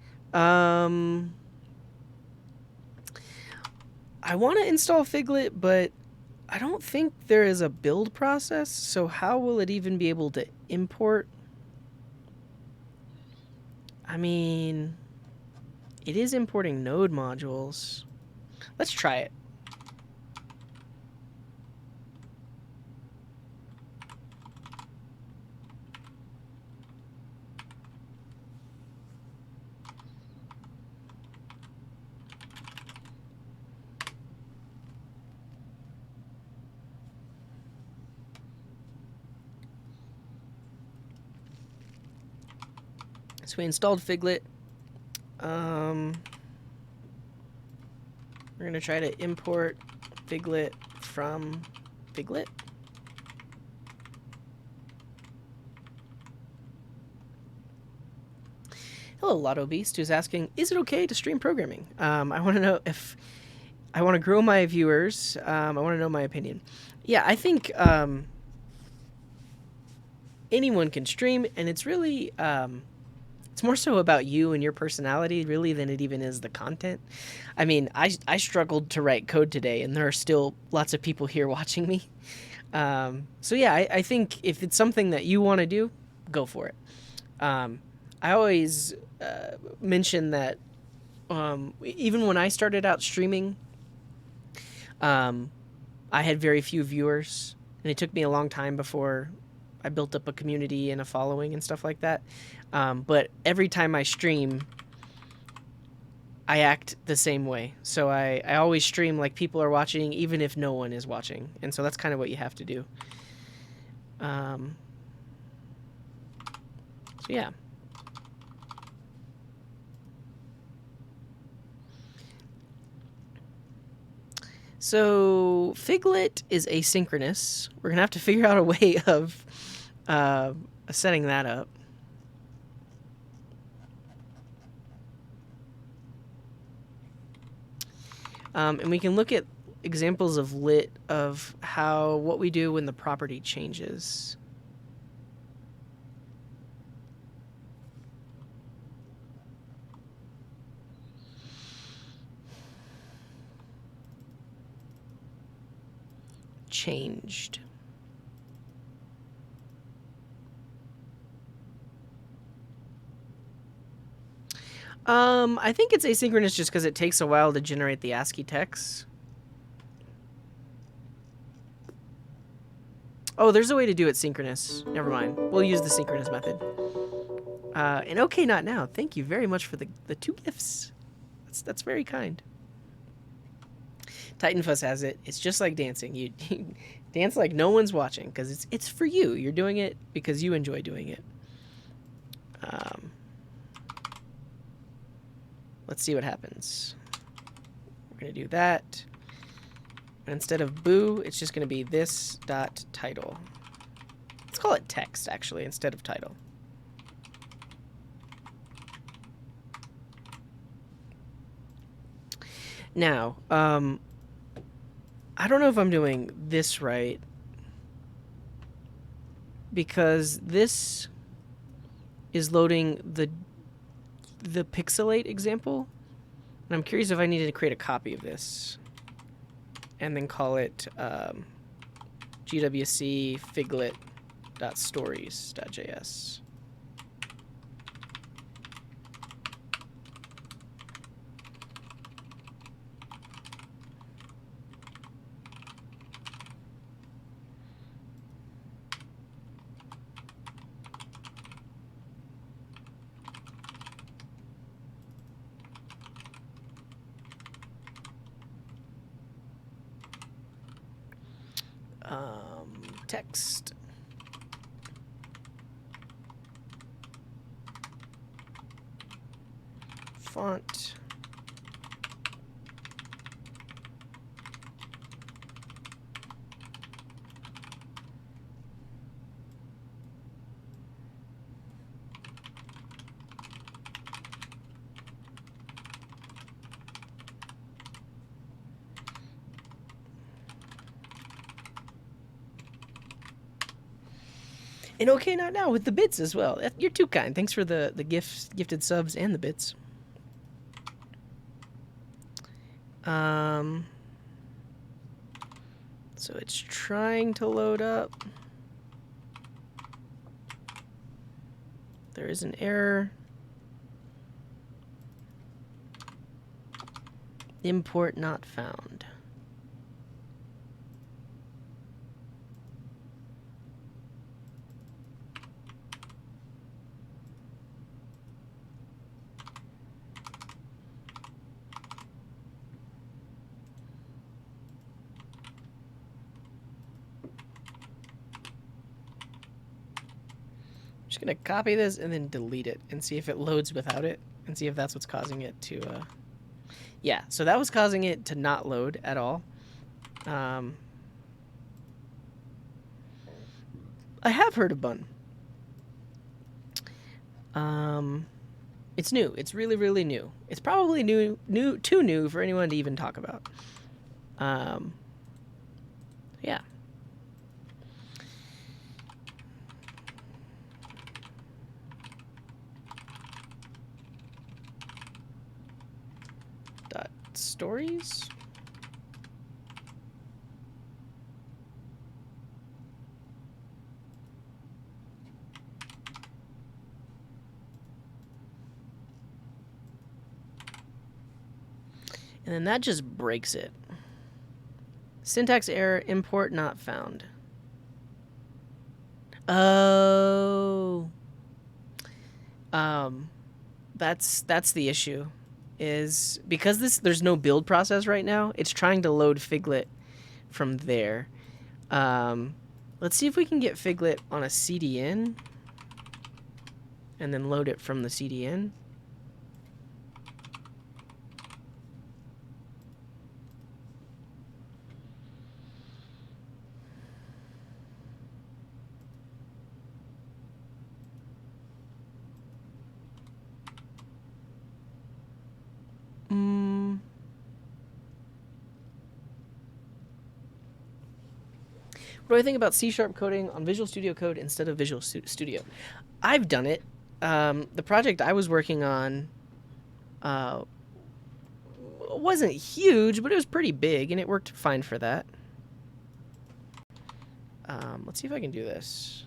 I want to install Figlet, but I don't think there is a build process, so how will it even be able to import? I mean, it is importing node modules. Let's try it. So we installed Figlet. We're going to try to import Figlet from Figlet. Hello, Lotto Beast, who's asking, is it okay to stream programming? I want to know if I want to grow my viewers. I want to know my opinion. Yeah, I think anyone can stream, and it's really it's more so about you and your personality, really, than it even is the content. I mean, I struggled to write code today, and there are still lots of people here watching me. So yeah, I think if it's something that you want to do, go for it. I always mention that even when I started out streaming, I had very few viewers, and it took me a long time before I built up a community and a following and stuff like that. But every time I stream, I act the same way. So I always stream like people are watching, even if no one is watching. And so that's kind of what you have to do. So yeah. So Figlet is asynchronous. We're going to have to figure out a way of setting that up. And we can look at examples of lit of what we do when the property changes. Changed. I think it's asynchronous just because it takes a while to generate the ASCII text. Oh, there's a way to do it synchronous. Never mind. We'll use the synchronous method. And okay, not now. Thank you very much for the 2 gifts. That's very kind. Titanfuss has it. It's just like dancing. You dance like no one's watching because it's for you. You're doing it because you enjoy doing it. Let's see what happens. We're going to do that. And instead of boo, it's just going to be this dot title. Let's call it text, actually, instead of title. Now, I don't know if I'm doing this right, because this is loading the pixelate example, and I'm curious if I needed to create a copy of this and then call it gwc figlet.stories.js. Text. Font. And okay, not now with the bits as well. You're too kind. Thanks for the gifted subs and the bits. So it's trying to load up. There is an error. Import not found. I'm just gonna copy this and then delete it and see if it loads without it and see if that's what's causing it to, yeah, so that was causing it to not load at all. I have heard of Bun. It's new. It's really, really new. It's probably too new for anyone to even talk about. Yeah. Stories. And then that just breaks it. Syntax error, import not found. Oh. That's the issue. Is because there's no build process right now, it's trying to load Figlet from there. Let's see if we can get Figlet on a CDN and then load it from the CDN. What do I think about C# coding on Visual Studio Code instead of Visual Studio? I've done it. The project I was working on wasn't huge, but it was pretty big, and it worked fine for that. Let's see if I can do this.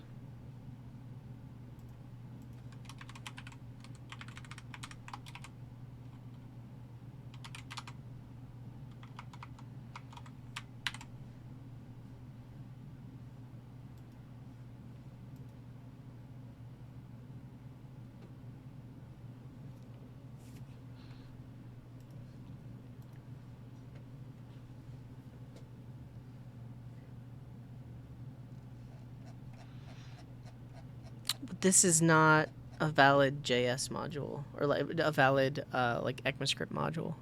This is not a valid JS module or like a valid like ECMAScript module.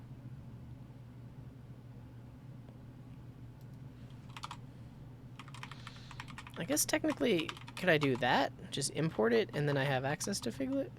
I guess technically, could I do that? Just import it and then I have access to Figlet?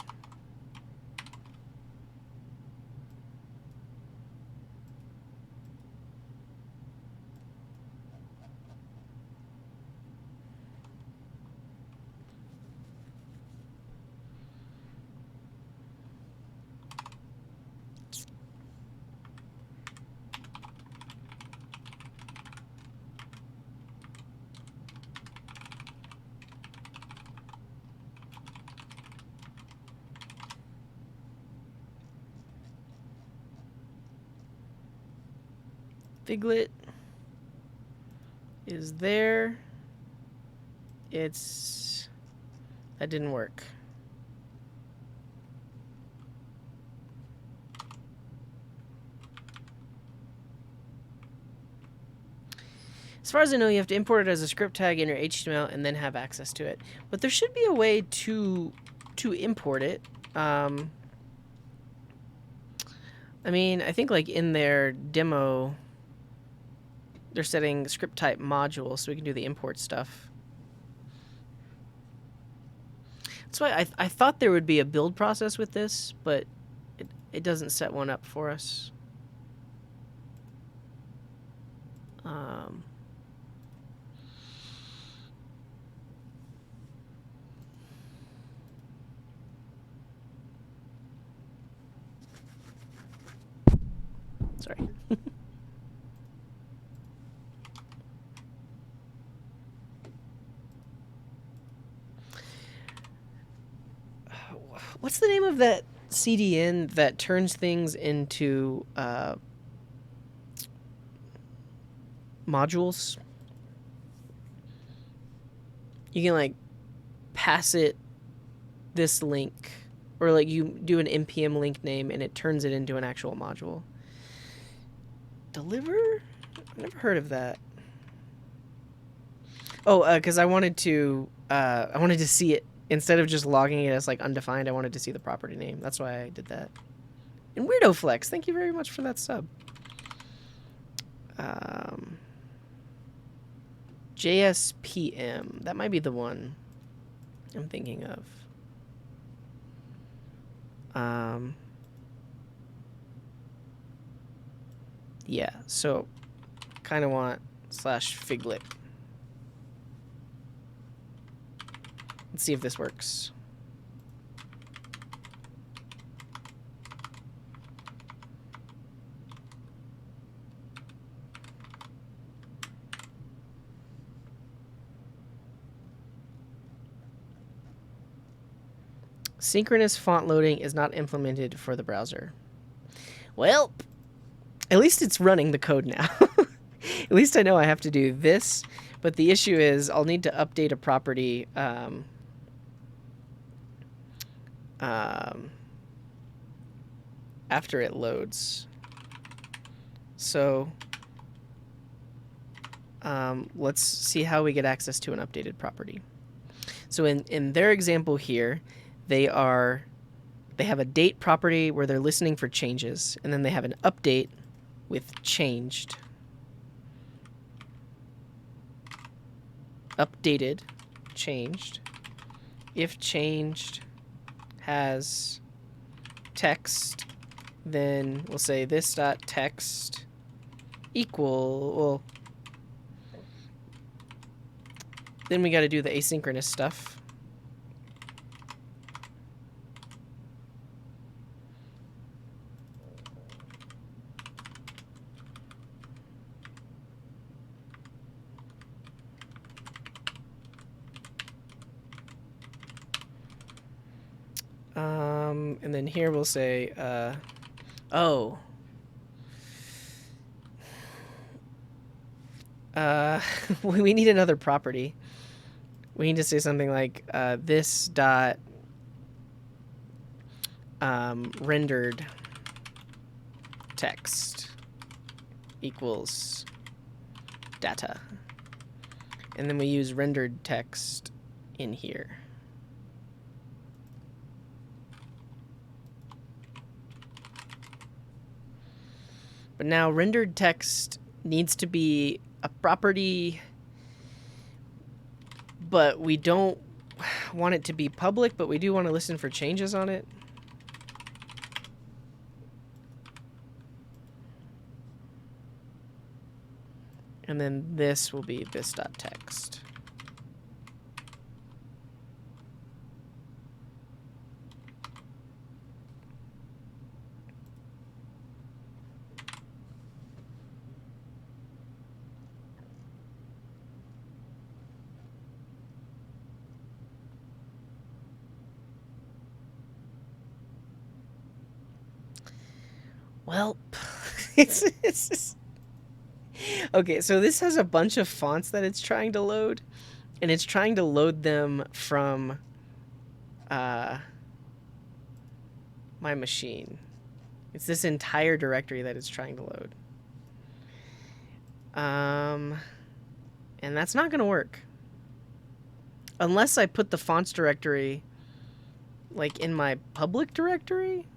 Figlet is there. That didn't work. As far as I know, you have to import it as a script tag in your HTML and then have access to it. But there should be a way to import it. I mean, I think like in their demo, they're setting script type module so we can do the import stuff. That's why I thought there would be a build process with this, but it doesn't set one up for us. Sorry. What's the name of that CDN that turns things into modules? You can like pass it this link, or like you do an npm link name and it turns it into an actual module. Deliver? I've never heard of that. Oh, because I wanted to see it instead of just logging it as like undefined. I wanted to see the property name. That's why I did that. And Weirdo Flex, thank you very much for that sub. JSPM, that might be the one I'm thinking of. Yeah, so kind of want /Figlet. Let's see if this works. Synchronous font loading is not implemented for the browser. Well, at least it's running the code now. At least I know I have to do this, but the issue is I'll need to update a property after it loads. So let's see how we get access to an updated property. So in their example here, they have a date property where they're listening for changes, and then they have an update with changed. Updated, changed. If changed has text, then we'll say this dot text equal, well, then we got to do the asynchronous stuff. And then here we'll say, we need another property. We need to say something like this dot rendered text equals data. And then we use rendered text in here. But now rendered text needs to be a property, but we don't want it to be public, but we do want to listen for changes on it. And then this will be this.text. Well, it's just... Okay, so this has a bunch of fonts that it's trying to load, and it's trying to load them from my machine. It's this entire directory that it's trying to load. And that's not going to work. Unless I put the fonts directory like in my public directory.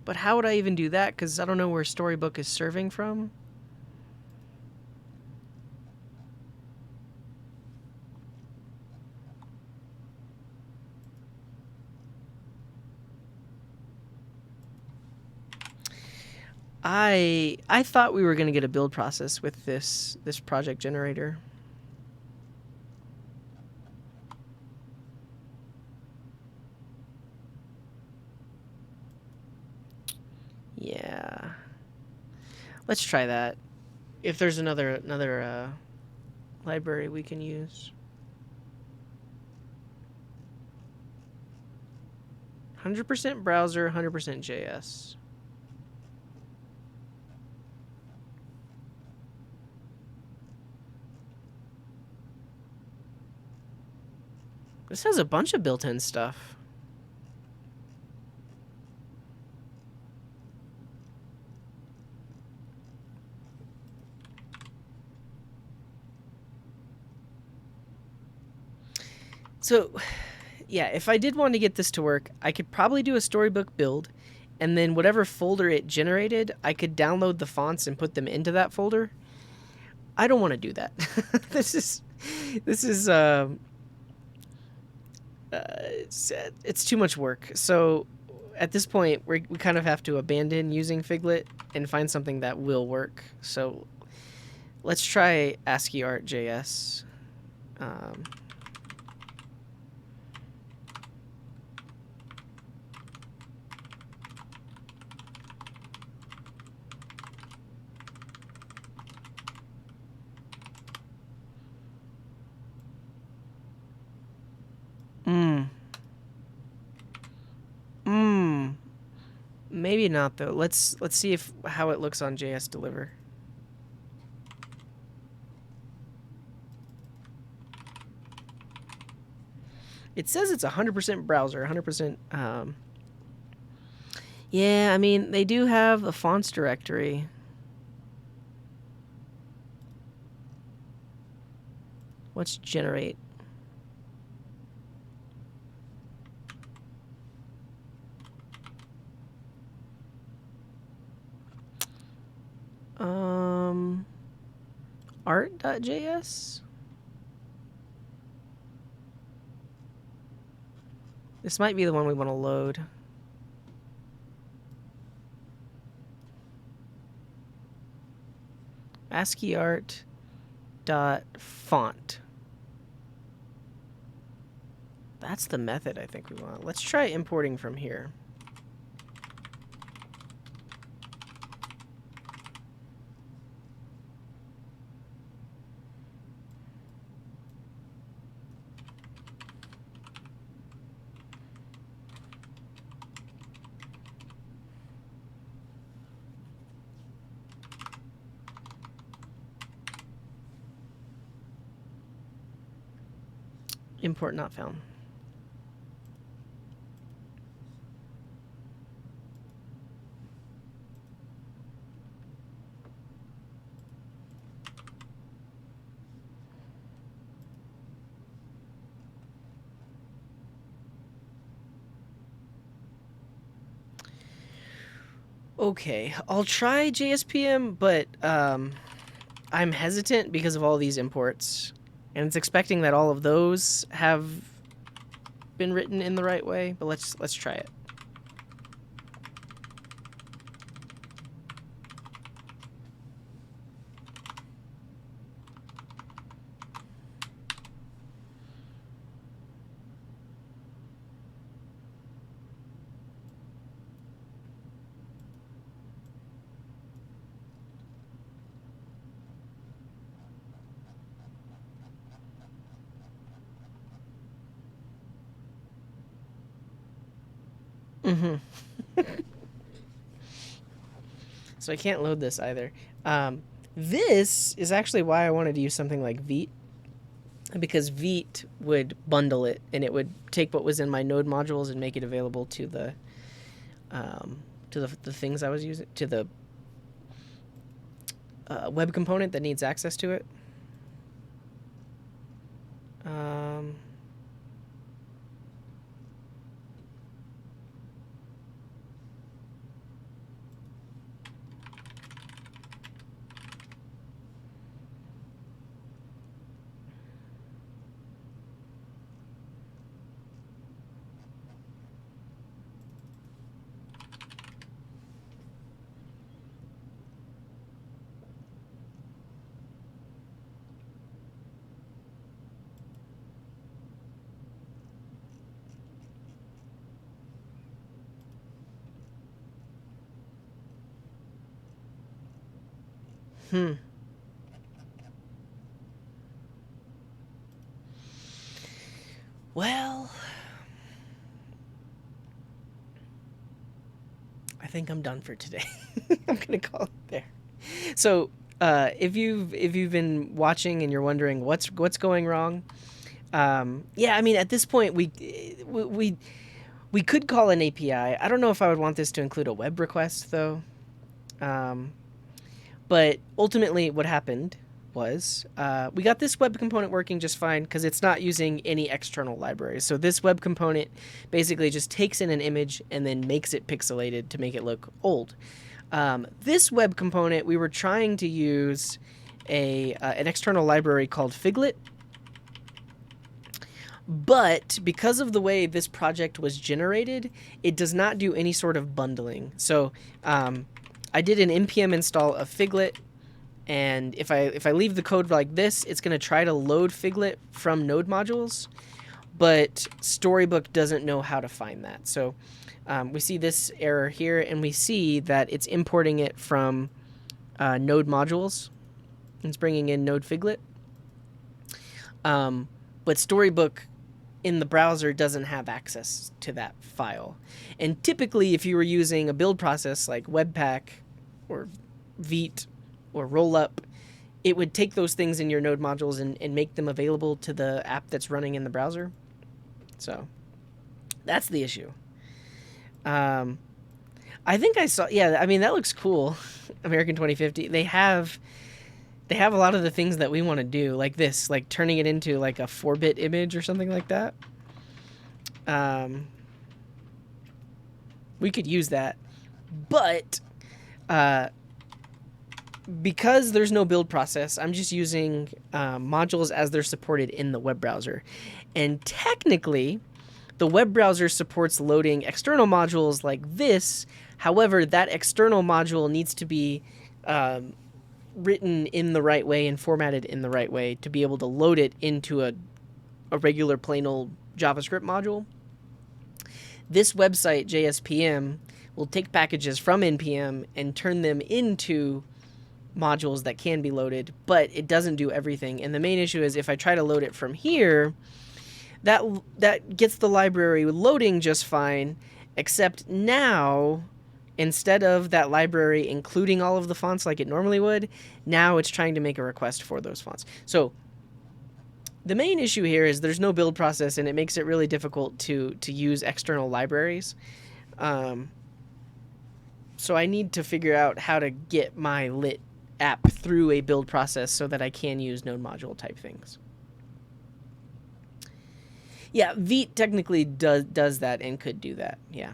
But how would I even do that? Because I don't know where Storybook is serving from. I thought we were going to get a build process with this project generator. Yeah. Let's try that. If there's another library we can use. 100% browser, 100% JS. This has a bunch of built-in stuff. So, yeah, if I did want to get this to work, I could probably do a Storybook build, and then whatever folder it generated, I could download the fonts and put them into that folder. I don't want to do that. This is it's too much work. So at this point, we kind of have to abandon using Figlet and find something that will work. So let's try ASCII art.js. Maybe not though. Let's see how it looks on JS Deliver. It says it's 100% browser, 100%. Yeah, I mean they do have a fonts directory. Let's generate. Art.js? This might be the one we want to load. ASCII art dot font. That's the method I think we want. Let's try importing from here. Import not found. Okay, I'll try JSPM, but I'm hesitant because of all these imports. And it's expecting that all of those have been written in the right way, but let's try it. So I can't load this either. This is actually why I wanted to use something like Vite, because Vite would bundle it and it would take what was in my node modules and make it available to the to the things I was using, to the web component that needs access to it. Well, I think I'm done for today. I'm gonna call it there. So, if you've been watching and you're wondering what's going wrong, yeah, I mean at this point we could call an API. I don't know if I would want this to include a web request though. But ultimately, what happened was we got this web component working just fine because it's not using any external libraries. So this web component basically just takes in an image and then makes it pixelated to make it look old. This web component, we were trying to use an external library called Figlet. But because of the way this project was generated, it does not do any sort of bundling. So I did an npm install of Figlet, and if I leave the code like this, it's going to try to load Figlet from node modules, but Storybook doesn't know how to find that. So we see this error here, and we see that it's importing it from node modules. It's bringing in node Figlet. But Storybook in the browser doesn't have access to that file. And typically, if you were using a build process like Webpack or Vite or Rollup, it would take those things in your node modules and make them available to the app that's running in the browser. So that's the issue. I think I saw, yeah, I mean, that looks cool. American 2050. They have a lot of the things that we want to do, like this, like turning it into like a 4-bit image or something like that. We could use that, but because there's no build process, I'm just using modules as they're supported in the web browser. And technically, the web browser supports loading external modules like this. However, that external module needs to be written in the right way and formatted in the right way to be able to load it into a regular plain old JavaScript module. This website, JSPM, will take packages from NPM and turn them into modules that can be loaded, but it doesn't do everything. And the main issue is if I try to load it from here, that gets the library loading just fine, except now, instead of that library including all of the fonts like it normally would, now it's trying to make a request for those fonts. So the main issue here is there's no build process, and it makes it really difficult to use external libraries. So I need to figure out how to get my lit app through a build process so that I can use node module type things. Yeah, Vite technically does that and could do that, yeah.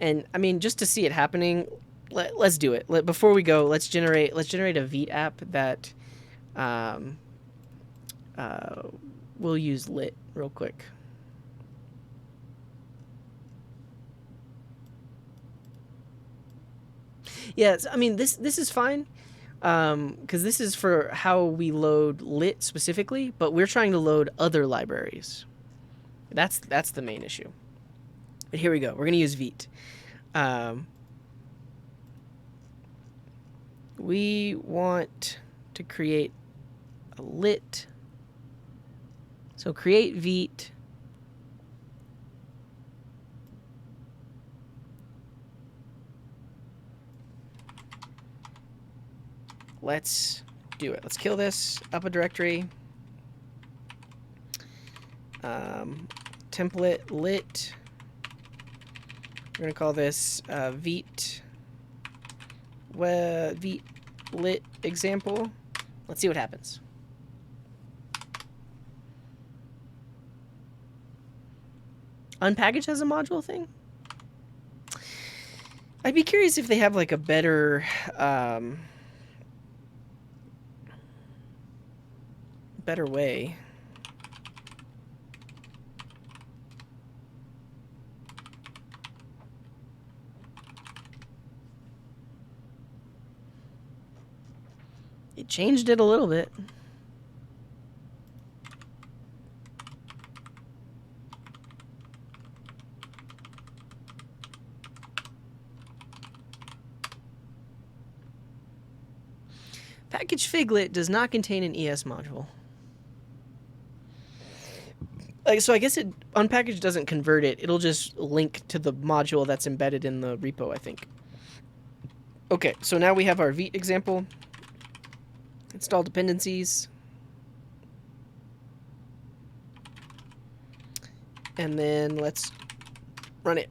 And I mean, just to see it happening, let's do it. Before we go, let's generate a Vite app that we'll use lit real quick. Yeah, I mean this is fine, because this is for how we load lit specifically, but we're trying to load other libraries. That's the main issue. But here we go. We're gonna use Vite. We want to create a lit. So create Vite. Let's do it. Let's kill this, up a directory. Template lit We're going to call this Vite lit example. Let's see what happens. Unpackage has a module thing? I'd be curious if they have like a better better way. It changed it a little bit. Package Figlet does not contain an ES module. So I guess unpackage doesn't convert it. It'll just link to the module that's embedded in the repo, I think. Okay, so now we have our Vite example. Install dependencies. And then let's run it.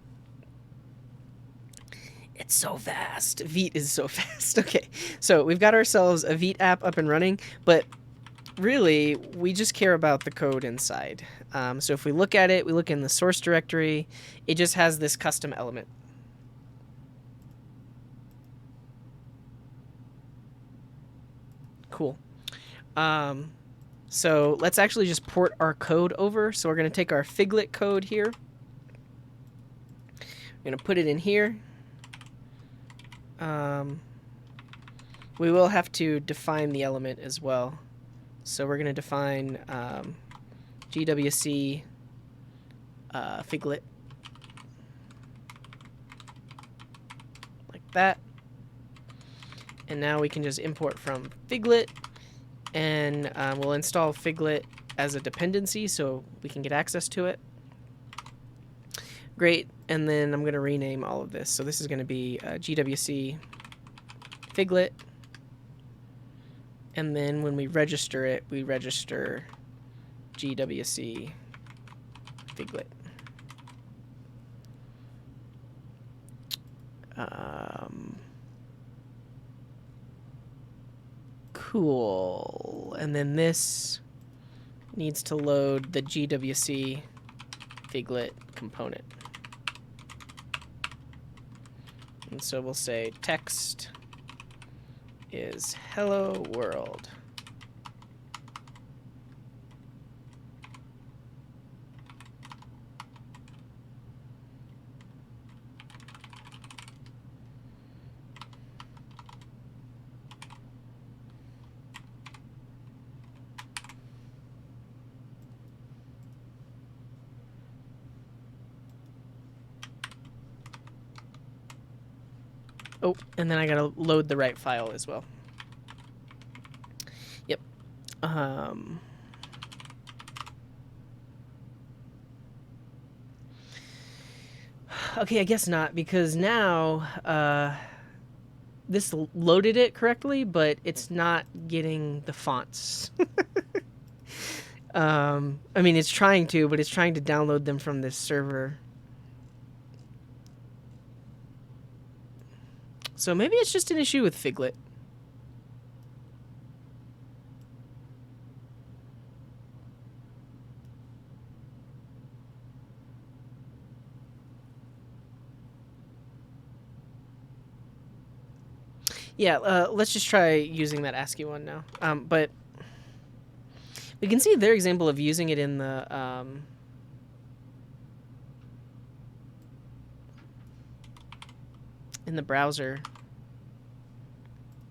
It's so fast. Vite is so fast. Okay, so we've got ourselves a Vite app up and running, but really, we just care about the code inside. So if we look at it, we look in the source directory, it just has this custom element. Cool. So let's actually just port our code over. So we're going to take our Figlet code here. We're going to put it in here. We will have to define the element as well. So we're going to define GWC Figlet. Like that. And now we can just import from Figlet, and we'll install Figlet as a dependency so we can get access to it. Great, and then I'm going to rename all of this. So this is going to be GWC Figlet, and then when we register it, we register GWC Figlet. Cool. And then this needs to load the GWC Figlet component. And so we'll say text is hello world. Oh, and then I gotta load the right file as well. Yep. Okay, I guess not, because now this loaded it correctly, but it's not getting the fonts. I mean, it's trying to, but it's trying to download them from this server. So maybe it's just an issue with Figlet. Yeah, let's just try using that ASCII one now. But we can see their example of using it in the browser.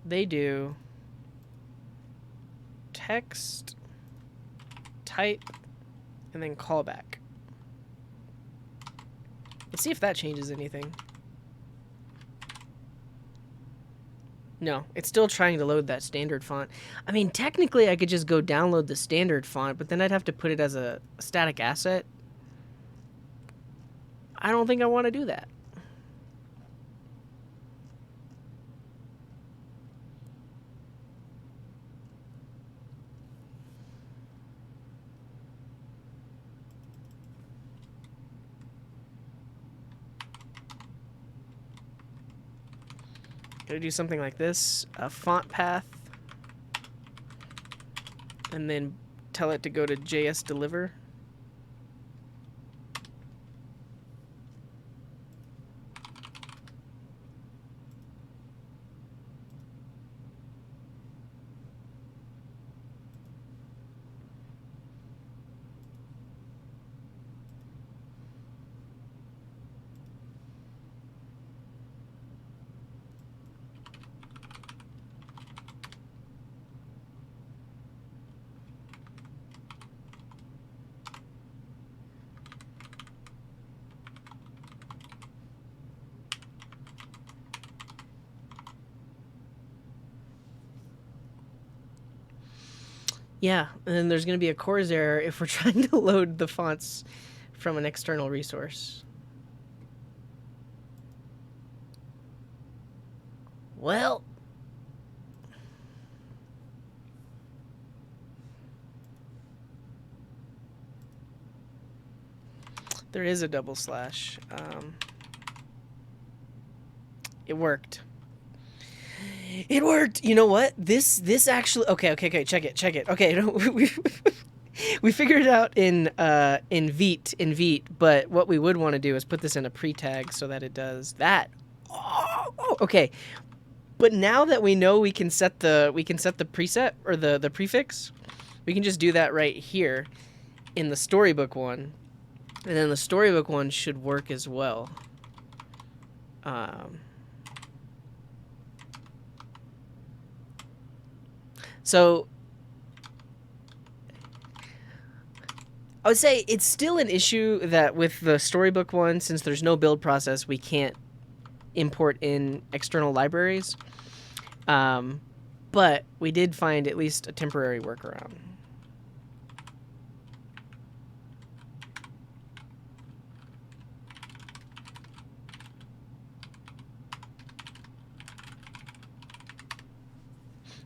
They do text, type, and then callback. Let's see if that changes anything. No, it's still trying to load that standard font. I mean, technically I could just go download the standard font, but then I'd have to put it as a static asset. I don't think I want to do that. Gonna do something like this, a font path, and then tell it to go to JS deliver. Yeah, and then there's going to be a CORS error if we're trying to load the fonts from an external resource. Well, there is a double slash. It worked. It worked. You know what? This actually. Okay. Check it. Okay, no, we figured it out in Vite. But what we would want to do is put this in a pre-tag so that it does that. Oh, okay. But now that we know we can set the preset or the prefix, we can just do that right here in the storybook one, and then the storybook one should work as well. So I would say it's still an issue that with the storybook one, since there's no build process, we can't import in external libraries. But we did find at least a temporary workaround.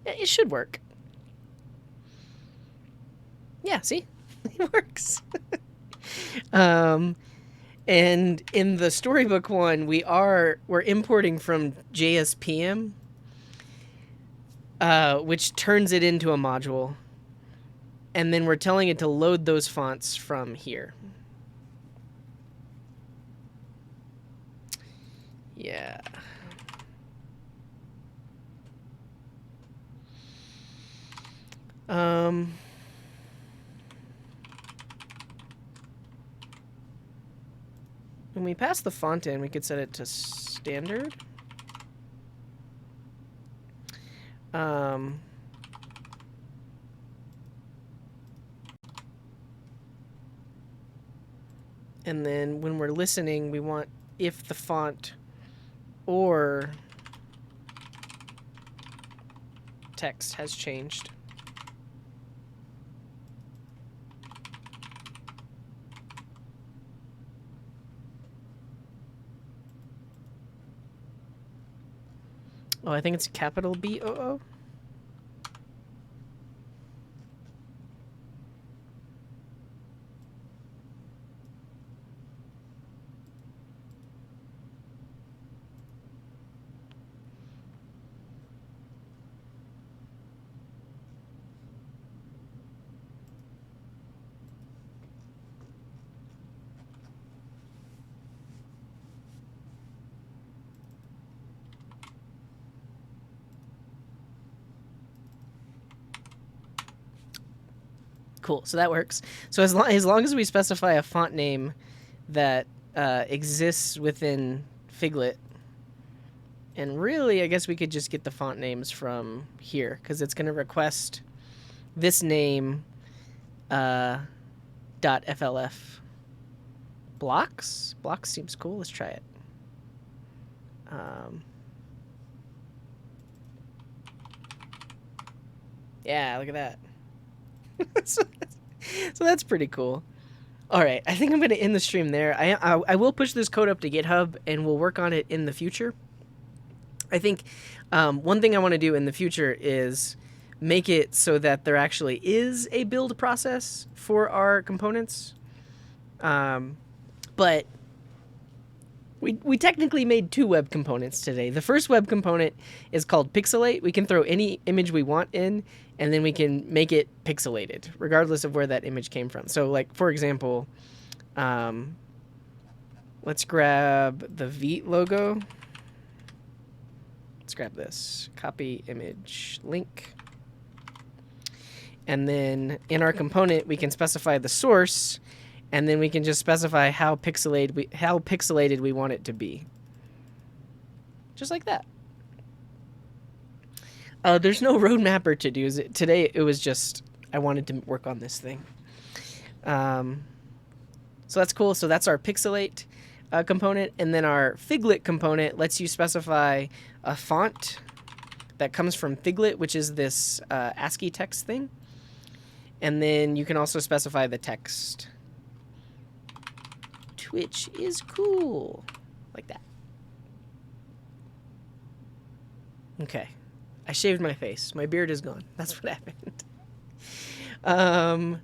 It should work. Yeah, see? It works. And in the storybook one, we're importing from JSPM, which turns it into a module. And then we're telling it to load those fonts from here. Yeah. When we pass the font in, we could set it to standard. And then when we're listening, we want if the font or text has changed. Oh, I think it's capital B-O-O. Cool, so that works. So as long as we specify a font name that exists within Figlet, and really, I guess we could just get the font names from here, because it's going to request this name .flf. Blocks? Blocks seems cool. Let's try it. Yeah, look at that. so that's pretty cool. All right, I think I'm going to end the stream there. I will push this code up to GitHub, and we'll work on it in the future. I think one thing I want to do in the future is make it so that there actually is a build process for our components. But We technically made 2 web components today. The first web component is called pixelate. We can throw any image we want in, and then we can make it pixelated, regardless of where that image came from. So, like, for example, let's grab the Vite logo. Let's grab this. Copy image link. And then in our component, we can specify the source, and then we can just specify how pixelated we want it to be. Just like that. There's no roadmapper to do. Today it was just, I wanted to work on this thing. So that's cool. So that's our pixelate component. And then our Figlet component lets you specify a font that comes from Figlet, which is this ASCII text thing. And then you can also specify the text, which is cool, like that. Okay, I shaved my face. My beard is gone. That's what happened.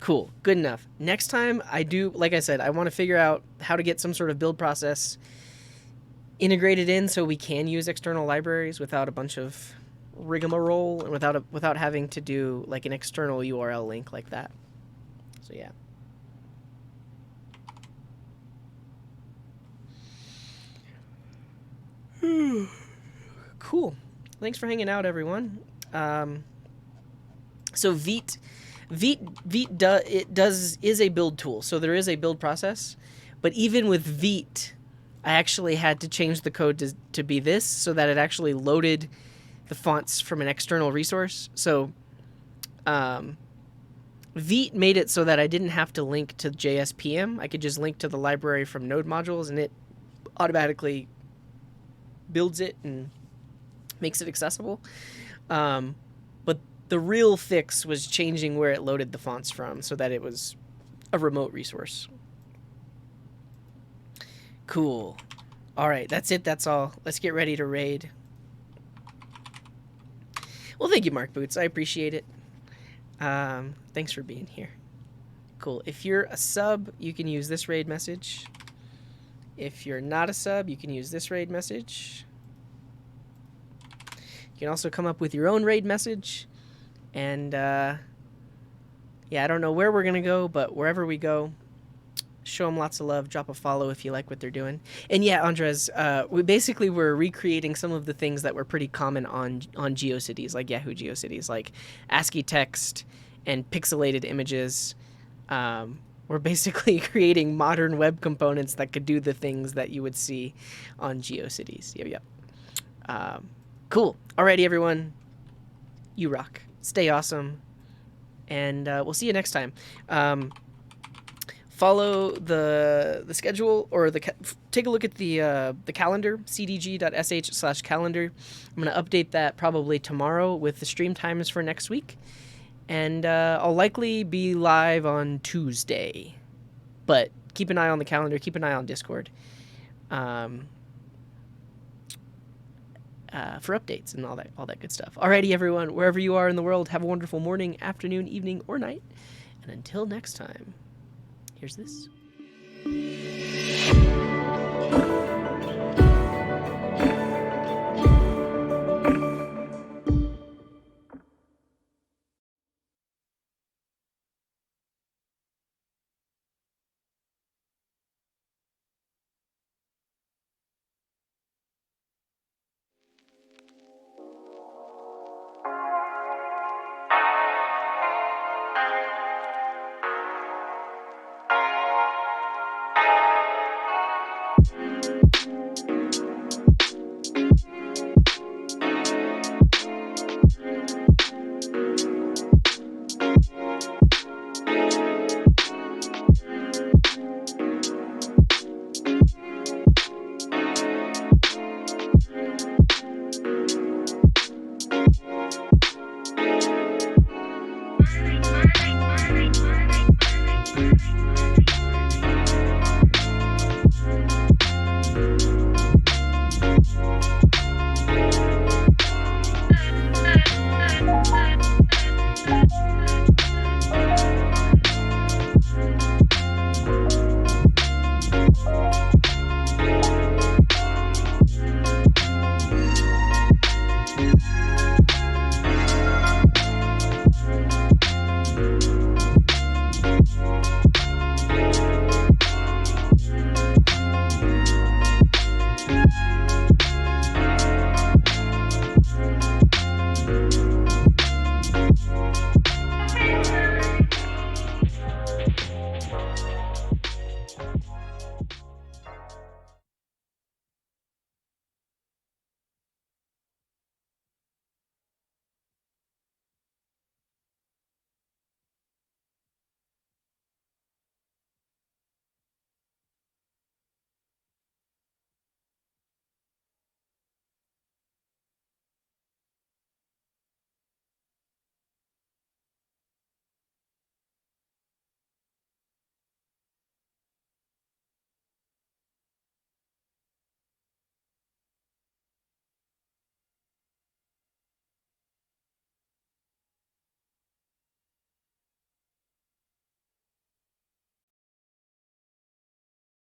Cool, good enough. Next time I do, like I said, I want to figure out how to get some sort of build process integrated in so we can use external libraries without a bunch of rigmarole and without having to do like an external URL link like that. So yeah. Cool. Thanks for hanging out, everyone. So Vite is a build tool. So there is a build process, but even with Vite, I actually had to change the code to be this so that it actually loaded the fonts from an external resource. So Vite made it so that I didn't have to link to JSPM. I could just link to the library from node modules, and it automatically builds it and makes it accessible. But the real fix was changing where it loaded the fonts from so that it was a remote resource. Cool. All right, that's it. That's all. Let's get ready to raid. Well, thank you, Mark Boots. I appreciate it. Thanks for being here. Cool. If you're a sub, you can use this raid message. If you're not a sub, you can use this raid message. You can also come up with your own raid message. And, yeah, I don't know where we're going to go, but wherever we go, show them lots of love. Drop a follow if you like what they're doing. And, yeah, Andres, we were recreating some of the things that were pretty common on Geocities, like Yahoo Geocities, like ASCII text and pixelated images. We're basically creating modern web components that could do the things that you would see on Geocities. Yep. Cool. Alrighty, everyone. You rock. Stay awesome. And we'll see you next time. Follow the schedule, or take a look at the calendar, cdg.sh/calendar. I'm going to update that probably tomorrow with the stream times for next week. And I'll likely be live on Tuesday. But keep an eye on the calendar. Keep an eye on Discord for updates and all that good stuff. Alrighty, everyone. Wherever you are in the world, have a wonderful morning, afternoon, evening, or night. And until next time, here's this.